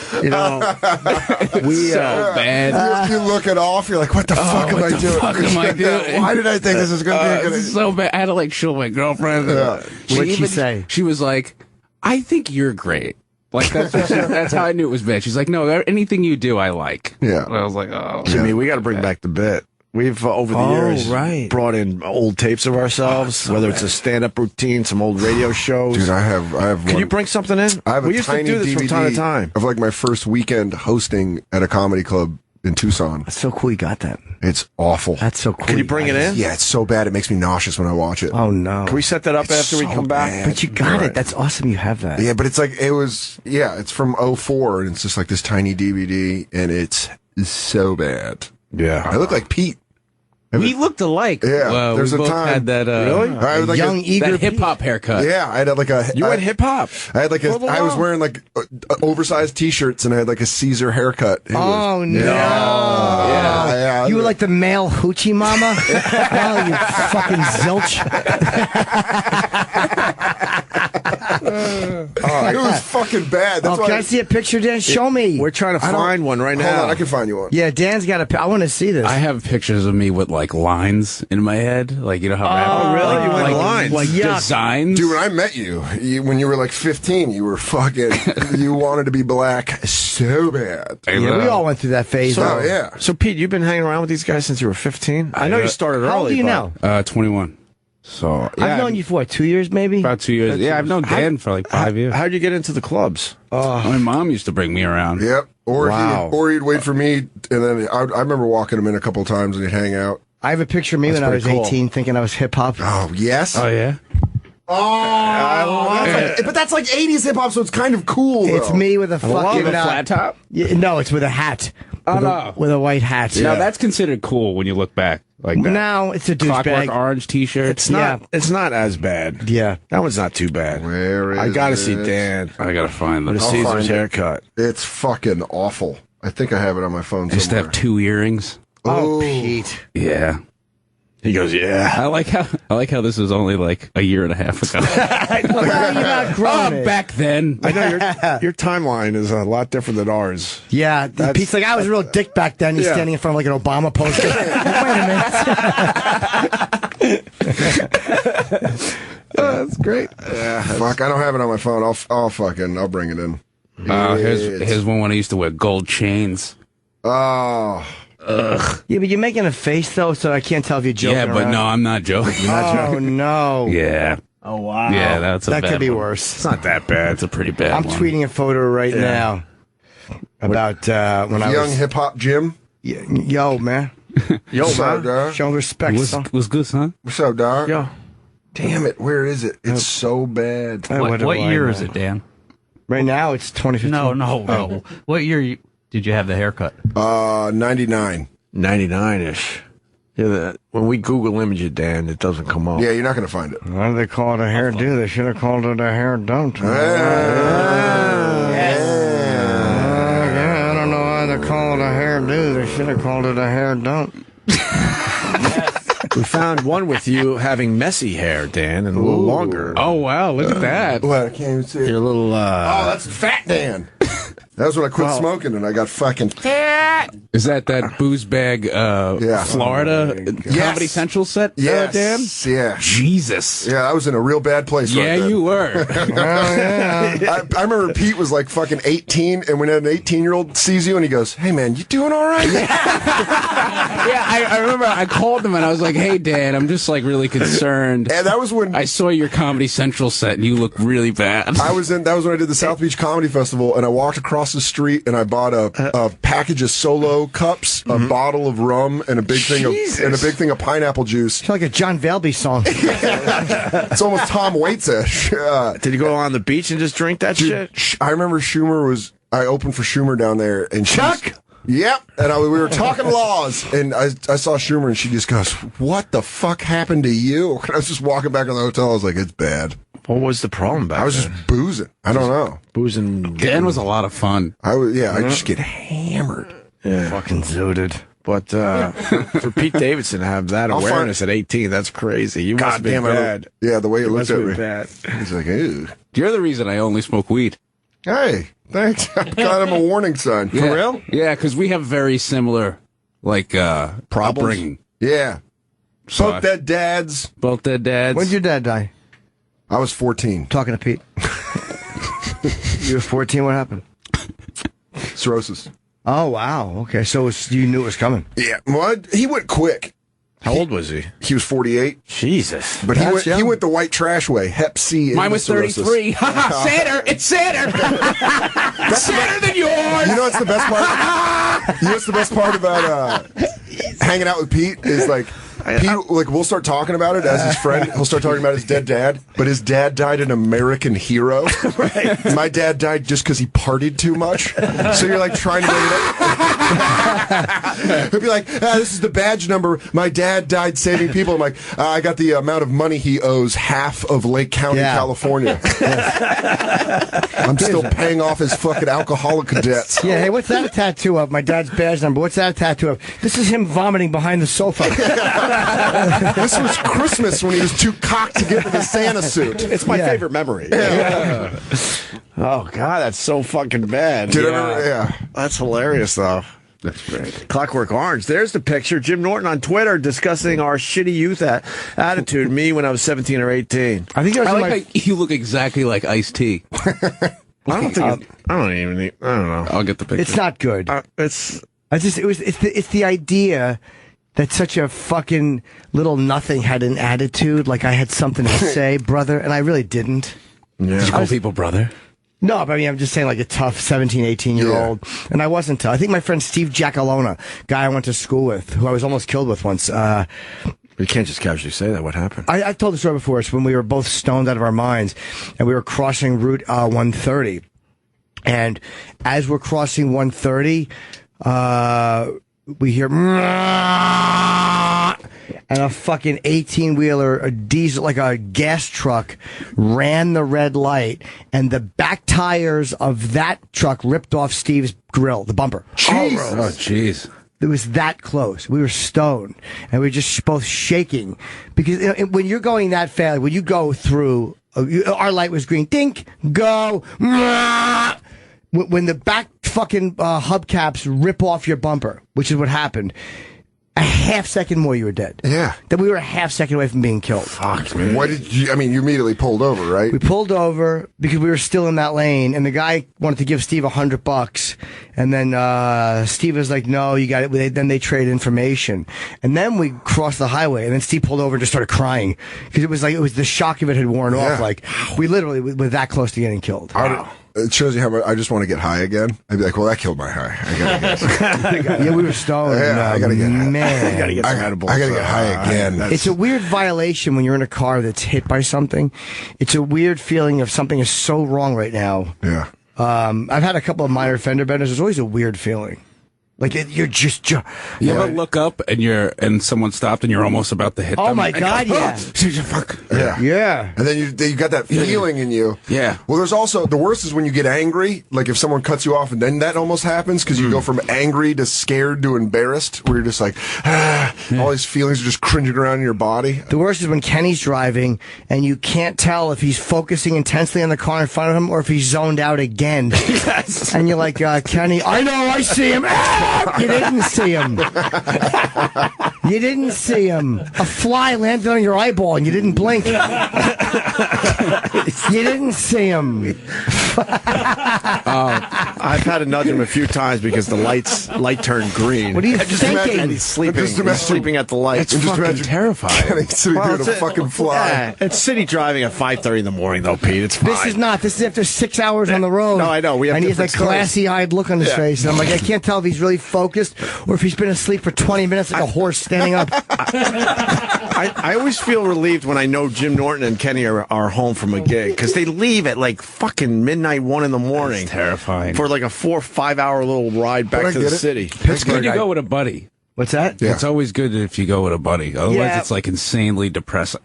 we so bad. You look it off. You're like, what the fuck am I doing? Fuck am I doing? Why did I think this was going to be a good? It's so bad. I had to show my girlfriend. What'd she say? She was like, "I think you're great." That's how I knew it was bad. She's like, "No, anything you do, I like." Yeah. And I was like, "Oh, Jimmy, we got to bring back the bit." We've, over the years, brought in old tapes of ourselves, whether it's a stand-up routine, some old radio shows. Dude, I have Can one. you bring something in? I have we a used tiny to do this DVD from time to time. of my first weekend hosting at a comedy club in Tucson. That's so cool you got that. It's awful. That's so cool. Can you bring it in? Yeah, it's so bad it makes me nauseous when I watch it. Oh no. Can we set that up after we come back? bad. But you got it. That's awesome you have that. Yeah, but it's it's from 2004, and it's just this tiny DVD, and it's so bad. Yeah. I look like Pete. We looked alike. Yeah, there's we a both time. had that Really? I had young, eager that hip hop haircut. Yeah, I had a. You went hip hop. I had I was wearing oversized T-shirts, and I had a Caesar haircut. Oh no! Yeah. You were like the male hoochie mama. Oh, you fucking zilch! It was fucking bad. That's why can I see a picture, Dan? Show me. We're trying to find one right now. Hold on, I can find you one. Yeah, Dan's got I want to see this. I have pictures of me with lines in my head, how rappers really? You went lines? designs. Dude, when I met you, when you were 15, you were fucking. You wanted to be black so bad. Yeah, we all went through that phase. So yeah. So, Pete, you've been hanging around with these guys since you were 15? I know you started early. How old are you now? 21. So yeah, I've known you for 2 years, maybe. about 2 years. Yeah, I've known Dan for 5 years. How'd you get into the clubs? My mom used to bring me around. Yep. Or Wow. he'd wait for me, and then I remember walking him in a couple of times, and he'd hang out. I have a picture of me That's when I was pretty cool. 18, thinking I was hip hop. Oh yes. Oh yeah. Oh, but that's 80s hip hop, so it's kind of cool. It's though. me with a fucking With a flat top. No, it's with a hat. No. With a white hat. Now that's considered cool when you look back like that. Now it's a Clockwork douchebag. orange T-shirt. It's not. It's not as bad. Yeah, that one's not too bad. Where is I gotta it? see Dan I gotta find with them. a I'll Caesar's find it. haircut. It's fucking awful. I think I have it on my phone I used to somewhere. have 2 earrings. Oh, Pete. Yeah. He goes, yeah. I like how this was only a year and a half ago. Well, now you've outgrown it. Back then. I know your timeline is a lot different than ours. Yeah, Pete's I was a real dick back then. He's standing in front of an Obama poster. Wait a minute. That's great. Yeah, fuck, I don't have it on my phone. I'll bring it in. Here's one when I used to wear gold chains. Oh. Yeah, but you're making a face though, so I can't tell if you're joking. Yeah, but around. no, I'm not joking. You're not joking. No. Yeah. Oh wow. Yeah, that's a that bad could be one. worse. It's not that bad. It's a pretty bad I'm one. tweeting a photo right now about when I Young was hip hop Jim. Yo, man. Yo, What's up, man. dog? Show respect, son. Was good, son? What's up, dog? Yo. Damn it, where is it? It's so bad. What year is it, Dan? Right now, it's 2015. No. What year did you have the haircut? 99. 99-ish. Yeah, when we Google image it, Dan, it doesn't come up. Yeah, you're not going to find it. Why do they call it a hairdo? They should have called it a hair don't. Ah. I don't know why they call it a hairdo. They should have called it a hair don't. We found one with you having messy hair, Dan, and a little longer. Oh, wow, look at that. What? I can't even see it. You're a little, Oh, that's Fat Dan. That was when I quit smoking and I got fucking fat. Is that booze bag, Florida Comedy Central set, Yes. Dan? Yeah. Jesus. Yeah, I was in a real bad place right Yeah, then. you were. I remember Pete was like fucking 18, and when an 18-year-old sees you and he goes, "Hey, man, you doing all right?" Yeah, I remember I called him and I was like, "Hey, Dan, I'm just like really concerned." And that was when I saw your Comedy Central set and you look really bad. that was when I did the South Beach Comedy Festival, and I walked across the street and I bought a package of Solo cups, a bottle of rum, and a big thing of pineapple juice. It's like a John Valby song. It's almost Tom Waits-ish. Did you go on the beach and just drink that shit? I remember I opened for Schumer down there, and Chuck. Yep, and we were talking laws, and I saw Schumer, and she just goes, "What the fuck happened to you?" And I was just walking back in the hotel. I was like, "It's bad." What was the problem back I was then? just boozing. I don't know. Boozing. Dan was a lot of fun. I just get hammered. Yeah. Fucking zooted. But for Pete Davidson to have that awareness at 18, that's crazy. You must have been bad. Yeah, the way he looked at me. Bad. He's like, "Ew." You're the reason I only smoke weed. Hey, thanks. I got him a warning sign. Yeah. For real? Yeah, because we have very similar, Problems? upbringing. Yeah. So Both dead dads. Both dead dads. When did your dad die? I was 14. Talking to Pete. You were 14. What happened? Cirrhosis. Oh wow. Okay, so you knew it was coming. Yeah. Well, he went quick. How old was he? He was 48. Jesus. But he went the white trash way. Hep C. Mine was 33. Sadder. It's sadder. Sadder than yours. You know what's the best part? You know what's the best part about hanging out with Pete is like. Pete, we'll start talking about it as his friend. He'll start talking about his dead dad, but his dad died an American hero. Right. My dad died just because he partied too much. So you're like trying to bring it up. He'll be like, "This is the badge number. My dad died saving people." I'm like, "I got the amount of money he owes half of Lake County, California. I'm still paying off his fucking alcoholic debts." Yeah. Hey, what's that a tattoo of? My dad's badge number. What's that a tattoo of? This is him vomiting behind the sofa. This was Christmas when he was too cocked to get into the Santa suit. It's my favorite memory. Yeah. Oh, God, that's so fucking bad. That's hilarious, though. That's great. Clockwork Orange. There's the picture. Jim Norton on Twitter discussing our shitty youth attitude. Me when I was 17 or 18. I think I like how you look exactly like Ice-T. I don't know. I'll get the picture. It's not good. It's the idea that such a fucking little nothing had an attitude, like I had something to say, brother, and I really didn't. Yeah. Did you call people brother? No, but I mean, I'm just saying like a tough 17, 18-year-old. And I wasn't tough. I think my friend Steve Giacalona, guy I went to school with, who I was almost killed with once. You can't just casually say that. What happened? I've told the story before. It's when we were both stoned out of our minds, and we were crossing Route 130. And as we're crossing 130, we hear, and a fucking 18-wheeler, a diesel, like a gas truck, ran the red light, and the back tires of that truck ripped off Steve's grill, the bumper. Jesus. Oh, jeez. It was that close. We were stoned, and we were just both shaking. Because when you're going that fast, when you go through, our light was green, dink, go, when the back fucking hubcaps rip off your bumper, which is what happened, A half second more, you were dead. Yeah. That we were a half second away from being killed. Fuck, man. What did you? I mean, you immediately pulled over, right? We pulled over because we were still in that lane, and the guy wanted to give Steve $100, and then Steve was like, "No, you got it." Then they traded information, and then we crossed the highway, and then Steve pulled over and just started crying because it was the shock of it had worn off. Like we literally were that close to getting killed. Wow. It shows you how much I just want to get high again. I'd be like, well, that killed my high. I gotta get Yeah, we were stoned. Yeah, I gotta get high. Man. I gotta get some edibles. I gotta get high again. It's a weird violation when you're in a car that's hit by something. It's a weird feeling of something is so wrong right now. Yeah. I've had a couple of minor fender benders. There's always a weird feeling. Like you're just. You ever look up and someone stopped and you're almost about to hit them? Oh my God! Yeah. Fuck. Yeah. And then you got that feeling in you. Yeah. Well, there's also the worst is when you get angry. Like if someone cuts you off, and then that almost happens because you go from angry to scared to embarrassed, where you're just like, all these feelings are just cringing around in your body. The worst is when Kenny's driving and you can't tell if he's focusing intensely on the car in front of him or if he's zoned out again. Yes. And you're like, Kenny, I know, I see him. You didn't see him. You didn't see him. A fly landed on your eyeball and you didn't blink. You didn't see him. I've had to nudge him a few times because the light turned green. What are you thinking? And he's sleeping at the light. It's fucking terrifying. Sitting there to fucking fly. Yeah, it's city driving at 5:30 in the morning, though, Pete. It's fine. This is not. This is after 6 hours on the road. No, I know. We have and he has that different stories. glassy-eyed look on his face. And I'm like, I can't tell if he's really focused or if he's been asleep for 20 minutes like a horse standing up. I always feel relieved when I know Jim Norton and Kenny are home from a gig because they leave at like fucking midnight, 1 in the morning. That's terrifying. For like a 4 or 5 hour little ride back to the city. It's good you go with a buddy. What's that? Yeah. It's always good if you go with a buddy. Otherwise, it's like insanely depressing.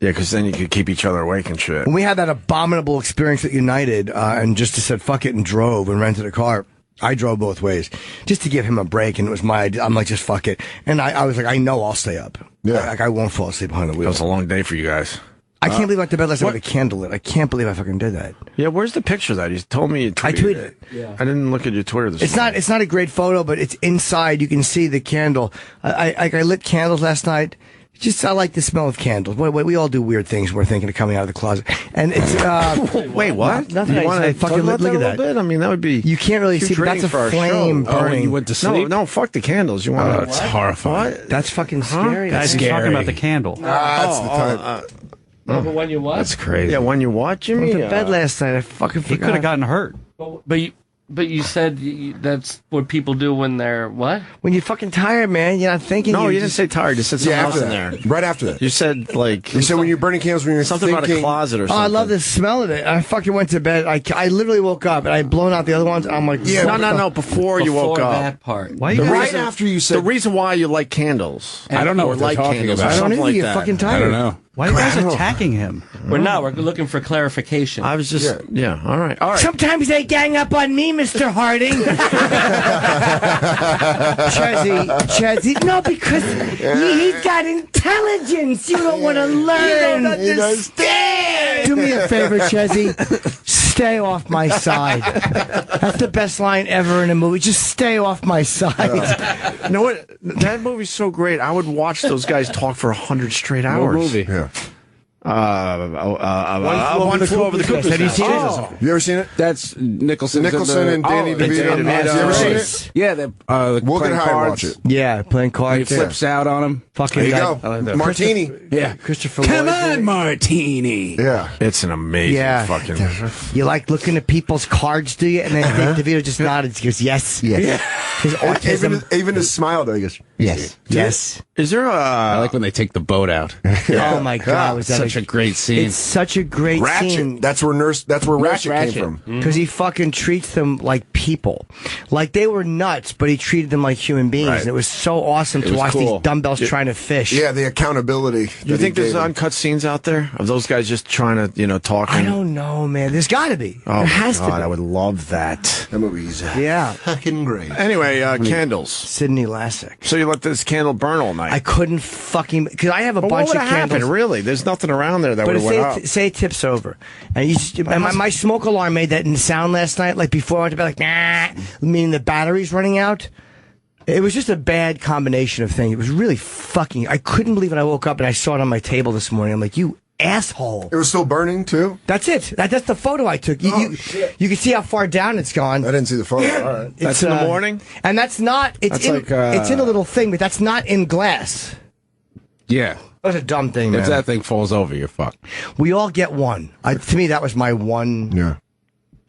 Yeah, because then you could keep each other awake and shit. When we had that abominable experience at United and just said fuck it and drove and rented a car, I drove both ways just to give him a break, and it was my idea. I'm like, just fuck it. And I was like, I know I'll stay up. Yeah. Like, I won't fall asleep behind the wheel. It was a long day for you guys. I can't believe I went to bed last night with a candle lit. I can't believe I fucking did that. Yeah, where's the picture of that? You told me you tweeted I tweeted it. Yeah. I didn't look at your Twitter this morning. It's not a great photo, but it's inside. You can see the candle. I lit candles last night. I like the smell of candles. We all do weird things. We're thinking of coming out of the closet, and it's. Wait, what? Nothing. You want to fucking look look at at that. Bit? I mean, that would be. You can't really see, but that's a flame burning. You went to sleep? No, fuck the candles. You want? That's horrifying. What? That's fucking scary. Guys, he's talking about the candle. That's the time. No, but when you what? That's crazy. Yeah, when you watch Jimmy. I went to bed last night. I fucking He forgot. could have gotten hurt. But you said that's what people do when they're what? When you're fucking tired, man, you're not thinking. No, you're you didn't say tired. You said something else after in that. there. Right after that. You said like. You said when you're burning candles, when you're something about a thinking, closet or something. Oh, I love the smell of it. I fucking went to bed. I literally woke up and I had blown out the other ones. And I'm like, no. Before you woke up. That part. Why The you guys- reason- after you said the reason why you like candles. I don't know or what they're like talking candles. about. Or I don't something either. like You're that. fucking I tired. don't know. Why are you guys attacking him? We're not. We're looking for clarification. I was just all right. Sometimes they gang up on me, Mr. Harding. Chezzy. No, because he's got intelligence. You don't want to learn. You don't understand. Do me a favor, Chezzy. Stay off my side. That's the best line ever in a movie. Just stay off my side. You know what? That movie's so great. I would watch those guys talk for 100 straight hours. What movie? Yeah. One Flew Over the Cuckoo's Have you Nest. seen it? You ever seen it? That's Nicholson. And Danny DeVito. Danny You DeVito. ever seen it? Yeah, the We'll playing get high and cards. watch it. Yeah, playing He cards. flips out on him. Fucking There you guy. go. Martini. Yeah. Christopher Come Lloyd. on, Martini. Yeah. It's an amazing Yeah. fucking. You like looking at people's cards, do you? And then DeVito just nodded. He goes, yes. Yes. His autism. Even his smile, though, he goes, Yes. Yes. Is there I a? like when they take the boat out. Oh my God! Was that Such a great scene. It's such a great Ratchet. scene. That's where Ratchet came from. Because he fucking treats them like people. Like they were nuts, but he treated them like human beings. Right. And it was so awesome to was watch cool. these dumbbells trying to fish. Yeah, the accountability. Do you think there's uncut scenes out there of those guys just trying to, talk? I and- don't know, man. There's got to be. Oh there has my God, to be. I would love that. That movie's Yeah. fucking great. Anyway, candles. Sidney Lassick. So you let this candle burn all night. I couldn't fucking because I have a But bunch what of would have candles. happened? Really, there's nothing around there that But would have went up. say it tips over, and my smoke alarm made that sound last night. Like before I went to bed, like nah, meaning the battery's running out. It was just a bad combination of things. It was really fucking... I couldn't believe it. I woke up and I saw it on my table this morning. I'm like, you asshole. It was still burning, too? That's it. That's the photo I took. You can see how far down it's gone. I didn't see the photo. All right. That's in the morning? And that's not... It's in a little thing, but that's not in glass. Yeah. That's a dumb thing, man. If that thing falls over, you're fucked. We all get one. To me, that was my one... Yeah.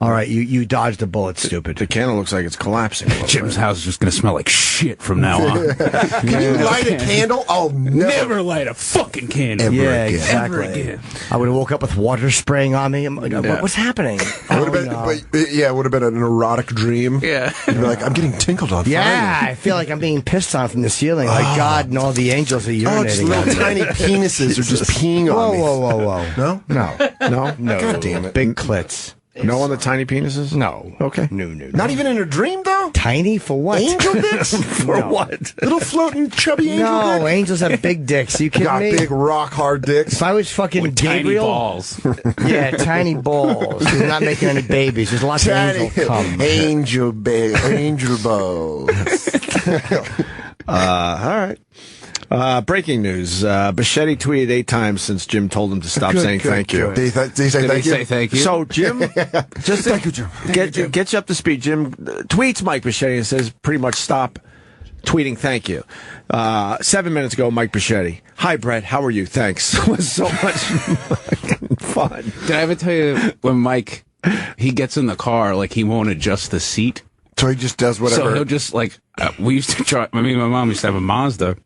All right, you dodged a bullet, stupid. The candle looks like it's collapsing. Jim's house is just going to smell like shit from now on. Can you light a candle? I'll never light a fucking candle. Yeah, exactly. Ever again. I would have woke up with water spraying on me. What's happening? It would have been an erotic dream. Yeah. You'd be like, I'm getting tinkled on. Yeah, finally. I feel like I'm being pissed on from the ceiling. Like God and all the angels are urinating. Just little tiny penises are just peeing on me. Whoa. No? No. God damn it. Big clits. No on the tiny penises? No. Okay. No. Not even in a dream, though? Tiny for what? Angel dicks? For what? Little floating chubby angel dicks? No, angels have big dicks. You kidding Got me? big rock hard dicks. If I was fucking With Gabriel, tiny balls. Yeah, tiny balls. He's not making any babies. There's lots of angels come. Angel balls. All right. Breaking news. Bichetti tweeted 8 times since Jim told him to stop saying thank you. Did he say thank you? So, Jim, just thank you, Jim. Get you up to speed. Jim tweets Mike Bichetti and says pretty much stop tweeting thank you. 7 minutes ago, Mike Bichetti. Hi, Brett. How are you? Thanks. It was so much fun. Did I ever tell you when Mike, he gets in the car, like he won't adjust the seat? So he just does whatever. So he'll just we used to try, my mom used to have a Mazda.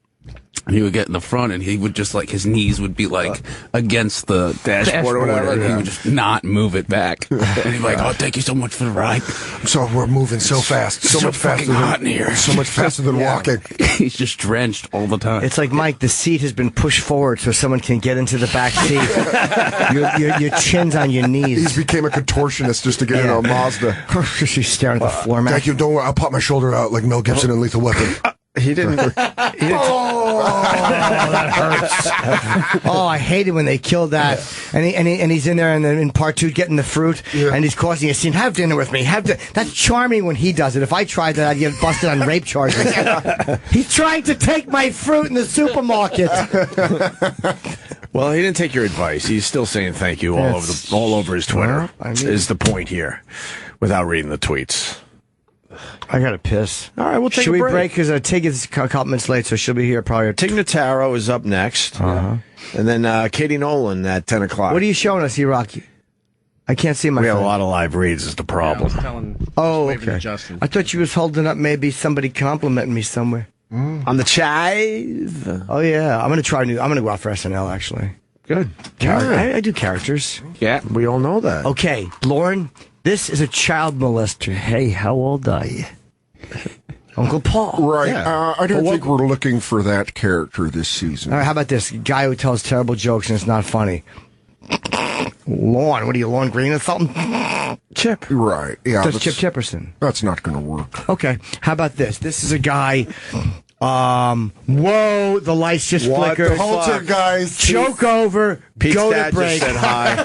And he would get in the front, and he would just his knees would be against the dashboard or whatever. And he would just not move it back. And he'd be like, "Oh, thank you so much for the ride." So we're moving so fast, so much faster hot in here, so much faster than walking. He's just drenched all the time. It's like, Mike, the seat has been pushed forward so someone can get into the back seat. your chin's on your knees. He became a contortionist just to get in a Mazda. She's staring at the floor, man. Thank you. Don't worry. I'll pop my shoulder out like Mel Gibson in Lethal Weapon. He didn't. That hurts. Oh, I hate it when they kill that. And he's in there and then in part 2 getting the fruit and he's causing a scene. Have dinner with me. That's charming when he does it. If I tried that, I'd get busted on rape charges. He's trying to take my fruit in the supermarket. Well, he didn't take your advice. He's still saying thank you all over his Twitter. Is the point here, without reading the tweets. I gotta piss. All right, we'll take a break. Should we break? Because Tig is a couple minutes late, so she'll be here probably. Tig Notaro is up next. And then Katie Nolan at 10 o'clock. What are you showing us, E-Rocky? I can't see my We have phone. a lot of live reads is the problem. Okay. I thought you was holding up maybe somebody complimenting me somewhere. On the chive. Oh, yeah. I'm going to go out for SNL, actually. Good. I do characters. Yeah, we all know that. Okay, Lauren, this is a child molester. Hey, how old are you? Uncle Paul. Right. Yeah. I don't think we're looking for that character this season. All right, how about this? Guy who tells terrible jokes and it's not funny. Lawn. What are you, Lawn Green or something? Chip. Right. Yeah. That's Chip Chipperson. That's not going to work. Okay. How about this? This is a guy... whoa, the lights just flickered. Hold it, guys. Choke over. Pete's go dad to break. just said hi.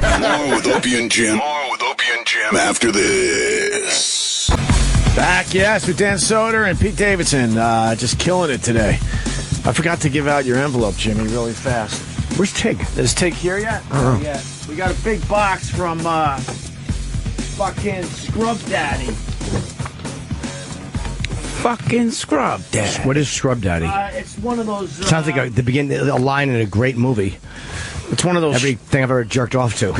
More with Opie and Jim. After this. Back, yes, with Dan Soder and Pete Davidson. Just killing it today. I forgot to give out your envelope, Jimmy, really fast. Where's Tig? Is Tig here yet? Uh-huh. Yeah. We got a big box from fucking Scrub Daddy. Fucking Scrub Daddy. What is Scrub Daddy? It's one of those... Sounds like a line in a great movie. It's one of those... Everything I've ever jerked off to.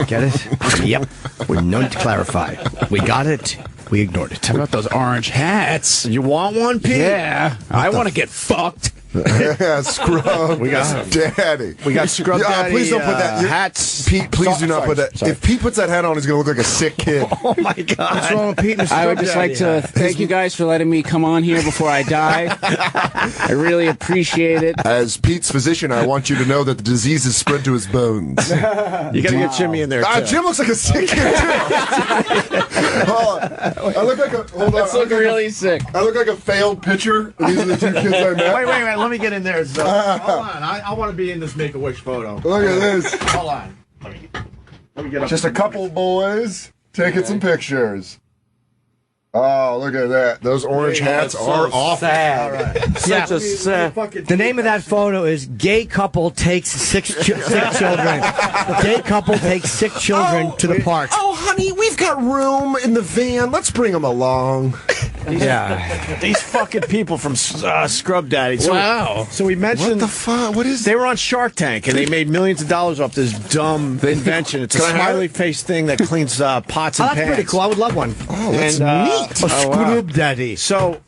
Get it? Yep. With none to clarify. We got it. We ignored it. How about those orange hats? You want one, Pete? Yeah. I want to get fucked. Yeah, Scrub. We got Daddy. We got Scrub Daddy. Please don't put that. Hats. Pete, please do not put that. Sorry. If Pete puts that hat on, he's going to look like a sick kid. Oh, my God. What's wrong with Pete and Scrub I would just Daddy? like to thank you guys for letting me come on here before I die. I really appreciate it. As Pete's physician, I want you to know that the disease is spread to his bones. You got to get Jimmy in there, too. Jim looks like a sick kid, too. I look like a... Hold on. That's looking really sick. I look like a failed pitcher. These are the two kids I met. Wait. Let me get in there. So, hold on. I want to be in this Make-A-Wish photo. Look at this. Hold on. Let me get up. Just a couple boys taking some pictures. Oh, look at that. Those orange hats are awful. Sad. Right. Such a sad. The name of that photo is "Gay Couple Takes Sick Children." Gay couple takes sick children to the park. Oh, honey, we've got room in the van. Let's bring them along. These fucking people from Scrub Daddy. So, wow. So we mentioned What the fuck? What is? They were on Shark Tank and they made millions of dollars off this dumb invention. It's a smiley face thing that cleans pots and that's pans. pretty cool. I would love one. Oh, that's neat. A Scrub Daddy. So,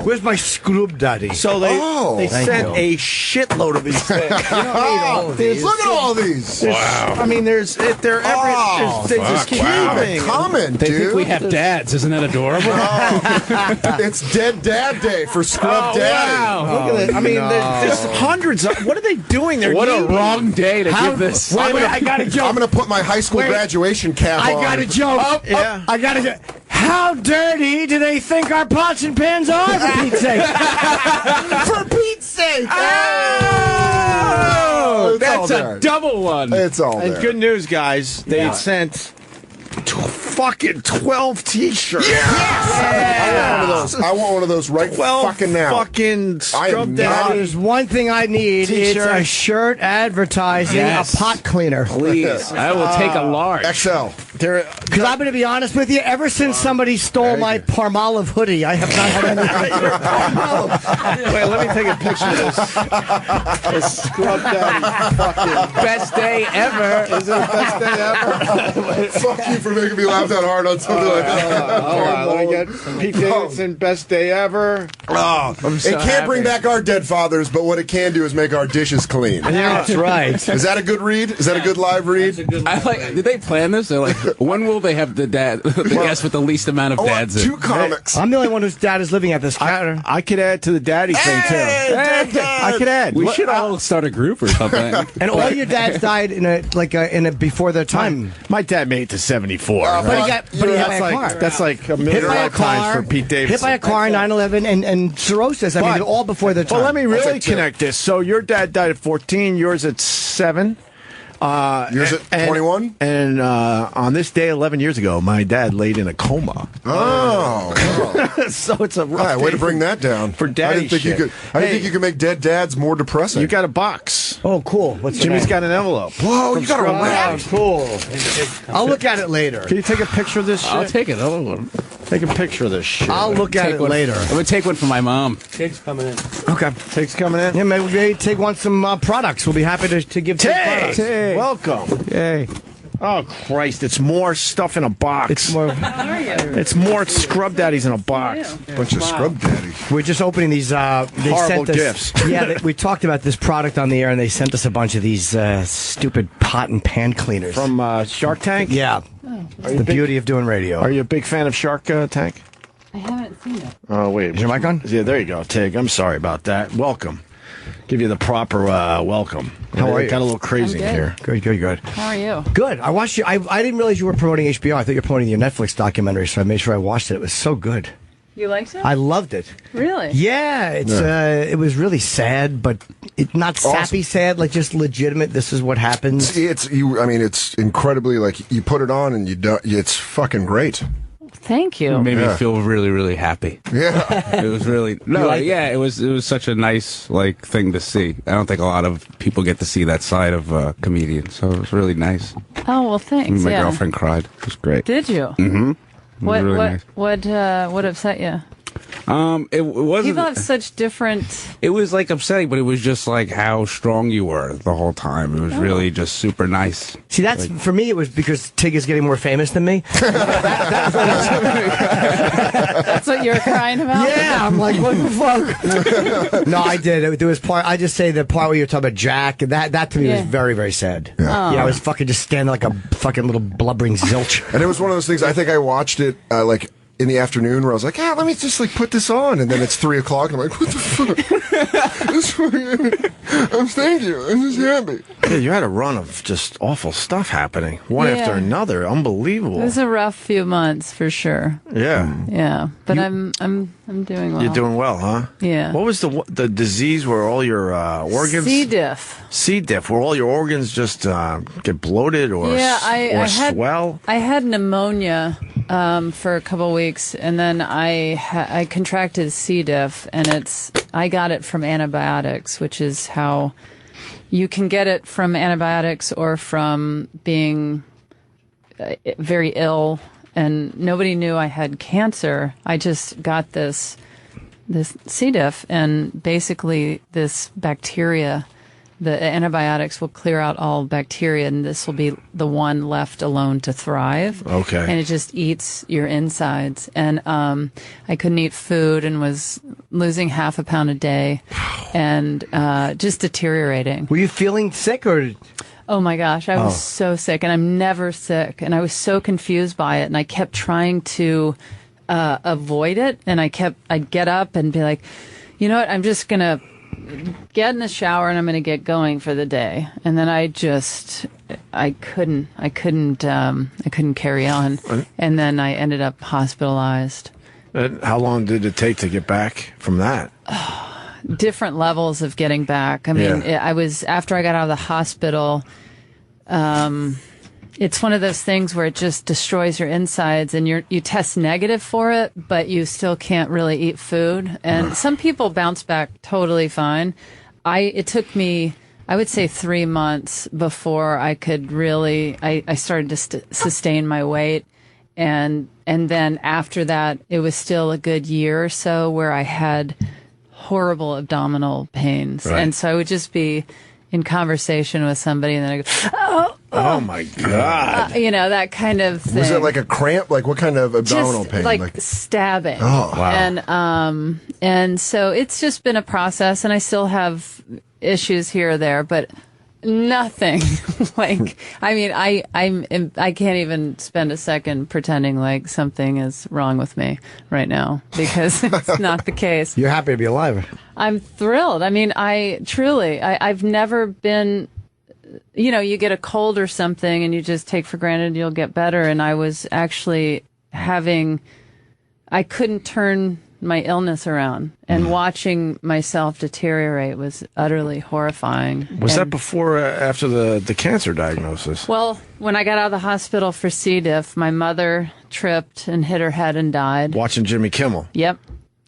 where's my Scrub Daddy? So they sent a shitload of these things. Look at all these. Wow. I mean, they just keep moving. Common, They dude. think we have dads. Isn't that adorable? It's Dead Dad Day for Scrub Daddy. Wow. Look at it. I mean, there's hundreds of... What are they doing? They're What a wrong day to give this. Wait, I got a joke. I'm going to put my high school graduation cap on. I got a joke. I got a joke. How dirty do they think our pots and pans are, for Pete's sake? For Pete's sake! Oh, That's a double one. It's all there. And good news, guys. They had sent fucking 12 T-shirts. Yes! I want one of those right 12 fucking now. fucking Scrub Daddy. There's one thing I need. T-shirt. It's a shirt advertising a pot cleaner. Please. I will take a large. XL. Because I'm going to be honest with you, ever since somebody stole my Parmalive hoodie, I have not had anything. Wait, let me take a picture of this Scrub Daddy fucking... Best day ever. Is it the best day ever? Fuck you for making me laugh that hard on something like that. Hold on, let me get Pete Davidson, best day ever. Oh, it can't bring back our dead fathers, but what it can do is make our dishes clean. Yeah, that's right. Is that a good read? Is that a good live read? Did they plan this? They're like, when will they have the guest with the least amount of dads in? 2 comics. I'm the only one whose dad is living at this counter. I could add to the daddy thing, too. I could add. We should all start a group or something. And all your dads died in a before their time. My dad made it to 74. But he got hit by a car. That's like a million times for Pete Davidson. Hit by a car, 9/11, and cirrhosis. I mean, all before their time. Well, let me really connect this. So your dad died at 14, yours at 7. Yours at 21? And on this day 11 years ago, my dad laid in a coma. Oh. So it's a rough way day to bring that down. For daddy I didn't think you could make dead dads more depressing. You got a box. Oh, cool. What's Jimmy's got an envelope. Whoa, you got a wrap. Cool. I'll look at it later. Can you take a picture of this shit? I'll take it. Take a picture of this shit. I'll look at it later. I'm going to take one for my mom. Tig's coming in. Okay. Tig's coming in? Yeah, maybe take some products. We'll be happy to give Tig products. Tig, welcome. Yay. Oh, Christ. It's more stuff in a box. It's more. How are you? It's more Scrub Daddies in a box. Bunch of Scrub Daddies. We're just opening these. They horrible sent us, gifts. Yeah, we talked about this product on the air, and they sent us a bunch of these stupid pot and pan cleaners. From Shark Tank? Yeah. The beauty of doing radio. Are you a big fan of Shark Tank? I haven't seen it. Oh, wait. Is your mic on? Yeah, there you go, Tig. I'm sorry about that. Welcome. Give you the proper welcome. How are you? Got a little crazy I'm here. Good. How are you? Good. I watched you. I didn't realize you were promoting HBO. I thought you were promoting your Netflix documentary, so I made sure I watched it. It was so good. You liked it? I loved it. Really? Yeah, it was really sad, but not sappy sad, like just legitimate. This is what happens. It's incredibly like you put it on and you don't. It's fucking great. Thank you. It made me feel really, really happy. Yeah, it was really it was such a nice thing to see. I don't think a lot of people get to see that side of comedians, so it was really nice. Oh well, thanks. My girlfriend cried. It was great. Did you? Mm-hmm. What really nice. what upset you? It wasn't. People have such different. It was upsetting, but it was just how strong you were the whole time. It was really just super nice. See, that's for me. It was because Tig is getting more famous than me. That's what you were crying about. Yeah, I'm like, what the fuck? No, I did. There was part. I just say the part where you were talking about Jack. That to me was very, very sad. Yeah. I was fucking just standing like a fucking little blubbering zilch. And it was one of those things. I think I watched it in the afternoon where I was like, let me just put this on, and then it's 3:00, and I'm like, what the fuck? Thank you. I'm just happy. Yeah, you had a run of just awful stuff happening, one after another. Unbelievable. It was a rough few months for sure. Yeah. Yeah, but I'm doing well. You're doing well, huh? Yeah. What was the disease where all your organs? C. diff. C. diff, where all your organs just get bloated or swell? I had pneumonia for a couple of weeks, and then I contracted C. diff, and I got it from antibiotics, which is how you can get it from antibiotics or from being very ill. And nobody knew I had cancer. I just got this C. diff, and basically this bacteria, the antibiotics will clear out all bacteria, and this will be the one left alone to thrive. Okay. And it just eats your insides. And I couldn't eat food and was losing half a pound a day and just deteriorating. Were you feeling sick or... Oh my gosh, I was so sick, and I'm never sick, and I was so confused by it, and I kept trying to avoid it, and I'd get up and be like, you know what, I'm just gonna get in the shower and I'm gonna get going for the day, and then I couldn't carry on, and then I ended up hospitalized. And how long did it take to get back from that? Different levels of getting back. I mean, I was, after I got out of the hospital, it's one of those things where it just destroys your insides, and you test negative for it, but you still can't really eat food. And some people bounce back totally fine. It took me, I would say, 3 months before I could really, I started to sustain my weight. And then after that, it was still a good year or so where I had horrible abdominal pains. Right. And so I would just be in conversation with somebody, and then I go, oh my God. You know, that kind of thing. Was it like a cramp? Like what kind of abdominal just pain? Like stabbing. Oh, wow. And so it's just been a process, and I still have issues here or there, but nothing like, I mean, I can't even spend a second pretending like something is wrong with me right now, because it's not the case. You're happy to be alive. I'm thrilled. I mean, I've never been, you know, you get a cold or something and you just take for granted you'll get better. And I was actually I couldn't turn my illness around, and watching myself deteriorate was utterly horrifying. Was that before or after the cancer diagnosis? Well, when I got out of the hospital for C. diff, my mother tripped and hit her head and died. Watching Jimmy Kimmel. Yep.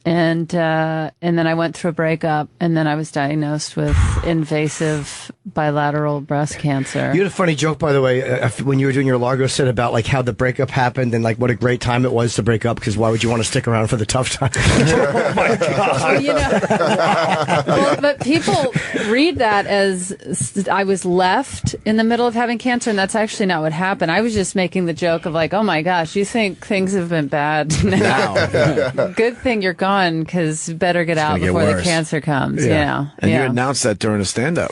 And then I went through a breakup, and then I was diagnosed with invasive bilateral breast cancer. You had a funny joke, by the way, when you were doing your Largo set about like how the breakup happened and like what a great time it was to break up, because why would you want to stick around for the tough time? Oh my God. Well, you know, well, but people read that as I was left in the middle of having cancer, and that's actually not what happened. I was just making the joke of like, oh my gosh, you think things have been bad now? Good thing you're gone, because you better get out before the cancer comes. Yeah. You know? And you announced that during a stand-up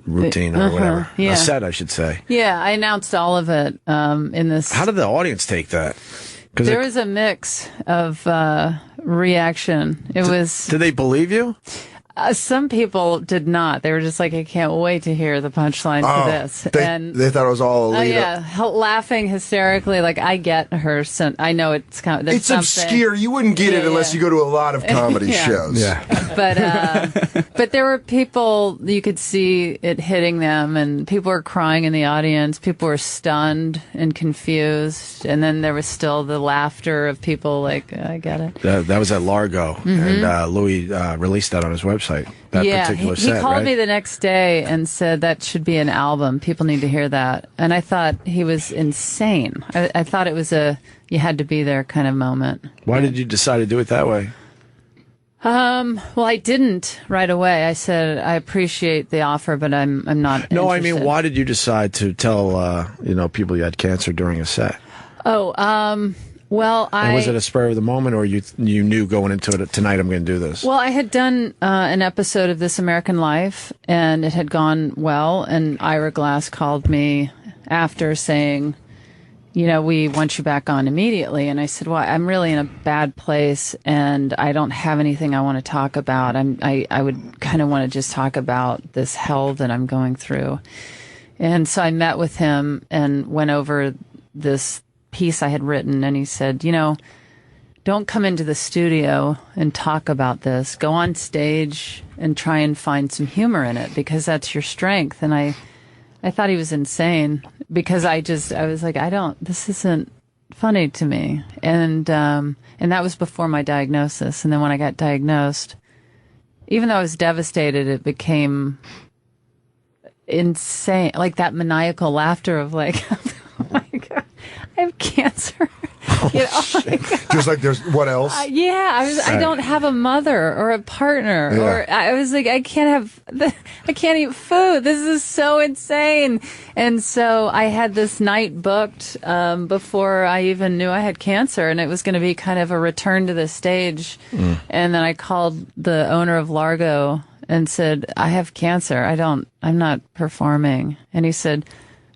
routine or whatever. Yeah. A set, I should say. Yeah, I announced all of it in this. How did the audience take that? There was a mix of reaction. Did they believe you? Some people did not. They were just like, I can't wait to hear the punchline to this. They thought it was all a lead up. Laughing hysterically. Like, I get her. I know it's kind of, it's obscure. You wouldn't get it unless you go to a lot of comedy shows. Yeah. But there were people, you could see it hitting them, and people were crying in the audience. People were stunned and confused. And then there was still the laughter of people like, I get it. That was at Largo, and Louis released that on his website. That particular set, he called right? me the next day and said that should be an album. People need to hear that. And I thought he was insane. I thought it was you had to be there kind of moment. Why did you decide to do it that way? Well, I didn't right away. I said I appreciate the offer, but I'm not. No, interested. I mean, why did you decide to tell people you had cancer during a set? Well, and was it a spur of the moment, or you knew going into it, tonight I'm going to do this? Well, I had done an episode of This American Life, and it had gone well, and Ira Glass called me after saying, we want you back on immediately. And I said, well, I'm really in a bad place and I don't have anything I want to talk about. I would kind of want to just talk about this hell that I'm going through. And so I met with him and went over this piece I had written. And he said, don't come into the studio and talk about this. Go on stage and try and find some humor in it because that's your strength. And I thought he was insane because I was like, this isn't funny to me. And that was before my diagnosis. And then when I got diagnosed, even though I was devastated, it became insane. Like that maniacal laughter of like, oh my God, I have cancer. Just like there's what else? I don't have a mother or a partner, or I was like, I can't eat food. This is so insane. And so I had this night booked before I even knew I had cancer, and it was going to be kind of a return to the stage. And then I called the owner of Largo and said, I have cancer. I'm not performing. And he said,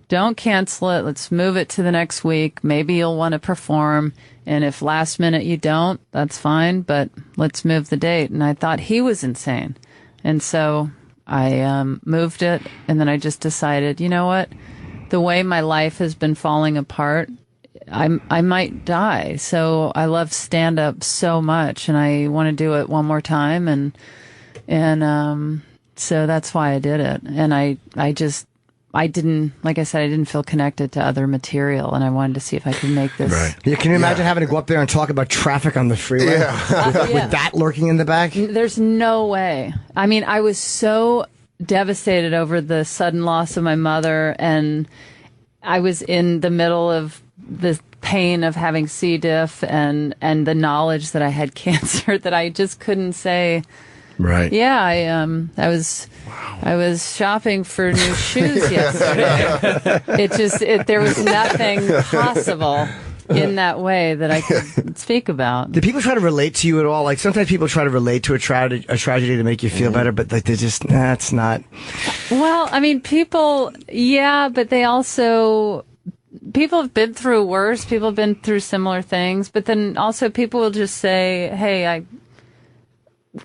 don't cancel it. Let's move it to the next week. Maybe you'll want to perform. And if last minute you don't, that's fine. But let's move the date. And I thought he was insane. And so I moved it. And then I just decided, you know what? The way my life has been falling apart, I might die. So I love stand up so much. And I want to do it one more time. And so that's why I did it. And I didn't, like I said, I didn't feel connected to other material, and I wanted to see if I could make this. Right. Yeah, can you imagine having to go up there and talk about traffic on the freeway with that lurking in the back? There's no way. I mean, I was so devastated over the sudden loss of my mother, and I was in the middle of the pain of having C. diff and the knowledge that I had cancer that I just couldn't say. Right. Yeah, I was shopping for new shoes yesterday. There was nothing possible in that way that I could speak about. Do people try to relate to you at all? Like sometimes people try to relate to a tragedy to make you feel better, but like they're just it's not. Well, I mean, people, but they also. People have been through worse. People have been through similar things, but then also people will just say, "Hey, I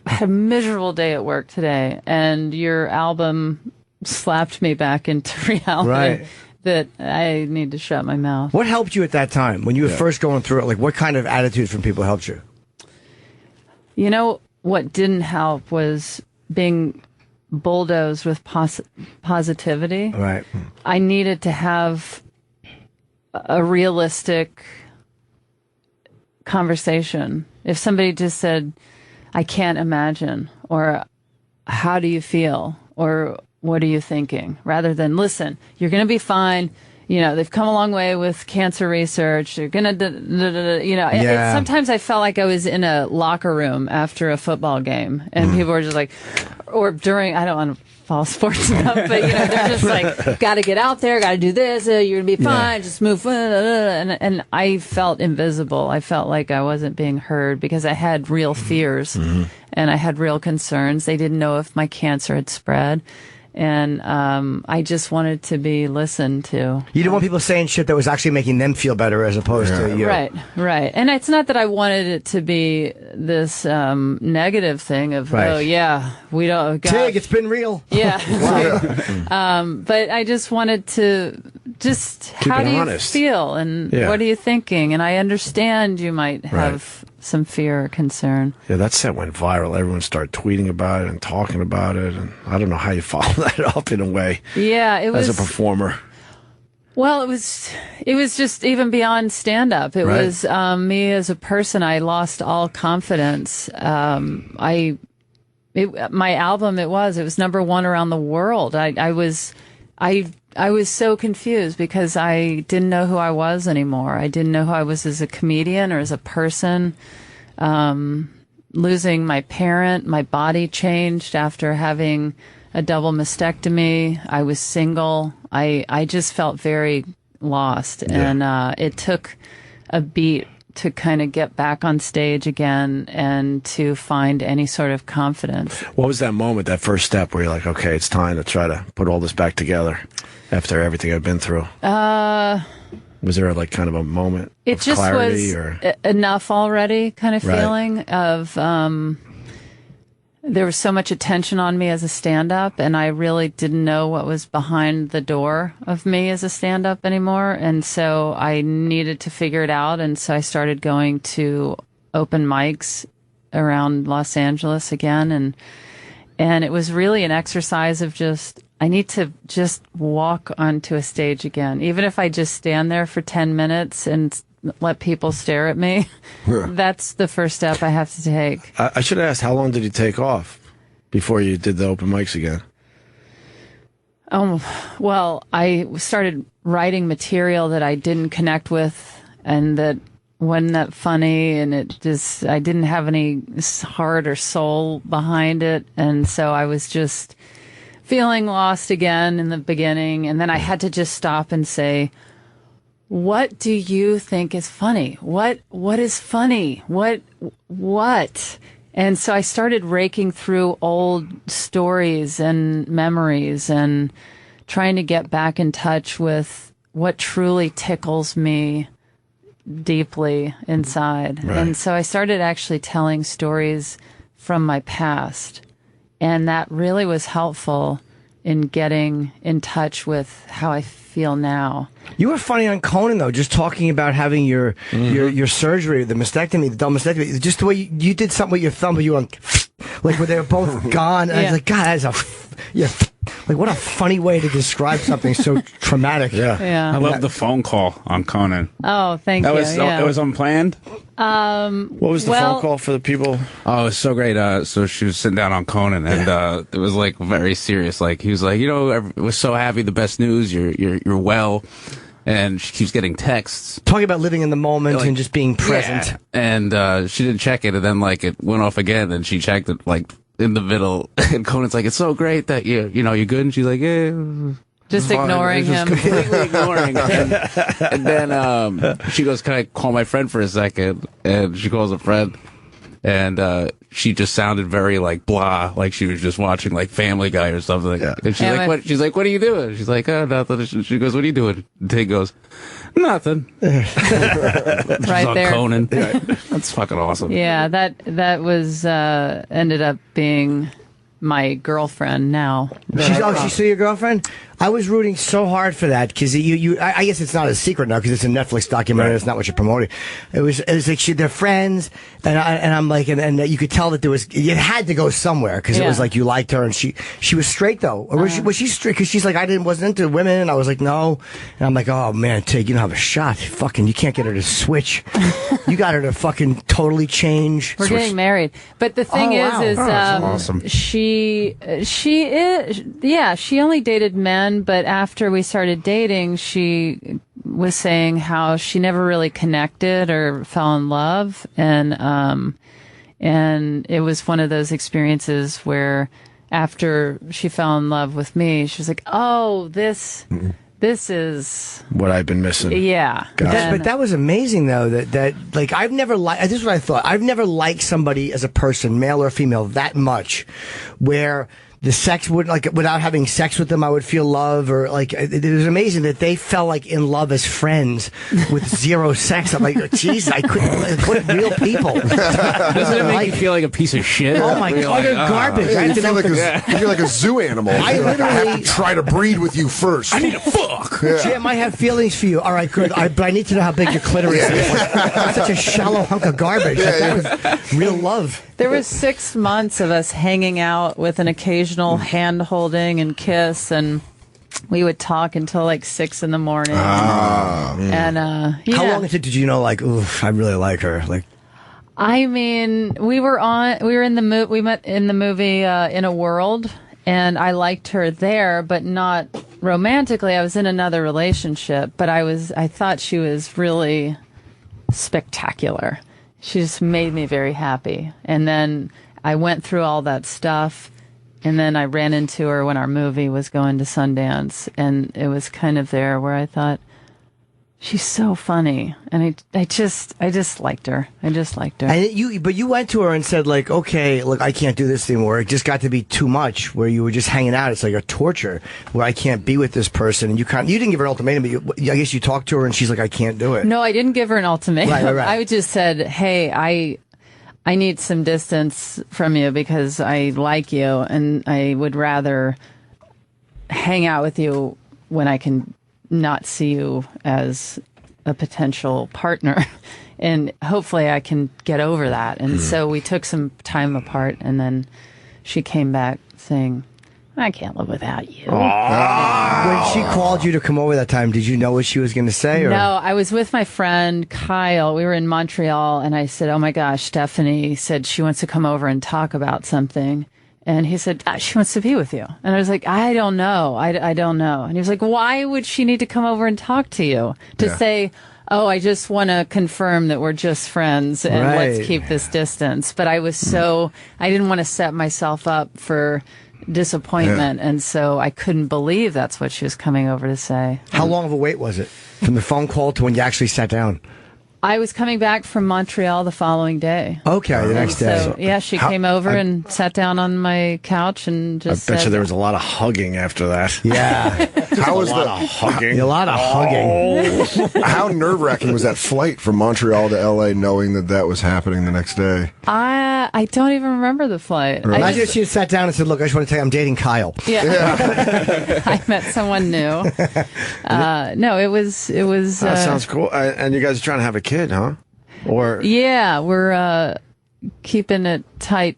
had a miserable day at work today, and your album slapped me back into reality." Right. That I need to shut my mouth. What helped you at that time when you were first going through it? Like, what kind of attitude from people helped you? You know, what didn't help was being bulldozed with positivity. Right. I needed to have a realistic conversation. If somebody just said, I can't imagine, or how do you feel, or what are you thinking, rather than, listen, you're going to be fine. You know, they've come a long way with cancer research. They're going to, sometimes I felt like I was in a locker room after a football game, and people were just like, or during, I don't want to fall sports stuff, but, they're just like, got to get out there, got to do this, you're going to be fine, just move. And I felt invisible. I felt like I wasn't being heard because I had real fears and I had real concerns. They didn't know if my cancer had spread. And I just wanted to be listened to. You didn't want people saying shit that was actually making them feel better as opposed to you. Right. And it's not that I wanted it to be this negative thing of, we don't... Tig, it's been real. Yeah. But I just wanted to how do you feel and what are you thinking? And I understand you might have some fear or concern. Yeah, that set went viral. Everyone started tweeting about it and talking about it, and I don't know how you follow that up in a way. Yeah, it was as a performer. Well, it was just even beyond stand-up. It was me as a person. I lost all confidence. My album, it was #1 around the world. I was so confused because I didn't know who I was anymore. I didn't know who I was as a comedian or as a person. Losing my parent, my body changed after having a double mastectomy. I was single. I just felt very lost. Yeah. And it took a beat to kind of get back on stage again and to find any sort of confidence. What was that moment, that first step where you're like, okay, it's time to try to put all this back together after everything I've been through? Was there like kind of a moment It of just clarity was enough already kind of Right. feeling of there was so much attention on me as a stand-up, and I really didn't know what was behind the door of me as a stand-up anymore, and so I needed to figure it out, and so I started going to open mics around Los Angeles again, and it was really an exercise of just, I need to just walk onto a stage again. Even if I just stand there for 10 minutes and let people stare at me, that's the first step I have to take. I should have asked, how long did you take off before you did the open mics again? Well, I started writing material that I didn't connect with and that wasn't that funny, and it just, I didn't have any heart or soul behind it, and so I was just feeling lost again in the beginning, and then I had to just stop and say, what do you think is funny? What is funny? What? And so I started raking through old stories and memories and trying to get back in touch with what truly tickles me deeply inside. Right. And so I started actually telling stories from my past. And that really was helpful in getting in touch with how I feel now. You were funny on Conan, though, just talking about having your surgery, the mastectomy, the double mastectomy, just the way you did something with your thumb, but you went, like, where they were both gone. And I was like, God, that is like, what a funny way to describe something so traumatic. Yeah. I love the phone call on Conan. Oh, thank you. It was unplanned. What was the phone call for the people? Oh, it was so great. So she was sitting down on Conan, and it was like very serious. Like he was like, we're so happy. The best news. You're well. And she keeps getting texts talking about living in the moment and just being present. Yeah. And she didn't check it, and then like it went off again, and she checked it like in the middle. And Conan's like, "It's so great that you're good." And she's like, "Yeah." Just ignoring him. Just completely ignoring him. And then she goes, "Can I call my friend for a second?" And she calls a friend. And she just sounded very like blah, like she was just watching like Family Guy or something. Yeah. And she's like, "What?" She's like, "What are you doing?" She's like, "Oh, nothing." She goes, "What are you doing?" And Tig goes, "Nothing." Right on there. Conan. That's fucking awesome. Yeah, that was ended up being my girlfriend now. She's still your girlfriend? I was rooting so hard for that because I guess it's not a secret now because it's a Netflix documentary. Right. It's not what you're promoting. It was like they're friends, and I'm like, and you could tell that it had to go somewhere because it was like you liked her, and she was straight though, or was she straight? Because she's like, wasn't into women, and I was like, no, and I'm like, oh man, Tig, you don't have a shot. Fucking, you can't get her to switch. You got her to fucking totally change. We're getting married, but the thing is awesome. She only dated men. But after we started dating, she was saying how she never really connected or fell in love, and it was one of those experiences where after she fell in love with me, she was like, "Oh, this is what I've been missing." Yeah, but that was amazing though. That like I've never liked. This is what I thought. I've never liked somebody as a person, male or female, that much, where the sex would without having sex with them, I would feel love, or like it was amazing that they fell like in love as friends with zero sex. I'm like, Jesus, I couldn't real people. Doesn't it make you feel like a piece of shit? Oh my God, utter garbage! Yeah, you feel like a zoo animal. I literally have to try to breed with you first. I need to fuck. Yeah. Jim, I have feelings for you. All right, good. But I need to know how big your clitoris is. That's such a shallow hunk of garbage. That was real love. There was 6 months of us hanging out with an occasional hand holding and kiss, and we would talk until like 6 in the morning. And how long did you know? Like, ooh, I really like her. Like, I mean, we met in the movie In a World, and I liked her there, but not romantically. I was in another relationship, but I thought she was really spectacular. She just made me very happy. And then I went through all that stuff, and then I ran into her when our movie was going to Sundance, and it was kind of there where I thought, she's so funny, and I just liked her. I just liked her. And but you went to her and said, like, okay, look, I can't do this anymore. It just got to be too much. Where you were just hanging out, it's like a torture. Where I can't be with this person, and you didn't give her an ultimatum, but I guess you talked to her, and she's like, I can't do it. No, I didn't give her an ultimatum. Right. I just said, hey, I need some distance from you because I like you, and I would rather hang out with you when I can not see you as a potential partner. And hopefully I can get over that. And so we took some time apart, and then she came back saying, I can't live without you. When she called you to come over that time, did you know what she was going to say? Or? No, I was with my friend Kyle. We were in Montreal, and I said, oh my gosh, Stephanie said she wants to come over and talk about something. And he said, she wants to be with you. And I was like, I don't know. I don't know. And he was like, why would she need to come over and talk to you? To say, oh, I just want to confirm that we're just friends and let's keep this distance. But I was I didn't want to set myself up for disappointment. And so I couldn't believe that's what she was coming over to say. How long of a wait was it from the phone call to when you actually sat down? I was coming back from Montreal the following day. Okay, the next day. So, yeah, she came over and sat down on my couch and just I bet you there was a lot of hugging after that. Yeah. How was a lot of hugging? A lot of hugging. How nerve-wracking was that flight from Montreal to L.A. knowing that was happening the next day? I don't even remember the flight. Right. Imagine if she had sat down and said, look, I just want to tell you I'm dating Kyle. Yeah. I met someone new. No, it was. That sounds cool. And you guys are trying to have a kid, huh? Or yeah, we're keeping it tight,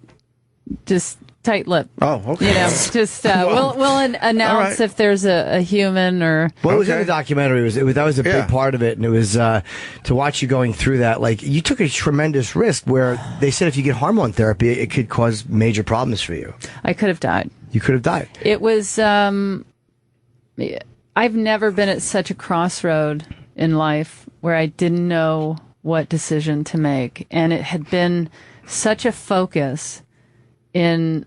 just tight lip. Oh, okay. You know, just we'll announce if there's a human or. Well, it was in the documentary. That was a big part of it, and it was to watch you going through that. Like, you took a tremendous risk where they said if you get hormone therapy, it could cause major problems for you. I could have died. You could have died. It was. I've never been at such a crossroad in life where I didn't know what decision to make, and it had been such a focus in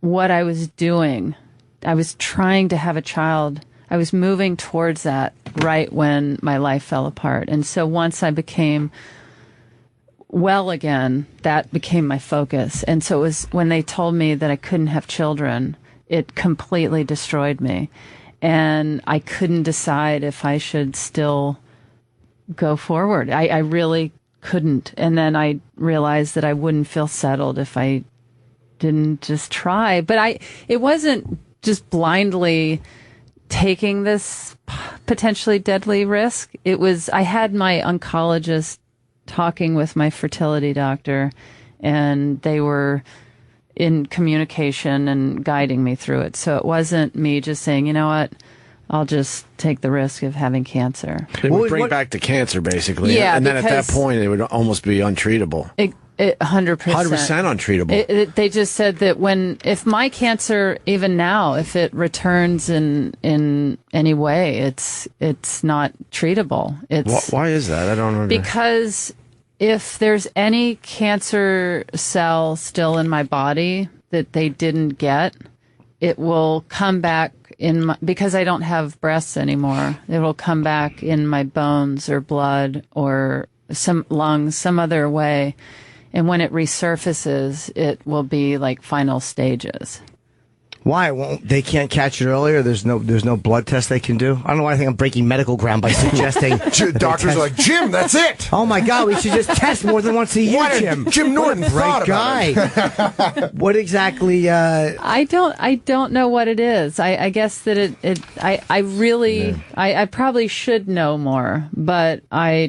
what I was doing. I was trying to have a child. I was moving towards that right when my life fell apart. And so once I became well again, that became my focus. And so it was when they told me that I couldn't have children, it completely destroyed me. And I couldn't decide if I should still go forward. I really couldn't. And then I realized that I wouldn't feel settled if I didn't just try. But it wasn't just blindly taking this potentially deadly risk. It was, I had my oncologist talking with my fertility doctor, and they were in communication and guiding me through it. So it wasn't me just saying, you know what, I'll just take the risk of having cancer. It would bring back the cancer, basically. Yeah, and then at that point, it would almost be untreatable. 100%. 100% untreatable. They just said that if my cancer, even now, if it returns in any way, it's not treatable. Why is that? I don't know. Because if there's any cancer cell still in my body that they didn't get, it will come back because I don't have breasts anymore. It will come back in my bones or blood or some lungs, some other way. And when it resurfaces, it will be like final stages. Why? Well, they can't catch it earlier? There's no blood test they can do? I don't know why I think I'm breaking medical ground by suggesting... Doctors are like, Jim, that's it! Oh my God, we should just test more than once a year, Jim. Jim Norton thought guy. What exactly... I don't know what it is. I guess that I probably should know more, but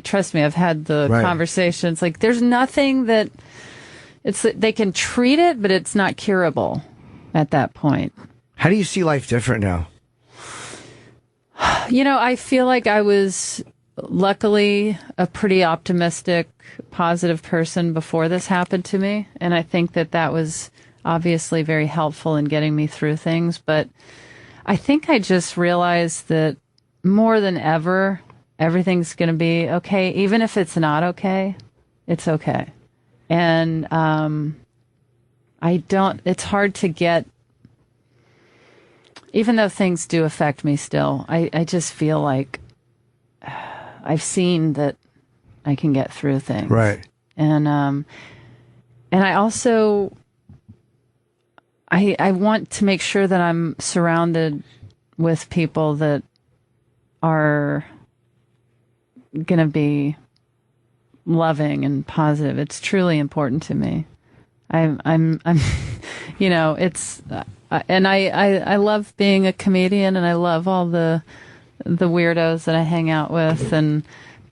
trust me, I've had the conversations. Like, there's nothing that... they can treat it, but it's not curable at that point. How do you see life different now? You know, I feel like I was luckily a pretty optimistic, positive person before this happened to me. And I think that was obviously very helpful in getting me through things. But I think I just realized that more than ever, everything's going to be okay. Even if it's not okay, it's okay. And, it's hard to get, even though things do affect me still, I just feel like I've seen that I can get through things. Right. And I also I want to make sure that I'm surrounded with people that are going to be loving and positive. It's truly important to me. I'm you know, it's and I love being a comedian, and I love all the weirdos that I hang out with,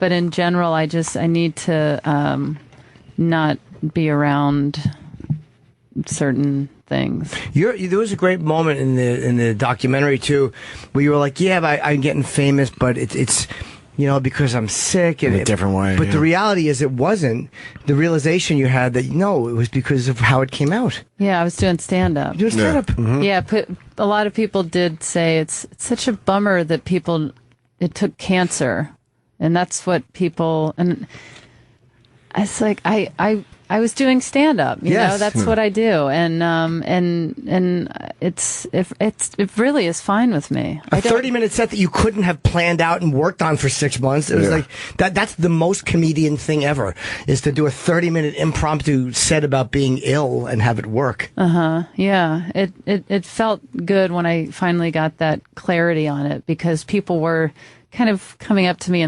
but in general I need to not be around certain things. There was a great moment in the documentary too, where you were like, "Yeah, but I'm getting famous, but it's because I'm sick in a different way." But the reality is, it wasn't. The realization you had that it was because of how it came out. Yeah, I was doing stand up. Doing stand up. Mm-hmm. Yeah, a lot of people did say it's such a bummer that it took cancer, and that's what people and. It's like I was doing stand up, you know, that's what I do, and it really is fine with me. A 30-minute set that you couldn't have planned out and worked on for 6 months. It was like that's the most comedian thing ever, is to do a 30-minute impromptu set about being ill and have it work. Yeah. It felt good when I finally got that clarity on it, because people were kind of coming up to me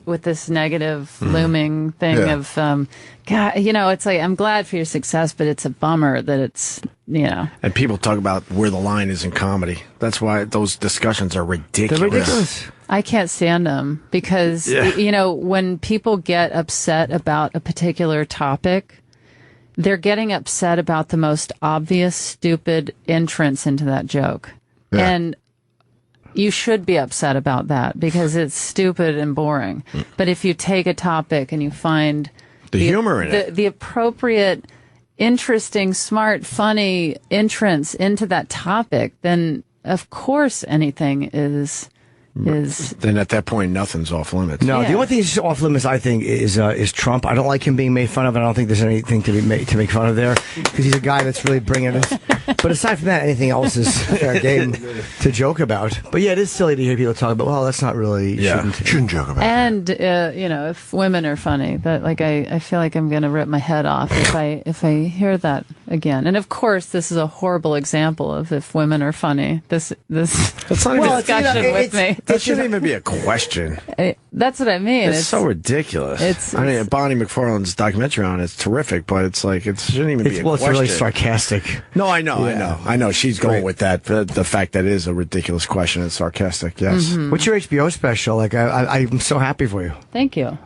with this negative looming thing of God, it's like, I'm glad for your success, but it's a bummer that it's and people talk about where the line is in comedy. That's why those discussions are ridiculous. They're ridiculous. I can't stand them, because when people get upset about a particular topic, they're getting upset about the most obvious stupid entrance into that joke. And you should be upset about that, because it's stupid and boring. But if you take a topic and you find the humor in it, the appropriate, interesting, smart, funny entrance into that topic, then of course anything is. Then at that point, nothing's off limits. No, the only thing that's off limits, I think, is Trump. I don't like him being made fun of, and I don't think there's anything to make fun of there, because he's a guy that's really bringing it. But aside from that, anything else is fair game to joke about. But yeah, it is silly to hear people talk about, well, that's not really shouldn't joke about. And if women are funny, that I feel like I'm going to rip my head off if I hear that again. And of course, this is a horrible example of if women are funny. That's not even discussion with me. That shouldn't even be a question. That's what I mean. It's so ridiculous. Bonnie McFarlane's documentary on it's terrific, but it's like it shouldn't even be a question. It's really sarcastic. No, I know. She's going with that. The fact that it is a ridiculous question and sarcastic. Yes. Mm-hmm. What's your HBO special? I'm so happy for you. Thank you.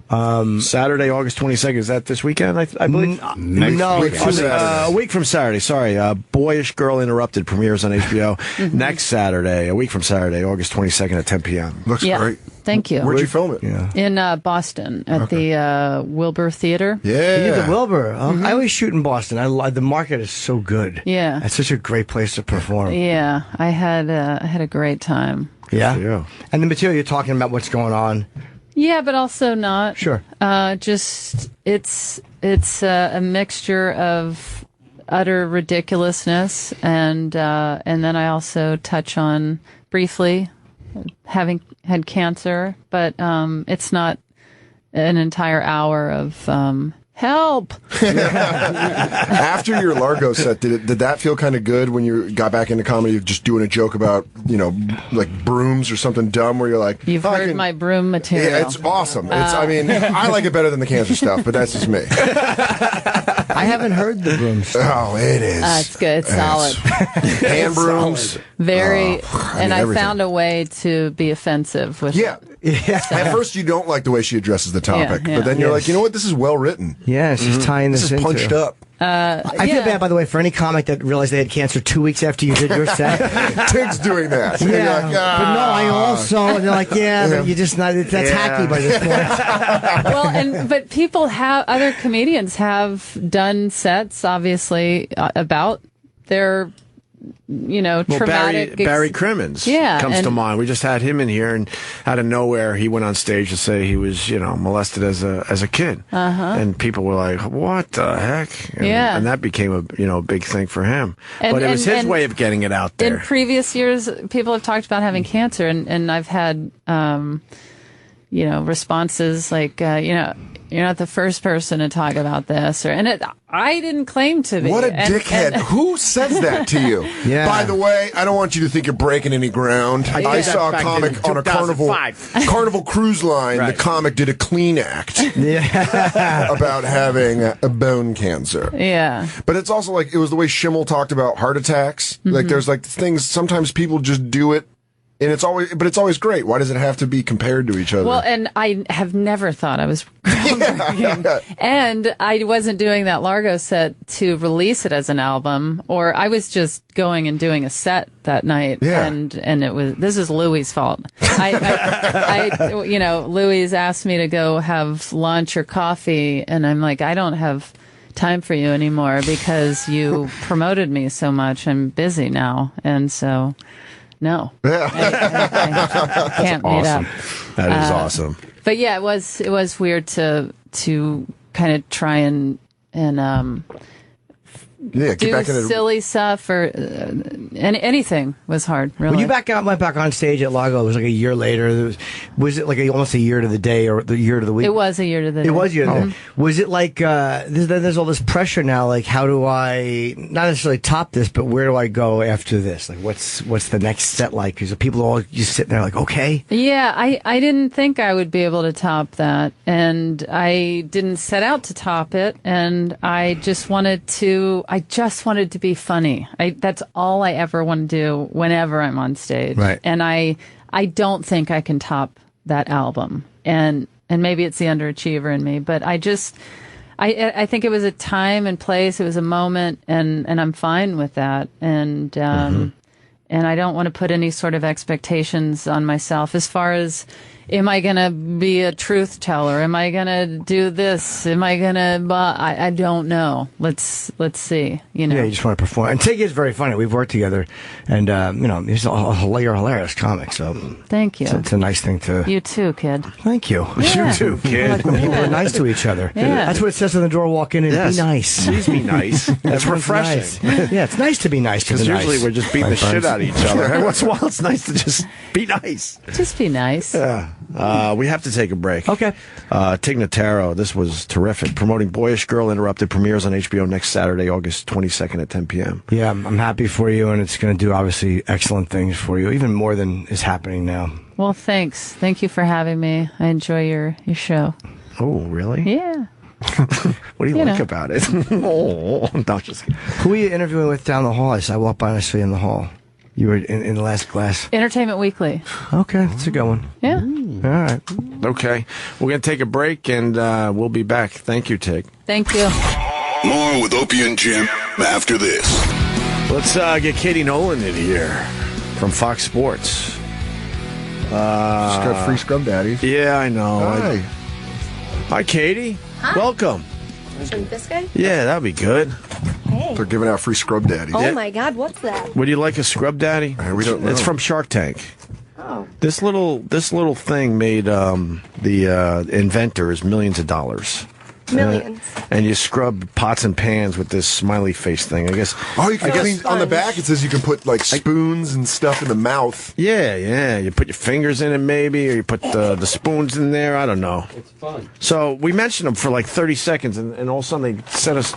Saturday, August 22nd. Is that this weekend? I believe. A week from Saturday. Sorry. Boyish Girl Interrupted premieres on HBO next Saturday. A week from Saturday, August 22nd at 10 p.m. Looks great. Thank you. Where'd you film it? In Boston at the Wilbur Theater. Yeah, the Wilbur. I always shoot in Boston. The market is so good. Yeah, it's such a great place to perform. Yeah, I had a great time. Yeah, and the material you're talking about, what's going on. Yeah, but also not. Sure. Just it's a mixture of utter ridiculousness, and then I also touch on briefly having had cancer, but it's not an entire hour of help. After your Largo set, did that feel kind of good when you got back into comedy, of just doing a joke about like brooms or something dumb, where you're like, you've heard my broom material? Yeah, it's awesome. I like it better than the cancer stuff, but that's just me. I haven't heard the broom stuff. Oh, it is. It's good. It's solid. Hand brooms. Very. I found a way to be offensive with it. At first, you don't like the way she addresses the topic, but then you're like, you know what? This is well written. Yeah, she's tying this into. This is punched up. I feel bad, by the way, for any comic that realized they had cancer 2 weeks after you did your set. Tig's doing that. Yeah, like, but no, I also. And they're like, but you're just not. That's hacky by this point. But people other comedians have done sets, obviously, about their. Traumatic. Barry Crimmins comes to mind. We just had him in here, and out of nowhere, he went on stage to say he was, molested as a kid, and people were like, "What the heck?" And that became a big thing for him. But it was his way of getting it out there. In previous years, people have talked about having cancer, and I've had responses like, you're not the first person to talk about this, I didn't claim to be. What a dickhead! Who says that to you? Yeah. By the way, I don't want you to think you're breaking any ground. I saw a comic on a Carnival cruise line. Right. The comic did a clean act about having a bone cancer. Yeah, but it's also like it was the way Schimmel talked about heart attacks. Mm-hmm. Like there's like things. Sometimes people just do it. And it's always great. Why does it have to be compared to each other? Well, and I have never thought I was groundbreaking. And I wasn't doing that Largo set to release it as an album, or I was just going and doing a set that night. Yeah. And this is Louie's fault. Louie's asked me to go have lunch or coffee, and I'm like, I don't have time for you anymore because you promoted me so much. I'm busy now. And so... No, I can't meet up. That is awesome. But yeah, it was weird to kind of try and get do back into silly stuff or anything was hard. Really. When you went back on stage at Lago, it was like a year later. Was it like almost a year to the day or the year to the week? It was a year to the day. It was a year to the day. Was it like there's all this pressure now? Like, how do I not necessarily top this, but where do I go after this? Like, what's the next set like? Because people are all just sitting there like, okay. Yeah, I didn't think I would be able to top that, and I didn't set out to top it, and I just wanted to be funny. That's all I ever want to do whenever I'm on stage. Right. And I don't think I can top that album. And maybe it's the underachiever in me, but I think it was a time and place. It was a moment, and I'm fine with that. And and I don't want to put any sort of expectations on myself as far as, am I going to be a truth teller? Am I going to do this? Am I going to... I don't know. Let's see, Yeah, you just want to perform. And Tig is very funny. We've worked together. And, he's a hilarious comic, so... Thank you. It's a nice thing to... You too, kid. Thank you. Yeah. You too, kid. Like when people are nice to each other. Yeah. That's what it says on the door, walk in and be nice. Please be nice. It's Everyone's refreshing. Nice. Yeah, it's nice to be nice to the Because usually we're just beating the shit out of each other. Every once in a while, it's nice to just be nice. Just be nice. Yeah. We have to take a break. Okay. Tig Notaro, this was terrific. Promoting Boyish Girl Interrupted premieres on HBO next Saturday, August 22nd at 10 p.m. Yeah, I'm happy for you, and it's going to do, obviously, excellent things for you, even more than is happening now. Well, thanks. Thank you for having me. I enjoy your show. Oh, really? Yeah. What do you like about it? Oh, no, just kidding. Who are you interviewing with down the hall? I walked by and I saw you in the hall. You were in the last class. Entertainment Weekly. Okay, that's a good one. Yeah. All right. Okay. We're going to take a break, and we'll be back. Thank you, Tig. Thank you. More with Opie and Jim after this. Let's get Katie Nolan in here from Fox Sports. She's got free scrub daddies. Yeah, I know. Hi. Hi, Katie. Hi. Welcome. This guy? Yeah, that'd be good. Hey. They're giving out free scrub daddies. Oh my God, what's that? Would you like a scrub daddy? We don't know. It's from Shark Tank. Oh. This little thing made the inventors millions of dollars. Millions. And you scrub pots and pans with this smiley face thing. I guess. Oh, you can clean on the back. It says you can put like spoons and stuff in the mouth. Yeah. You put your fingers in it, maybe, or you put the spoons in there. I don't know. It's fun. So we mentioned them for like 30 seconds, and all of a sudden they sent us,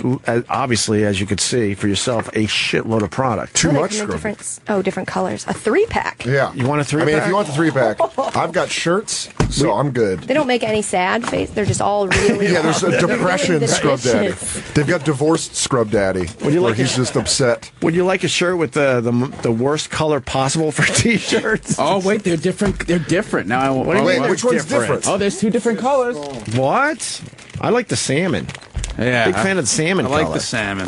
obviously, as you could see for yourself, a shitload of product. Too much They come in scrubbing. different colors. A 3-pack. Yeah. You want a 3-pack? I mean, if you want the 3-pack, I've got shirts, so I'm good. They don't make any sad face. They're just all really. Yeah, there's a depression really scrub daddy. delicious. They've got divorced scrub daddy. Would you where like he's a- just upset. Would you like a shirt with the worst color possible for T-shirts? Oh wait, they're different. They're different now. Wait, which one's different? Oh, there's 2 different colors. What? I like the salmon. Yeah, Big fan of the salmon I like color. the salmon.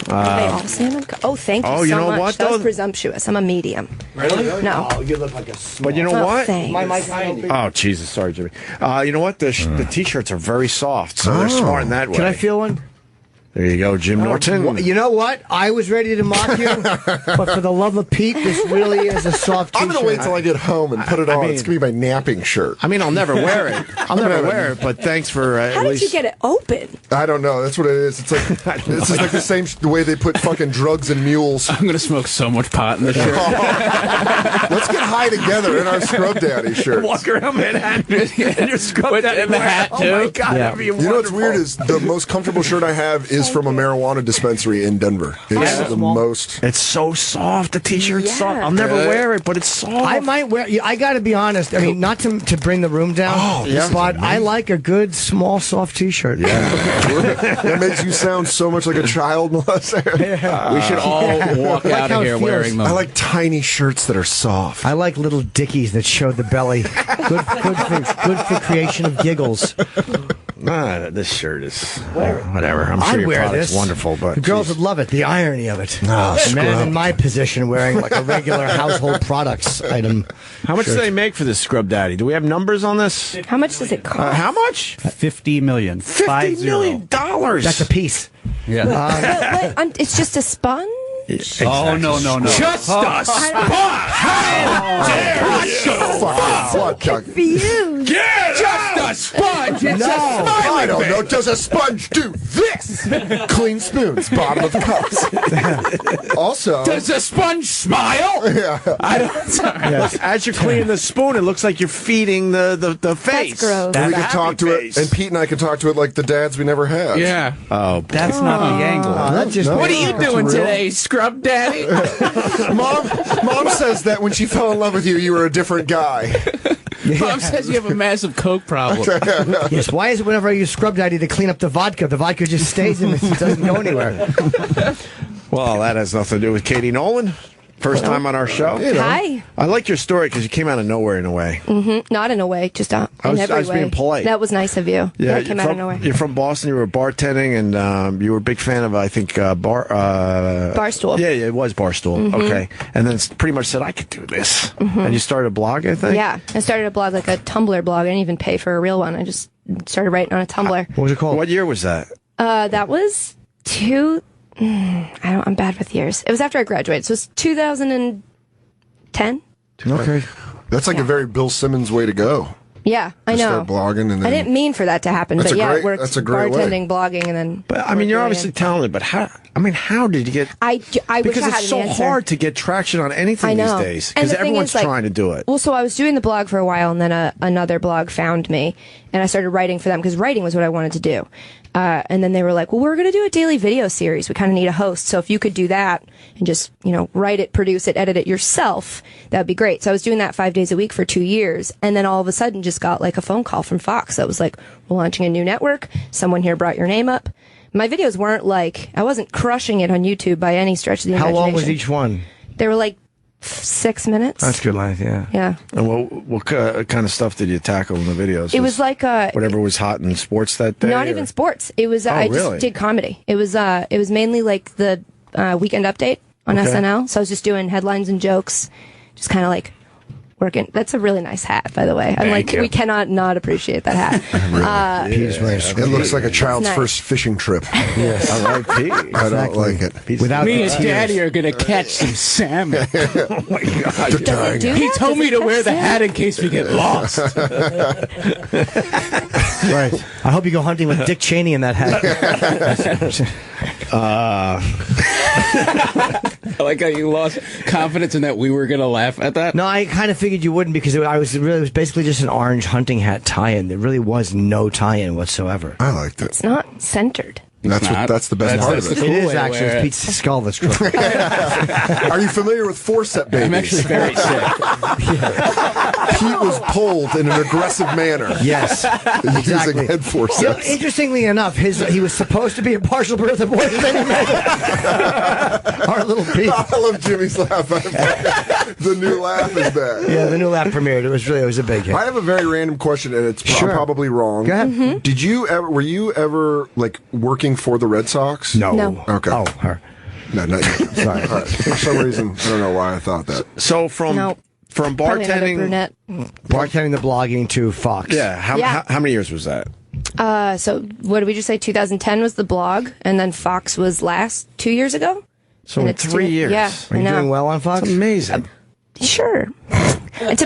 Are they all salmon? Oh, thank you Oh, so you know much. what, That was though? presumptuous. I'm a medium. Really? No. Oh, you look like a small. But you know Oh, what? thanks. My mic. Oh, Jesus. Sorry, Jimmy. You know what? The T-shirts are very soft, so they're smart in that way. Can I feel one? There you go, Jim Norton. Well, you know what? I was ready to mock you, but for the love of Pete, this really is a soft T-shirt. I'm going to wait till I get home and put it on. It's going to be my napping shirt. I mean, I'll never wear it. I'll never wear it, but thanks for How did you get it open? I don't know. That's what it is. It's like it's just like the same the way they put fucking drugs in mules. I'm going to smoke so much pot in this shirt. Let's get high together in our Scrub Daddy shirts. Walk around Manhattan in your Scrub Daddy in the hat, too. Oh, my God. That'd be wonderful. You know what's weird is the most comfortable shirt I have is from a marijuana dispensary in Denver. It's the most. It's so soft. The T-shirt's soft. I'll never wear it, but it's soft. I might wear. I got to be honest. I mean, not to bring the room down, but I like a good small soft T-shirt. Yeah, that makes you sound so much like a child molester. We should all walk out of here wearing them. I like tiny shirts that are soft. I like little dickies that show the belly. Good for creation of giggles. This shirt is whatever. I'm sure your product's wonderful, but the girls would love it. The irony of it. No, a man in my position wearing like a regular household products item. How much do they make for this Scrub Daddy? Do we have numbers on this? How much does it cost? How much? $50 million. $50 million. That's a piece. Yeah. It's just a sponge? Exactly. Oh, no. Just a spot! How dare you! Confused. Just a sponge! It's a I don't know. Does a sponge do this? Clean spoons, bottom of cups. Also, does a sponge smile? Yeah. I don't. As you're cleaning the spoon, it looks like you're feeding the face. That's gross. We can talk to it, and Pete and I can talk to it like the dads we never had. Yeah. Oh, that's not the angle. What are you doing today, Scrub Daddy? Mom says that when she fell in love with you, you were a different guy. Mom says you have a massive coke problem. Yes. Why is it whenever I use Scrub Daddy to clean up the vodka just stays in it? It doesn't go anywhere. Well, that has nothing to do with Katie Nolan. First time on our show. Hi. I like your story because you came out of nowhere in a way. Mm-hmm. Not in a way, just in every way. I was being polite. That was nice of you. Yeah, I came out of nowhere. You're from Boston. You were bartending, and you were a big fan of, I think, Barstool. Yeah, it was Barstool. Mm-hmm. Okay. And then pretty much said, I could do this. Mm-hmm. And you started a blog, I think? Yeah. I started a blog, like a Tumblr blog. I didn't even pay for a real one. I just started writing on a Tumblr. What was it called? What year was that? That was I'm bad with years. It was after I graduated. So it was 2010. Okay. That's like a very Bill Simmons way to go. Yeah, I know. Start blogging and then... I didn't mean for that to happen, but it worked. That's a great bartending, blogging, and then. But I mean, you're obviously talented. But how? I mean, how did you get? I wish I had because an it's so answer. hard to get traction on anything these days because everyone's trying to do it. Well, so I was doing the blog for a while, and then another blog found me, and I started writing for them because writing was what I wanted to do. And then they were like, well, we're going to do a daily video series. We kind of need a host. So if you could do that and just, write it, produce it, edit it yourself, that would be great. So I was doing that 5 days a week for 2 years. And then all of a sudden just got like a phone call from Fox that was like, we're launching a new network. Someone here brought your name up. My videos weren't I wasn't crushing it on YouTube by any stretch of the imagination. How long was each one? They were like 6 minutes. That's good length, yeah. Yeah. And what kind of stuff did you tackle in the videos? It was like whatever was hot in sports that day. Not even sports. It was I just did comedy. It was mainly like the Weekend Update on SNL. So I was just doing headlines and jokes, just kind of like working. That's a really nice hat, by the way. We cannot not appreciate that hat. It looks like a child's first fishing trip. Yes, I like Pete. I don't like it. Without me and Daddy are going to catch some salmon. Oh my God! He told me to wear the hat in case we get lost. Right. I hope you go hunting with Dick Cheney in that hat. I like how you lost confidence in that we were going to laugh at that. No, I kind of figured you wouldn't because it was basically just an orange hunting hat tie-in. There really was no tie-in whatsoever. I liked it. It's not centered. That's the best part of it. It is actually. It's Pete's skull that's crooked. Are you familiar with forceps babies? I'm actually very sick. Pete was pulled in an aggressive manner. Yes, using head forceps. Interestingly enough, he was supposed to be a partial birth abortion. Then he made it. Our little Pete. I love Jimmy's laugh. The new laugh is back. Yeah, the new laugh premiered. It was a big hit. I have a very random question, and it's probably wrong. Go ahead. Mm-hmm. Were you ever working for the Red Sox? No. Okay. Oh, her. No, not yet. Sorry. All right. For some reason, I don't know why I thought that. So from Probably another bartending, brunette. Bartending the blogging to Fox. yeah. How many years was that? So what did we just say? 2010 was the blog, and then Fox was last 2 years ago. So And in it's 3 years. Yeah, Are you doing well on Fox? That's amazing. Sure. It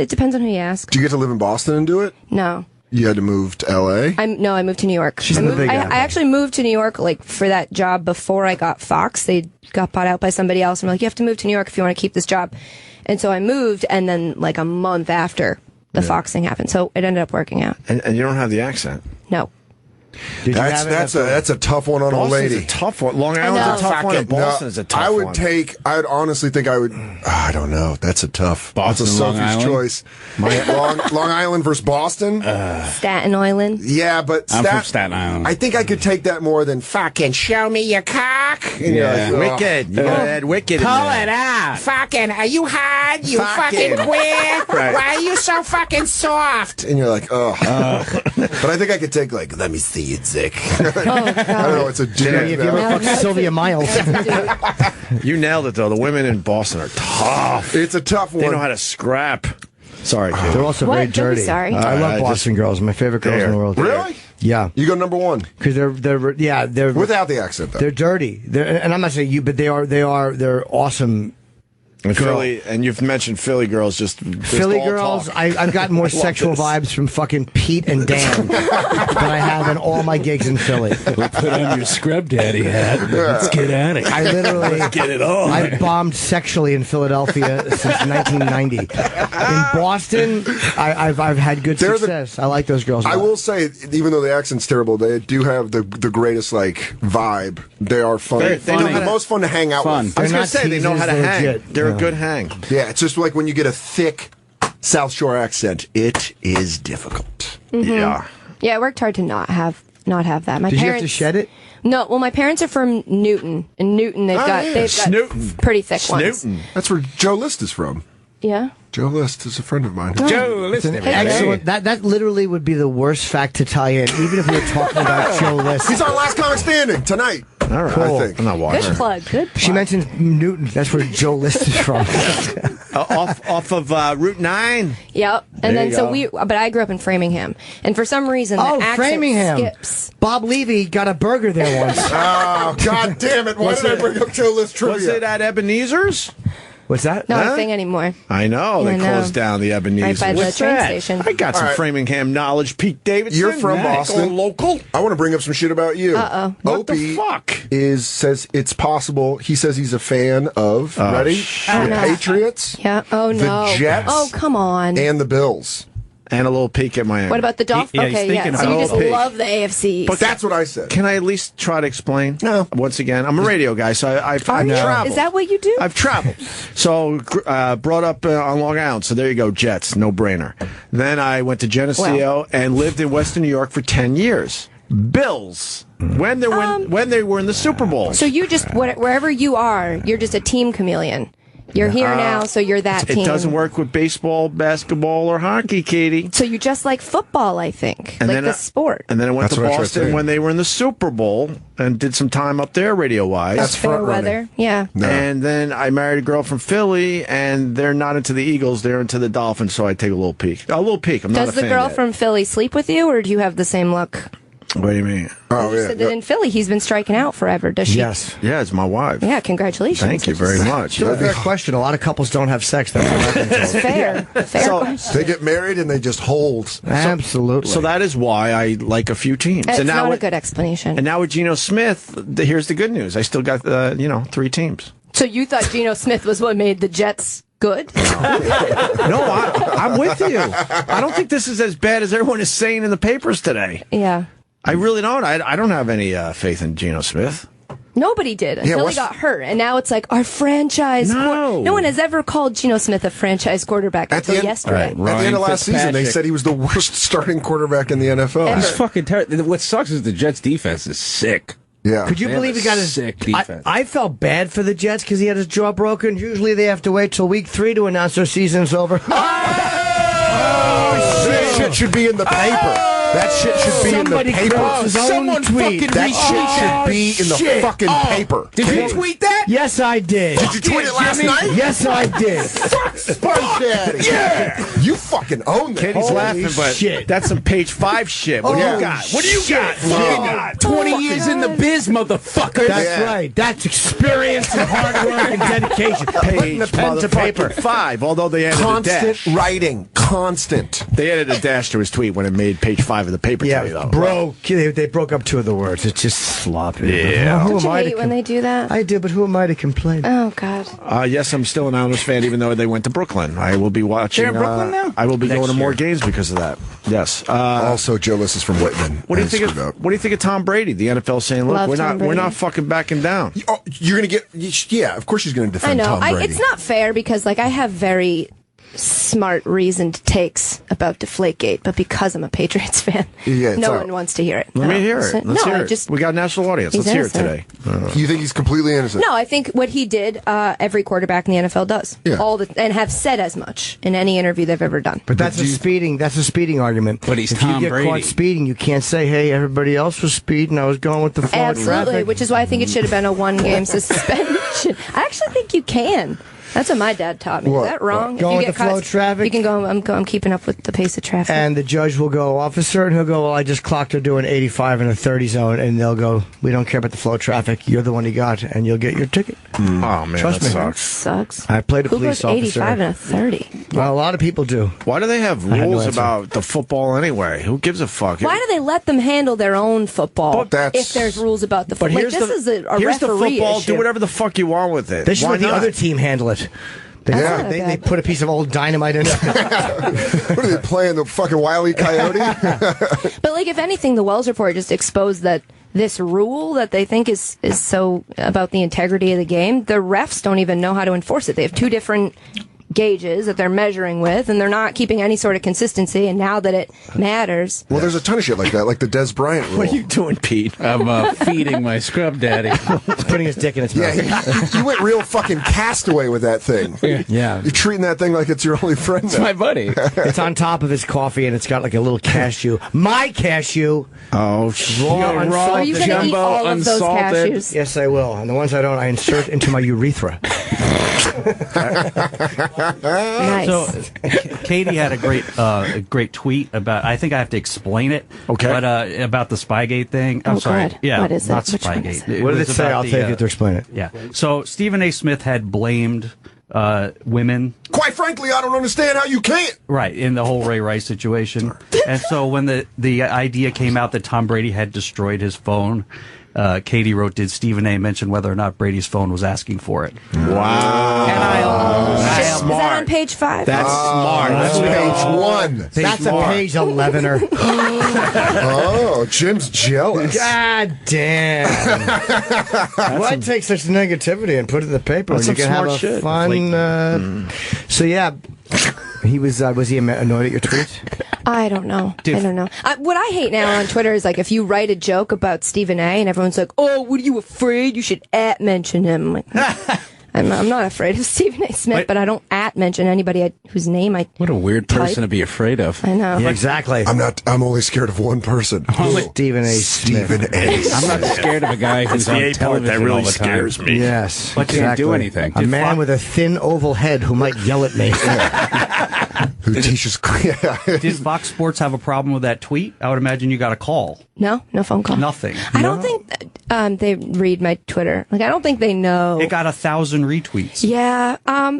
depends on who you ask. Do you get to live in Boston and do it? No. You had to move to L.A.? I moved to New York. She's in the Big I Apple. actually moved to New York for that job before I got Fox. They got bought out by somebody else and were like, you have to move to New York if you want to keep this job. And so I moved, and then like a month after the Fox thing happened. So it ended up working out. And you don't have the accent. No. That's a tough one on a lady. Boston's a tough one. Long Island's a tough one. And Boston is a tough one. I'd honestly think I would. I don't know. That's a tough. Boston, that's a Long Sophie's Island? choice. Long Island versus Boston. Staten Island. Yeah, but I'm from Staten Island. I think I could take that more than fucking show me your cock. And you're like, Wicked. You gotta add wicked in Pull there. it out. Fucking, are you hard? You fucking queer? Right. Why are you so fucking soft? and you're like, oh. But I think I could take like, let me see you, Dick. Oh, God. I don't know. It's a dude. Have you ever fucked Sylvia Miles? You nailed it, though. The women in Boston are tough. It's a tough one. They know how to scrap. Sorry, kid. They're also What? very Don't be dirty. sorry. I love I Boston girls. My favorite girls in the world. Really? Yeah. You go number one Because they're without the accent, though. they're dirty. And I'm not saying you, but they're awesome. And Philly, and you've mentioned Philly girls. Just Philly all girls, talk. I've got more sexual this. vibes from fucking Pete and Dan than I have in all my gigs in Philly. We'll put on your scrub daddy hat. Let's get at it. I literally Get it on. I've bombed sexually in Philadelphia since 1990. In Boston, I've had good success. I like those girls. a I lot. will say, even though the accent's terrible, they do have the greatest like vibe. They are fun. They know how the to- most fun to hang out Fun. with. I was They're going not to say they know how to teasers, hang. they're legit. They're a good hang. Yeah, it's just like when you get a thick South Shore accent. It is difficult. Yeah. Yeah, I worked hard to not have that. My Did you have parents to shed it? No, well, my parents are from Newton. In Newton, they've got Snooton. pretty thick ones. Snooton. That's where Joe List is from. Yeah. Joe List is a friend of mine. Joe, listen. Excellent. That literally would be the worst fact to tie in, even if we were talking about Joe List. He's our last comic standing tonight. All right. Cool. I think. I'm not watching. Good plug. Good plug. She mentions Newton. That's where Joe List is from. Off of Route 9. Yep. And There then you go. but I grew up in Framingham, and for some reason the accent Framingham. skips. Bob Levy got a burger there once. Oh, God damn it. Why Was did I it- bring up Joe List trivia? Was it at Ebenezer's? What's that? Not Huh? a thing anymore. I know. They I know. closed down the Ebenezer's. Right by the What's train that? station. I got some All right. Framingham knowledge. Pete Davidson. You're from Nice. Boston. Going local? I want to bring up some shit about you. Uh-oh. What the Opie fuck? says it's possible. He says he's a fan of, ready? Oh, The no. Patriots Yeah. Oh no. The Jets. Oh come on. and the Bills. And a little peek at Miami. What about the Dolphins? Yeah, he's Okay, yeah. thinking So you about just the pig. love the AFC. But that's what I said. Can I at least try to explain? No. Once again, I'm a radio guy, so I've Are you? traveled. Is that what you do? I've traveled. So, brought up on Long Island. So there you go, Jets, no brainer. Then I went to Geneseo and lived in Western New York for 10 years. Bills. When they were in the Super Bowl. So you just wherever you are, you're just a team chameleon. You're here now, so you're that team. It doesn't work with baseball, basketball, or hockey, Katie. So you just like football, I think, And like then the I- sport. And then I went That's to what I tried Boston saying. when they were in the Super Bowl and did some time up there radio-wise. That's Fair front running. weather. Yeah. No. And then I married a girl from Philly, and they're not into the Eagles; they're into the Dolphins. So I take a little peek. A little peek. I'm not a Does the fan girl yet. from Philly sleep with you, or do you have the same look? What do you mean? Oh, You yeah. said that in Philly he's been striking out forever. Does she? Yes. Yeah, it's my wife. Yeah. Congratulations. Thank you very much. It's a fair question. A lot of couples don't have sex. That's what I've been It's told. fair. Fair So- question. They get married and they just hold. Absolutely. So that is why I like a few teams. It's and now not a with, good explanation. And now with Geno Smith, here's the good news. I still got 3 teams. So you thought Geno Smith was what made the Jets good? No, I'm with you. I don't think this is as bad as everyone is saying in the papers today. Yeah. I really don't. I don't have any faith in Geno Smith. Nobody did until he got hurt, and now it's like our franchise. No. No one has ever called Geno Smith a franchise quarterback until yesterday. At the end of last season, they said he was the worst starting quarterback in the NFL. He's fucking terrible. What sucks is the Jets' defense is sick. Yeah. Could you They have believe a he got his sick defense? I felt bad for the Jets because he had his jaw broken. Usually they have to wait till week 3 to announce their season's over. Shit should be in the paper. That shit should be Somebody in the paper. crossed his own Someone tweet. fucking That shit should be in the fucking paper. Did you tweet that? Yes, I did. Did you tweet it last night? Yes, I did. Sponge Daddy. Yeah. You fucking own that. Katie's laughing, but shit. that's some page 5 shit. What do you got? What do you got? What do you got? 20 years in the biz, motherfucker. That's right. That's experience and hard work and dedication. Putting the pen to paper. 5, although they added a dash. Constant writing. Constant. They added a dash to his tweet when it made page 5 of the paper. Yeah, today, though. bro, they broke up 2 of the words. It's just sloppy. Yeah. Who Don't am you I hate to when they do that? I do, but who am I to complain? Oh, God. Yes, I'm still an Islanders fan, even though they went to Brooklyn. I will be watching. They're in Brooklyn now? I will be Next going to more year. games because of that. Yes. Also, Joe List is from Whitman. What do you And think? screwed up. What do you think of Tom Brady? The NFL saying, "Look, Love we're Tom not Brady. fucking backing down." Oh, you're gonna get? Yeah, of course she's gonna I defend know. Tom Brady. It's not fair because, like, I have very smart, reasoned takes about Deflategate, but because I'm a Patriots fan, Yeah, it's no out. one wants to hear it. Let me hear it. Let's no, hear I it. just We got a national audience. He's Let's hear it today. innocent. You think he's completely innocent? no. I think what he did, every quarterback in the NFL does. Yeah. And have said as much in any interview they've ever done. But that's a speeding. That's a speeding argument. But he's if Tom you get Brady. caught speeding, you can't say, "Hey, everybody else was speeding. I was going with the flow of Absolutely, traffic." which is why I think it should have been a one-game suspension. I actually think you can. That's what my dad taught me. What? Is that wrong? Going if with you the flow of traffic? you can go. I'm keeping up with the pace of traffic. And the judge will go, "Officer," and he'll go, "Well, I just clocked her doing 85 in a 30 zone," and they'll go, "We don't care about the flow of traffic. You're the one he got, and you'll get your ticket." Oh man, Trust that me. sucks. Sucks. I played a Who police goes 85 officer. and a 30? Well, a lot of people do. Why do they have I had no rules answer. about the football anyway? Who gives a fuck? Why do they let them handle their own football But that's- if there's rules about the But football? here's Like, this is a here's the referee football. issue. Do whatever the fuck you want with it. They should Why let the not? other team handle it. They, That's not they bad. put a piece of old dynamite in it. What are they playing? The fucking Wile E. Coyote? But like, if anything, the Wells report just exposed that this rule that they think is so about the integrity of the game, the refs don't even know how to enforce it. They have 2 different gauges that they're measuring with, and they're not keeping any sort of consistency. And now that it matters, Well, there's a ton of shit like that, like the Des Bryant rule. What are you doing, Pete? I'm feeding my scrub daddy. Putting his dick in his Yeah, mouth. you went real fucking castaway with that thing. Yeah. You're treating that thing like it's your only friend. It's my buddy. It's on top of his coffee, and it's got like a little cashew. My cashew. Oh, shit. Raw, are you going to eat all of those unsalted. cashews? Yes, I will. And the ones I don't, I insert into my urethra. Nice. So, Katie had a great tweet about. I think I have to explain it. Okay. But about the Spygate thing. I'm Oh, sorry. God. Yeah. What is it? Not Which one is Spygate. What did was it say? about I'll the, take it to explain it. Yeah. So Stephen A. Smith had blamed women. Quite frankly, I don't understand how you can't. Right, in the whole Ray Rice situation. And so when the idea came out that Tom Brady had destroyed his phone, Katie wrote, "Did Stephen A. mention whether or not Brady's phone was asking for it?" Wow. And Is that on page 5? That's smart. That's page 1. That's a page 11er. Oh, Jim's jealous. God damn. Why take such negativity and put it in the paper That's when you some can have smart a shit. fun... So, yeah, he was he annoyed at your tweets? I don't know. I don't know. What I hate now on Twitter is like if you write a joke about Stephen A. and everyone's like, "Oh, what are you afraid? You should mention him." I'm like, I'm not afraid of Stephen A. Smith, but I don't mention anybody whose name I. What a weird person to be afraid of. I know. Yeah, exactly. I'm only scared of one person. Stephen A. Smith. Stephen A. I'm not scared of a guy who's on television that really all the time. scares me. Yes, But can't do anything. A man with a thin oval head who might yell at me. Who teaches? Did Fox Sports have a problem with that tweet? I would imagine you got a call. No phone call. Nothing. I don't think they read my Twitter. Like I don't think they know. It got 1,000 retweets. Yeah.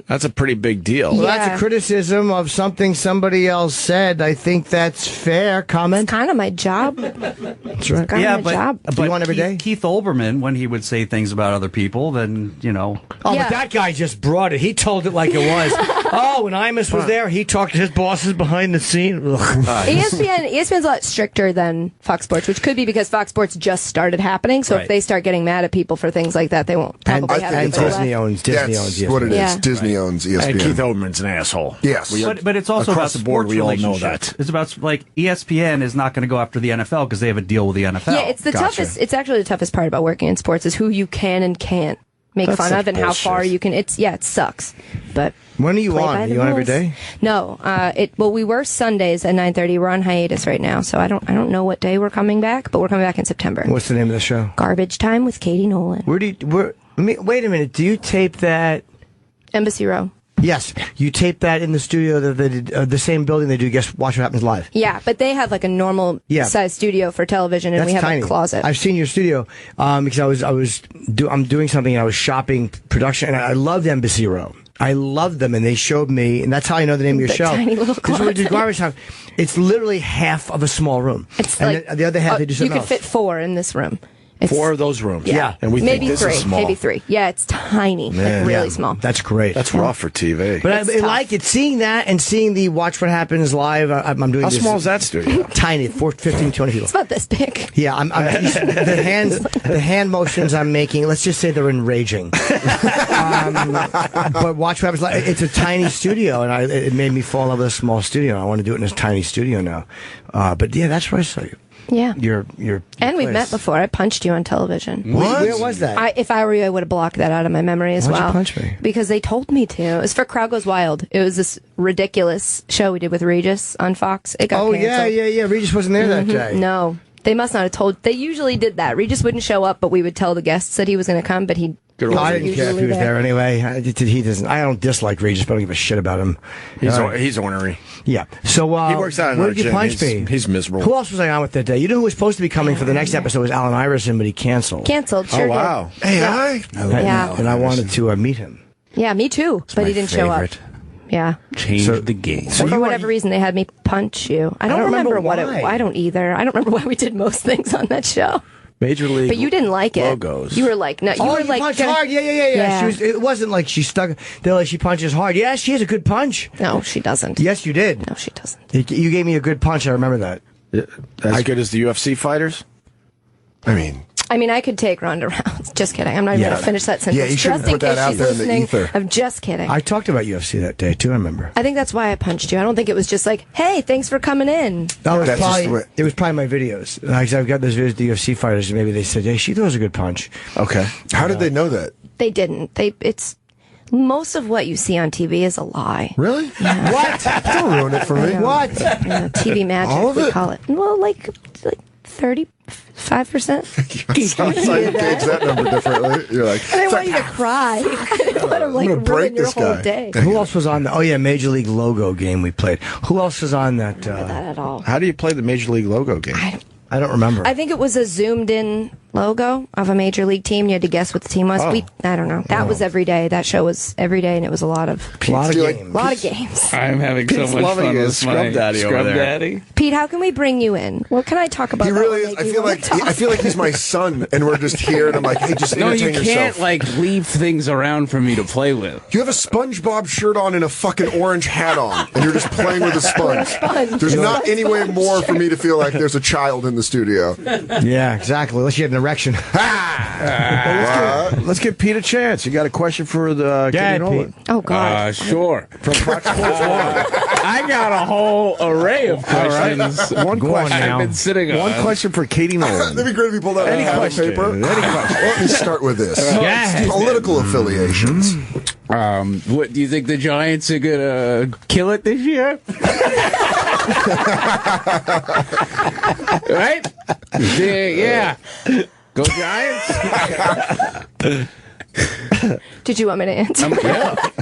That's a pretty big deal. Well, that's a criticism of something somebody else said. I think that's fair. Comment. It's kind of my job. That's right. Kind of my job. Do you want every day? Keith Olbermann, when he would say things about other people, then, Oh, but that guy just brought it. He told it like it was. Oh, when Imus was there, he talked to his bosses behind the scene. ESPN's a lot stricter than Fox Sports, which could be because Fox Sports just started happening. So if they start getting mad at people for things like that, they won't probably have and anybody Disney left. owns That's ESPN. what it is. Yeah. Disney owns ESPN. And Keith Olbermann's an asshole. Yes. But it's also across about the board. sports We all know relationships. that. It's about like ESPN is not going to go after the NFL because they have a deal with the NFL. Yeah, it's the toughest. It's actually the toughest part about working in sports is who you can and can't make That's fun such of and how bullshit. far you can. It sucks. But when are you play on? by Are the you on every rules. day? No. Well, we were Sundays at 9:30. We're on hiatus right now, so I don't know what day we're coming back, but we're coming back in September. What's the name of the show? Garbage Time with Katie Nolan. Wait a minute. Do you tape that? Embassy Row. Yes, you tape that in the studio that they did, the same building they do. Guess Watch What Happens Live. Yeah, but they have like a normal size studio for television, and That's we have tiny. a closet. I've seen your studio because I'm doing something and I was shopping production, and I loved Embassy Row. I loved them, and they showed me, and that's how I know the name of your The show. tiny little Because when we did closet. Garbage Time, it's literally half of a small room. It's and like the other half they do you something could else. fit 4 in this room. It's, 4 of those rooms. Yeah. And we maybe think this 3. is small. Maybe 3. Yeah, it's tiny. Man. Like really Yeah. small. That's great. That's rough for TV. But I It's tough. like it. Seeing that and seeing the Watch What Happens Live, I'm doing How this. small is that studio? Tiny, 15, 20 people. It's about this big. Yeah, the hand motions I'm making. Let's just say they're enraging. But Watch What Happens Live. It's a tiny studio, and it made me fall in love with a small studio. I want to do it in this tiny studio now. But yeah, that's where I saw you. Yeah. Your And we've place. met before. I punched you on television. Where was that? If I were you, I would have blocked that out of my memory as Why'd you well. punch me? Because they told me to. It was for Crowd Goes Wild. It was this ridiculous show we did with Regis on Fox. It got Oh canceled. yeah. Regis wasn't there that Mhm. day. No. They must not have told. They usually did that. Regis wouldn't show up, but we would tell the guests that he was going to come, but he I wasn't didn't care if usually he was there anyway. He doesn't. I don't dislike Regis, but I don't give a shit about him. He's ornery. Yeah. So He works out in where our did you gym. punch me? He's miserable. Who else was I on with that day? You know who was supposed to be coming for the next episode was Alan Iverson, but he canceled. Canceled, sure did. Hey, Yeah. hi. Yeah. And I wanted to meet him. Yeah, me too. But he didn't show up. Yeah. Changed the game. So for whatever reason, they had me punch you. I don't remember what it. why. I don't either. I don't remember why we did most things on that show. Major League. But you didn't like it. Logos. You were like, no. You were you like, punched gonna- hard. Yeah. It wasn't like she stuck. They're like she punches hard. Yeah, she has a good punch. No, she doesn't. Yes, you did. No, she doesn't. You gave me a good punch. I remember that. As good as the UFC fighters? I mean, I could take Ronda Rousey. Just kidding. I'm not even going to finish that sentence. Yeah, you shouldn't just in put that case out she's there in the listening. ether. I'm just kidding. I talked about UFC that day too. I remember. I think that's why I punched you. I don't think it was just like, hey, thanks for coming in. That was That's just probably, the way- it was probably my videos. Like, I've got those videos of the UFC fighters, and maybe they said, "Hey, she throws a good punch." Okay. How did they know that? They didn't. It's most of what you see on TV is a lie. Really? What? Don't ruin it for me. What? Yeah, TV magic, All of we it? call it. Well, like 35%. Sounds like you gauge that number differently. You're like, I didn't want you to cry. I didn't want to like gonna break ruin your this whole guy. day. Who else was on the? Oh yeah, Major League logo game we played. Who else was on that? Not at all. How do you play the Major League logo game? I don't remember. I think it was a zoomed in logo of a major league team. You had to guess what the team was. Oh. I don't know. That was every day. That show was every day, and it was a lot of games. A lot of games. I'm having so Pete's much loving fun his with Scrub my Daddy over Scrub there. Daddy. Pete, how can we bring you in? What can I talk about? he that really will is. make I you feel wanna like talk? he's my son, and we're just here, and I'm like, hey, just No, entertain you yourself. can't like leave things around for me to play with. You have a SpongeBob shirt on and a fucking orange hat on, and you're just playing with a sponge. Sponge. There's not any way more for me to feel like there's a child in the studio. Yeah, exactly. Unless you had an erection. Let's give Pete a chance. You got a question for the Yeah, Katie Nolan? Oh God. Sure. From Fox Sports 1. I got a whole array of questions. One Go on question. now. I've been sitting on. One question for Katie Nolan. That'd be great if you pulled out Any a question. paper. Any question. Let me start with this. Yeah. Political affiliations. What do you think the Giants are gonna kill it this year? Right? Yeah. Go Giants. Did you want me to answer?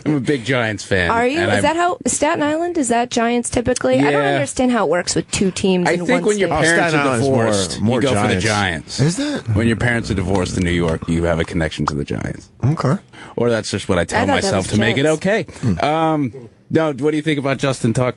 I'm a big Giants fan. Are you? and Is that how Staten Island? Is that Giants typically? I don't Yeah. understand how it works with two teams. I in think one when your state. parents Staten are Island's divorced, more you go for the Giants. Giants. Is that? When your parents are divorced in New York, you have a connection to the Giants. Okay. Or that's just what I tell I thought that myself was to make it Jets. okay. No, what do you think about Justin Tuck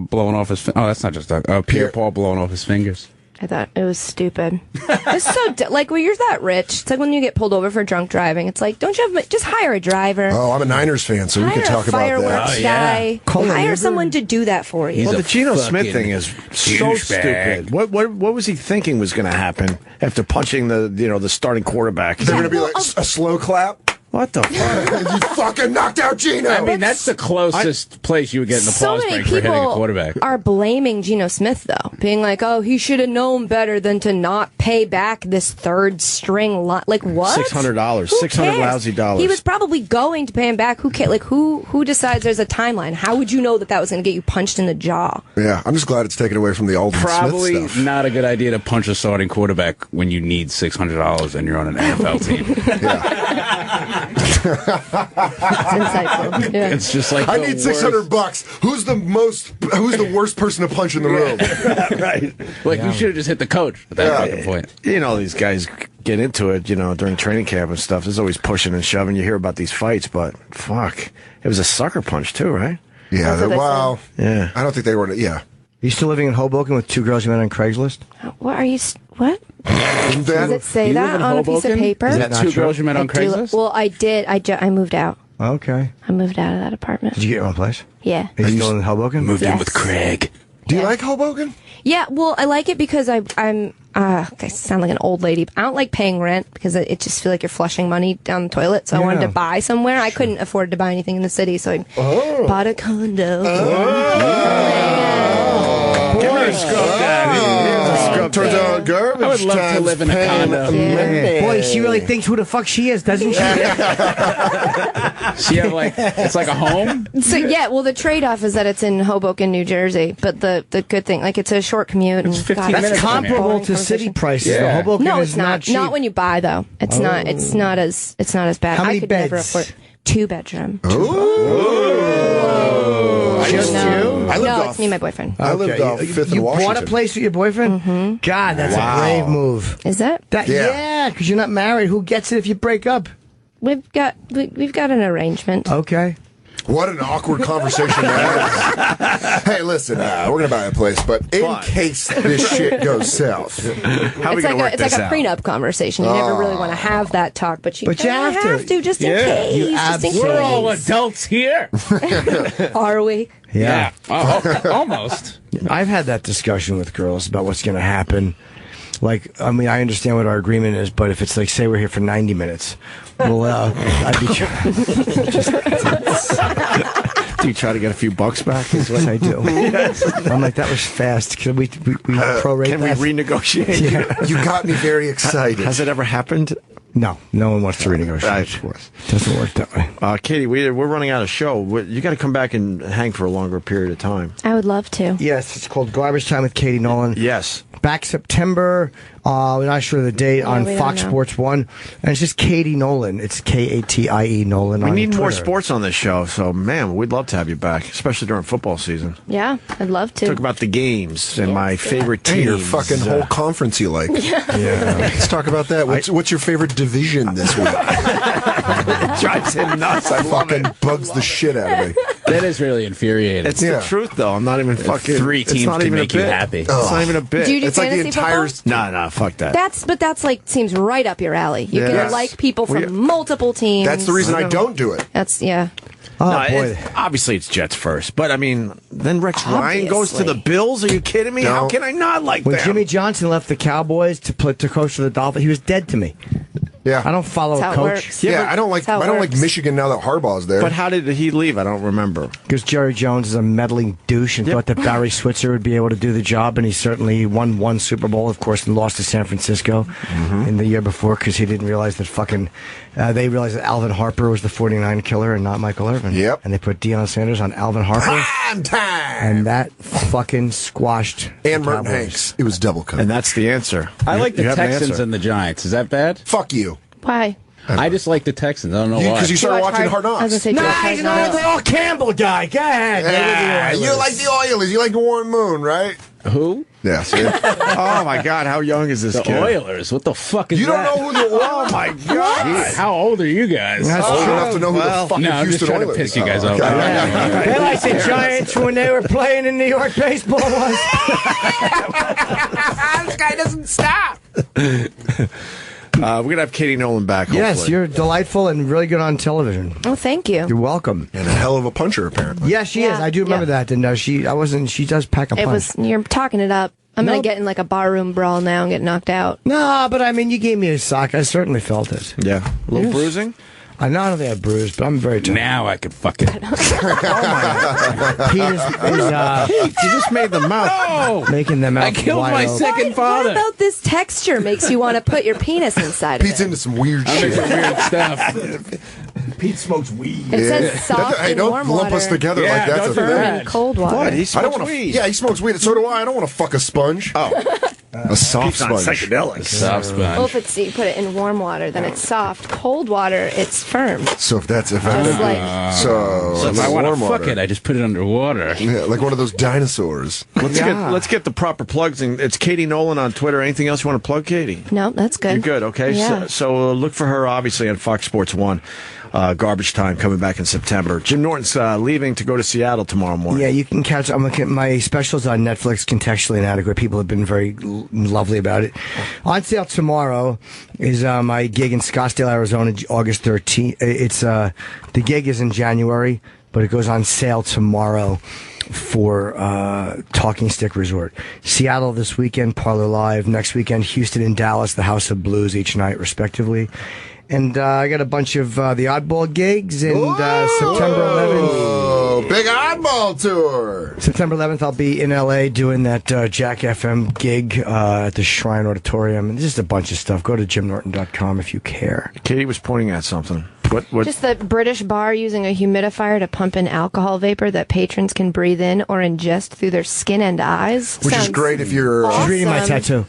blowing off his? Oh, that's not just Tuck. Pierre Paul blowing off his fingers. I thought it was stupid. It's so like when you're that rich. It's like when you get pulled over for drunk driving. It's like, don't you have just hire a driver? Oh, I'm a Niners fan, so we hire can talk a about fireworks that. guy. Hire someone to do that for you. Well, the Geno Smith fucking thing is so douchebag. stupid. What was he thinking was going to happen after punching the starting quarterback? They're going to be like a slow clap. What the fuck? You fucking knocked out Geno. I mean, that's the closest place you would get in the So applause many break for hitting a people quarterback. are blaming Geno Smith, though, being like, "Oh, he should have known better than to not pay back this third string line." Like what? $600, Who $600 cares? lousy dollars. He was probably going to pay him back. Who cares? Like who decides there's a timeline? How would you know that was going to get you punched in the jaw? Yeah, I'm just glad it's taken away from the Alden Probably Smith stuff. not a good idea to punch a starting quarterback when you need $600 and you're on an NFL team. It's insightful. Yeah. It's just like I need $600. Who's the worst person to punch in the room? Right. Like, you should have just hit the coach at that fucking point. You know, these guys get into it, during training camp and stuff. There's always pushing and shoving. You hear about these fights, but fuck. It was a sucker punch, too, right? Yeah, wow. Yeah. I don't think they were, You still living in Hoboken with 2 girls you met on Craigslist? What are you? What? Does it say You that live in on a piece of Hoboken? paper? Is that not two true? girls you met on Craigslist? Well, I did. I moved out. Okay. I moved out of that apartment. Did you get your own place? Yeah. Are you still in Hoboken? Moved in Yes. with Craig. Do you like Hoboken? Yeah, well, I like it because I'm I sound like an old lady. I don't like paying rent because it just feel like you're flushing money down the toilet. So I wanted to buy somewhere. I couldn't afford to buy anything in the city, so I bought a condo. Give me a scrub daddy. Turns out garbage. I would love to live in a condo. Boy, she really thinks who the fuck she is, doesn't she? So you have it's like a home? So yeah, well, the trade-off is that it's in Hoboken, New Jersey. But the good thing, it's a short commute. It's 15 That's minutes from here. comparable to city prices. Yeah. Hoboken No, is it's not. cheap. Not when you buy, though. It's not. It's not as bad. How many I could never beds? afford 2-bedroom. Just you? No, it's me and my boyfriend. I lived off Fifth and You Washington. bought a place with your boyfriend? Mm-hmm. God, that's a brave move. Is it? Yeah, because you're not married. Who gets it if you break up? We've got an arrangement. Okay. What an awkward conversation that is. Hey, listen, we're going to buy a place, but in case this shit goes south, how are we going to work It's this like a out? prenup conversation. You never really want to have that talk, but you have to just in case. You Just in case. We're all adults here. Are we? Yeah. Almost. I've had that discussion with girls about what's going to happen. Like, I mean, I understand what our agreement is, but if it's like, say we're here for 90 minutes, well, I'd be Do you try to get a few bucks back? That's what I do. I'm like, that was fast. Can we prorate Can that? we renegotiate? Yeah. you got me very excited. Has it ever happened? No one wants to renegotiate. Of course. Doesn't work that way. Katie, we're running out of show. You got to come back and hang for a longer period of time. I would love to. Yes, it's called Garbage Time with Katie Nolan. Yes. Back September. We're not sure of the date on we Fox don't know. Sports 1. And it's just Katie Nolan. It's Katie Nolan We on need more Twitter. sports on this show, so, man, we'd love to have you back, especially during football season. Yeah, I'd love to. Talk about the games and my favorite Hey, teams. your fucking whole conference you like. Yeah. Let's talk about that. What's your favorite division this week? Drives him nuts. I love fucking it. bugs the shit out of me. That is really infuriating. It's the truth, though. I'm not even fucking. 3 teams it's not can even make a you bit. happy. It's not even a bit. Do you do It's like the fantasy entire. football? Nah, fuck that. But that's like seems right up your alley. You Yes. can like people from multiple teams. That's the reason I don't do it. That's yeah. Oh, No, boy. obviously it's Jets first, but I mean, then Rex Ryan goes to the Obviously. Bills. Are you kidding me? How No. can I not like When them? Jimmy Johnson left the Cowboys to coach for the Dolphins, he was dead to me. Yeah. I don't follow That's a how it coach. works. Yeah, I don't like. That's how I it don't like works. Michigan now that Harbaugh's there. But how did he leave? I don't remember. Because Jerry Jones is a meddling douche and thought that Barry Switzer would be able to do the job, and he certainly won one Super Bowl, of course, and lost to San Francisco in the year before because he didn't realize that they realized that Alvin Harper was the 49 killer and not Michael Irvin. Yep. And they put Deion Sanders on Alvin Harper, Prime time. and that fucking squashed And the Merton Cowboys. Hanks. It was double cut. And that's the answer. I like the You have an Texans answer. and the Giants. Is that bad? Fuck you. Why? I just like the Texans. I don't know why. Because you started watch watching Hard I was gonna Knocks. say, do you watch Hard Nice, Knocks? the old Campbell guy. Go ahead. Yeah, you like the Oilers. You like the Warren Moon, right? Who? Yeah. See? Oh my God! How young is this The kid? Oilers. What the fuck is You don't that? know who the Oilers? Oh my God! Jeez, how old are you guys? That's Old true. enough to know who Well, the fucking no, I'm just Houston trying to Oilers piss you guys are. off. Okay. They like the Giants when they were playing in New York baseball once. This guy doesn't stop. We're gonna have Katie Nolan back. Yes, hopefully. you're delightful and really good on television. Oh, thank you. You're welcome. And a hell of a puncher, apparently. Yeah, she is. I do remember that. And she does pack a punch. You're talking it up. I'm gonna Nope. get in like a barroom brawl now and get knocked out. No, but I mean, you gave me a sock. I certainly felt it. Yeah, a little bruising. I know I don't think I bruised, but I'm very tired. Now I could fuck it. Pete is you just made them mouth. Making them out. I killed my open. second father. What about this texture makes you want to put your penis inside Pete's of it? into some weird shit. Weird stuff. Pete smokes weed. It says soft Hey, and don't warm lump water. us together like that's a Firm thing. and cold water. What? He I smokes don't want to. weed. Yeah, he smokes weed. So do I. I don't want to fuck a sponge. Oh. A soft Pete's on sponge. psychedelics. Soft sponge. Well, if it's you put it in warm water, then it's soft. Cold water, it's firm. So if that's Just like so if I want to warm fuck water. it, I just put it underwater. Yeah, like one of those dinosaurs. Let's get the proper plugs. It's Katie Nolan on Twitter. Anything else you want to plug, Katie? no, that's good. You're good, okay? Yeah. So look for her, obviously, on Fox Sports 1. Garbage Time coming back in September. Jim Norton's leaving to go to Seattle tomorrow morning. Yeah, you can catch. I'm looking at my specials on Netflix. Contextually Inadequate. People have been very lovely about it. On sale tomorrow is my gig in Scottsdale, Arizona, August 13th. It's the gig is in January, but it goes on sale tomorrow for Talking Stick Resort. Seattle this weekend, Parlor Live. Next weekend, Houston and Dallas, the House of Blues each night, respectively. And I got a bunch of the Oddball gigs, and September 11th. Oh, big Oddball tour. September 11th, I'll be in LA doing that Jack FM gig at the Shrine Auditorium. And just a bunch of stuff. Go to jimnorton.com if you care. Katie was pointing at something. What? Just the British bar using a humidifier to pump in alcohol vapor that patrons can breathe in or ingest through their skin and eyes. Which is great if you're... She's reading my tattoo.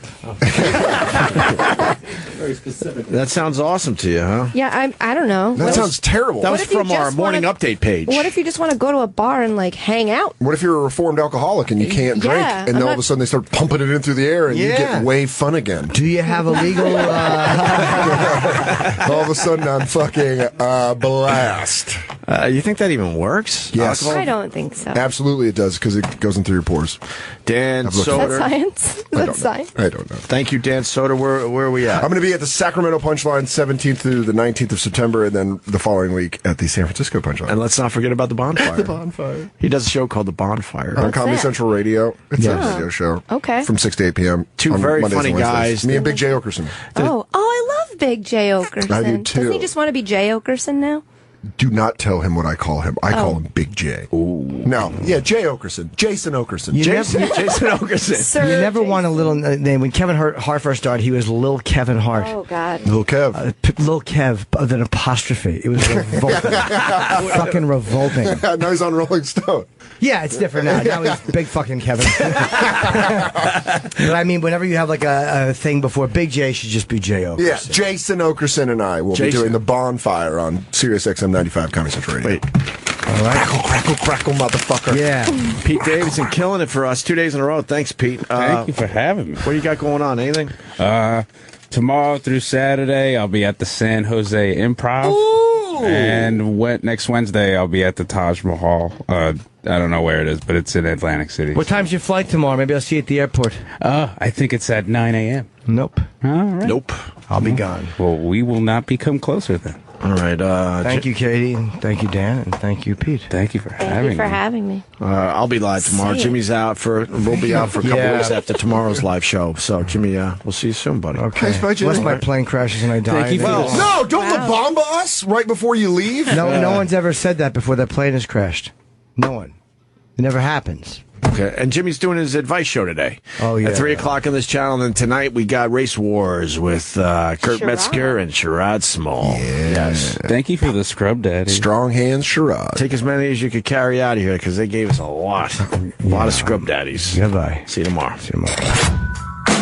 Very specific. That sounds awesome to you, huh? Yeah, I don't know. That sounds terrible. That was if you from our just morning wanna- update page. What if you just want to go to a bar and like hang out? What if you're a reformed alcoholic and you can't drink, Yeah, and then I'm all not- of a sudden they start pumping it in through the air, and you Yeah. get way fun again? Do you have a legal... All of a sudden I'm fucking blast. You think that even works? Yes. Alcohol? I don't think so. Absolutely it does, because it goes in through your pores. Dan I've looked Is that Soder. science? Is that science? I don't know. Thank you, Dan Soder. Where are we at? I'm going to be at the Sacramento Punchline 17th through the 19th of September, and then the following week at the San Francisco Punchline. And let's not forget about the Bonfire. The Bonfire. He does a show called The Bonfire. On Comedy that? Central Radio. It's a radio show. Okay. From 6 to 8 p.m. Two on very Mondays funny and Wednesdays. guys. Me and Big J. Okerson. Oh, I love Big J. Okerson. I do, too. Doesn't he just want to be J. Okerson now? Do not tell him what I call him. I call him Big J. Ooh. No. Yeah, Jay Okerson. Jason Okerson. Jason Okerson. Sir You never Jason. want a little name. When Kevin Hart first started, he was Lil Kevin Hart. Oh, God. Lil Kev. Lil Kev, with an apostrophe. It was revolting. Fucking revolting. Now he's on Rolling Stone. Yeah, it's different now. Now he's big fucking Kevin. But I mean, whenever you have like a thing before, Big J should just be J. Okerson. Yeah, Jason Okerson and I will be doing the Bonfire on Sirius XM 95 Comedy Central Radio. Wait. All right. Crackle, crackle, crackle, motherfucker. Yeah. Pete Davidson killing it for us 2 days in a row. Thanks, Pete. Thank you for having me. What do you got going on? Anything? Tomorrow through Saturday, I'll be at the San Jose Improv. Ooh. And next Wednesday, I'll be at the Taj Mahal. I don't know where it is, but it's in Atlantic City. What time's your flight tomorrow? Maybe I'll see you at the airport. I think it's at 9 a.m. Nope. All right. Nope. I'll be gone. Well, we will not become closer then. All right. Thank you, Katie. And thank you, Dan. And thank you, Pete. Thank you for Thank having you for me. having me. I'll be live tomorrow. Say it. Jimmy's out we'll be out for a couple Yeah. weeks after tomorrow's live show. So, Jimmy, we'll see you soon, buddy. Okay. Thanks, bye, Jimmy. Unless my plane crashes and I die. Thank you for then- this. No, don't La Bamba us right before you leave. No one's ever said that before that plane has crashed. No one. It never happens. Okay. And Jimmy's doing his advice show today. Oh, yeah. At 3 o'clock on this channel. And then tonight we got Race Wars with Kurt Sherrod. Metzger and Sherrod Small. Yes. Thank you for the scrub, Daddy. Strong hands, Sherrod. Take as many as you could carry out of here because they gave us a lot. A lot of scrub daddies. Goodbye. See you tomorrow. See you tomorrow.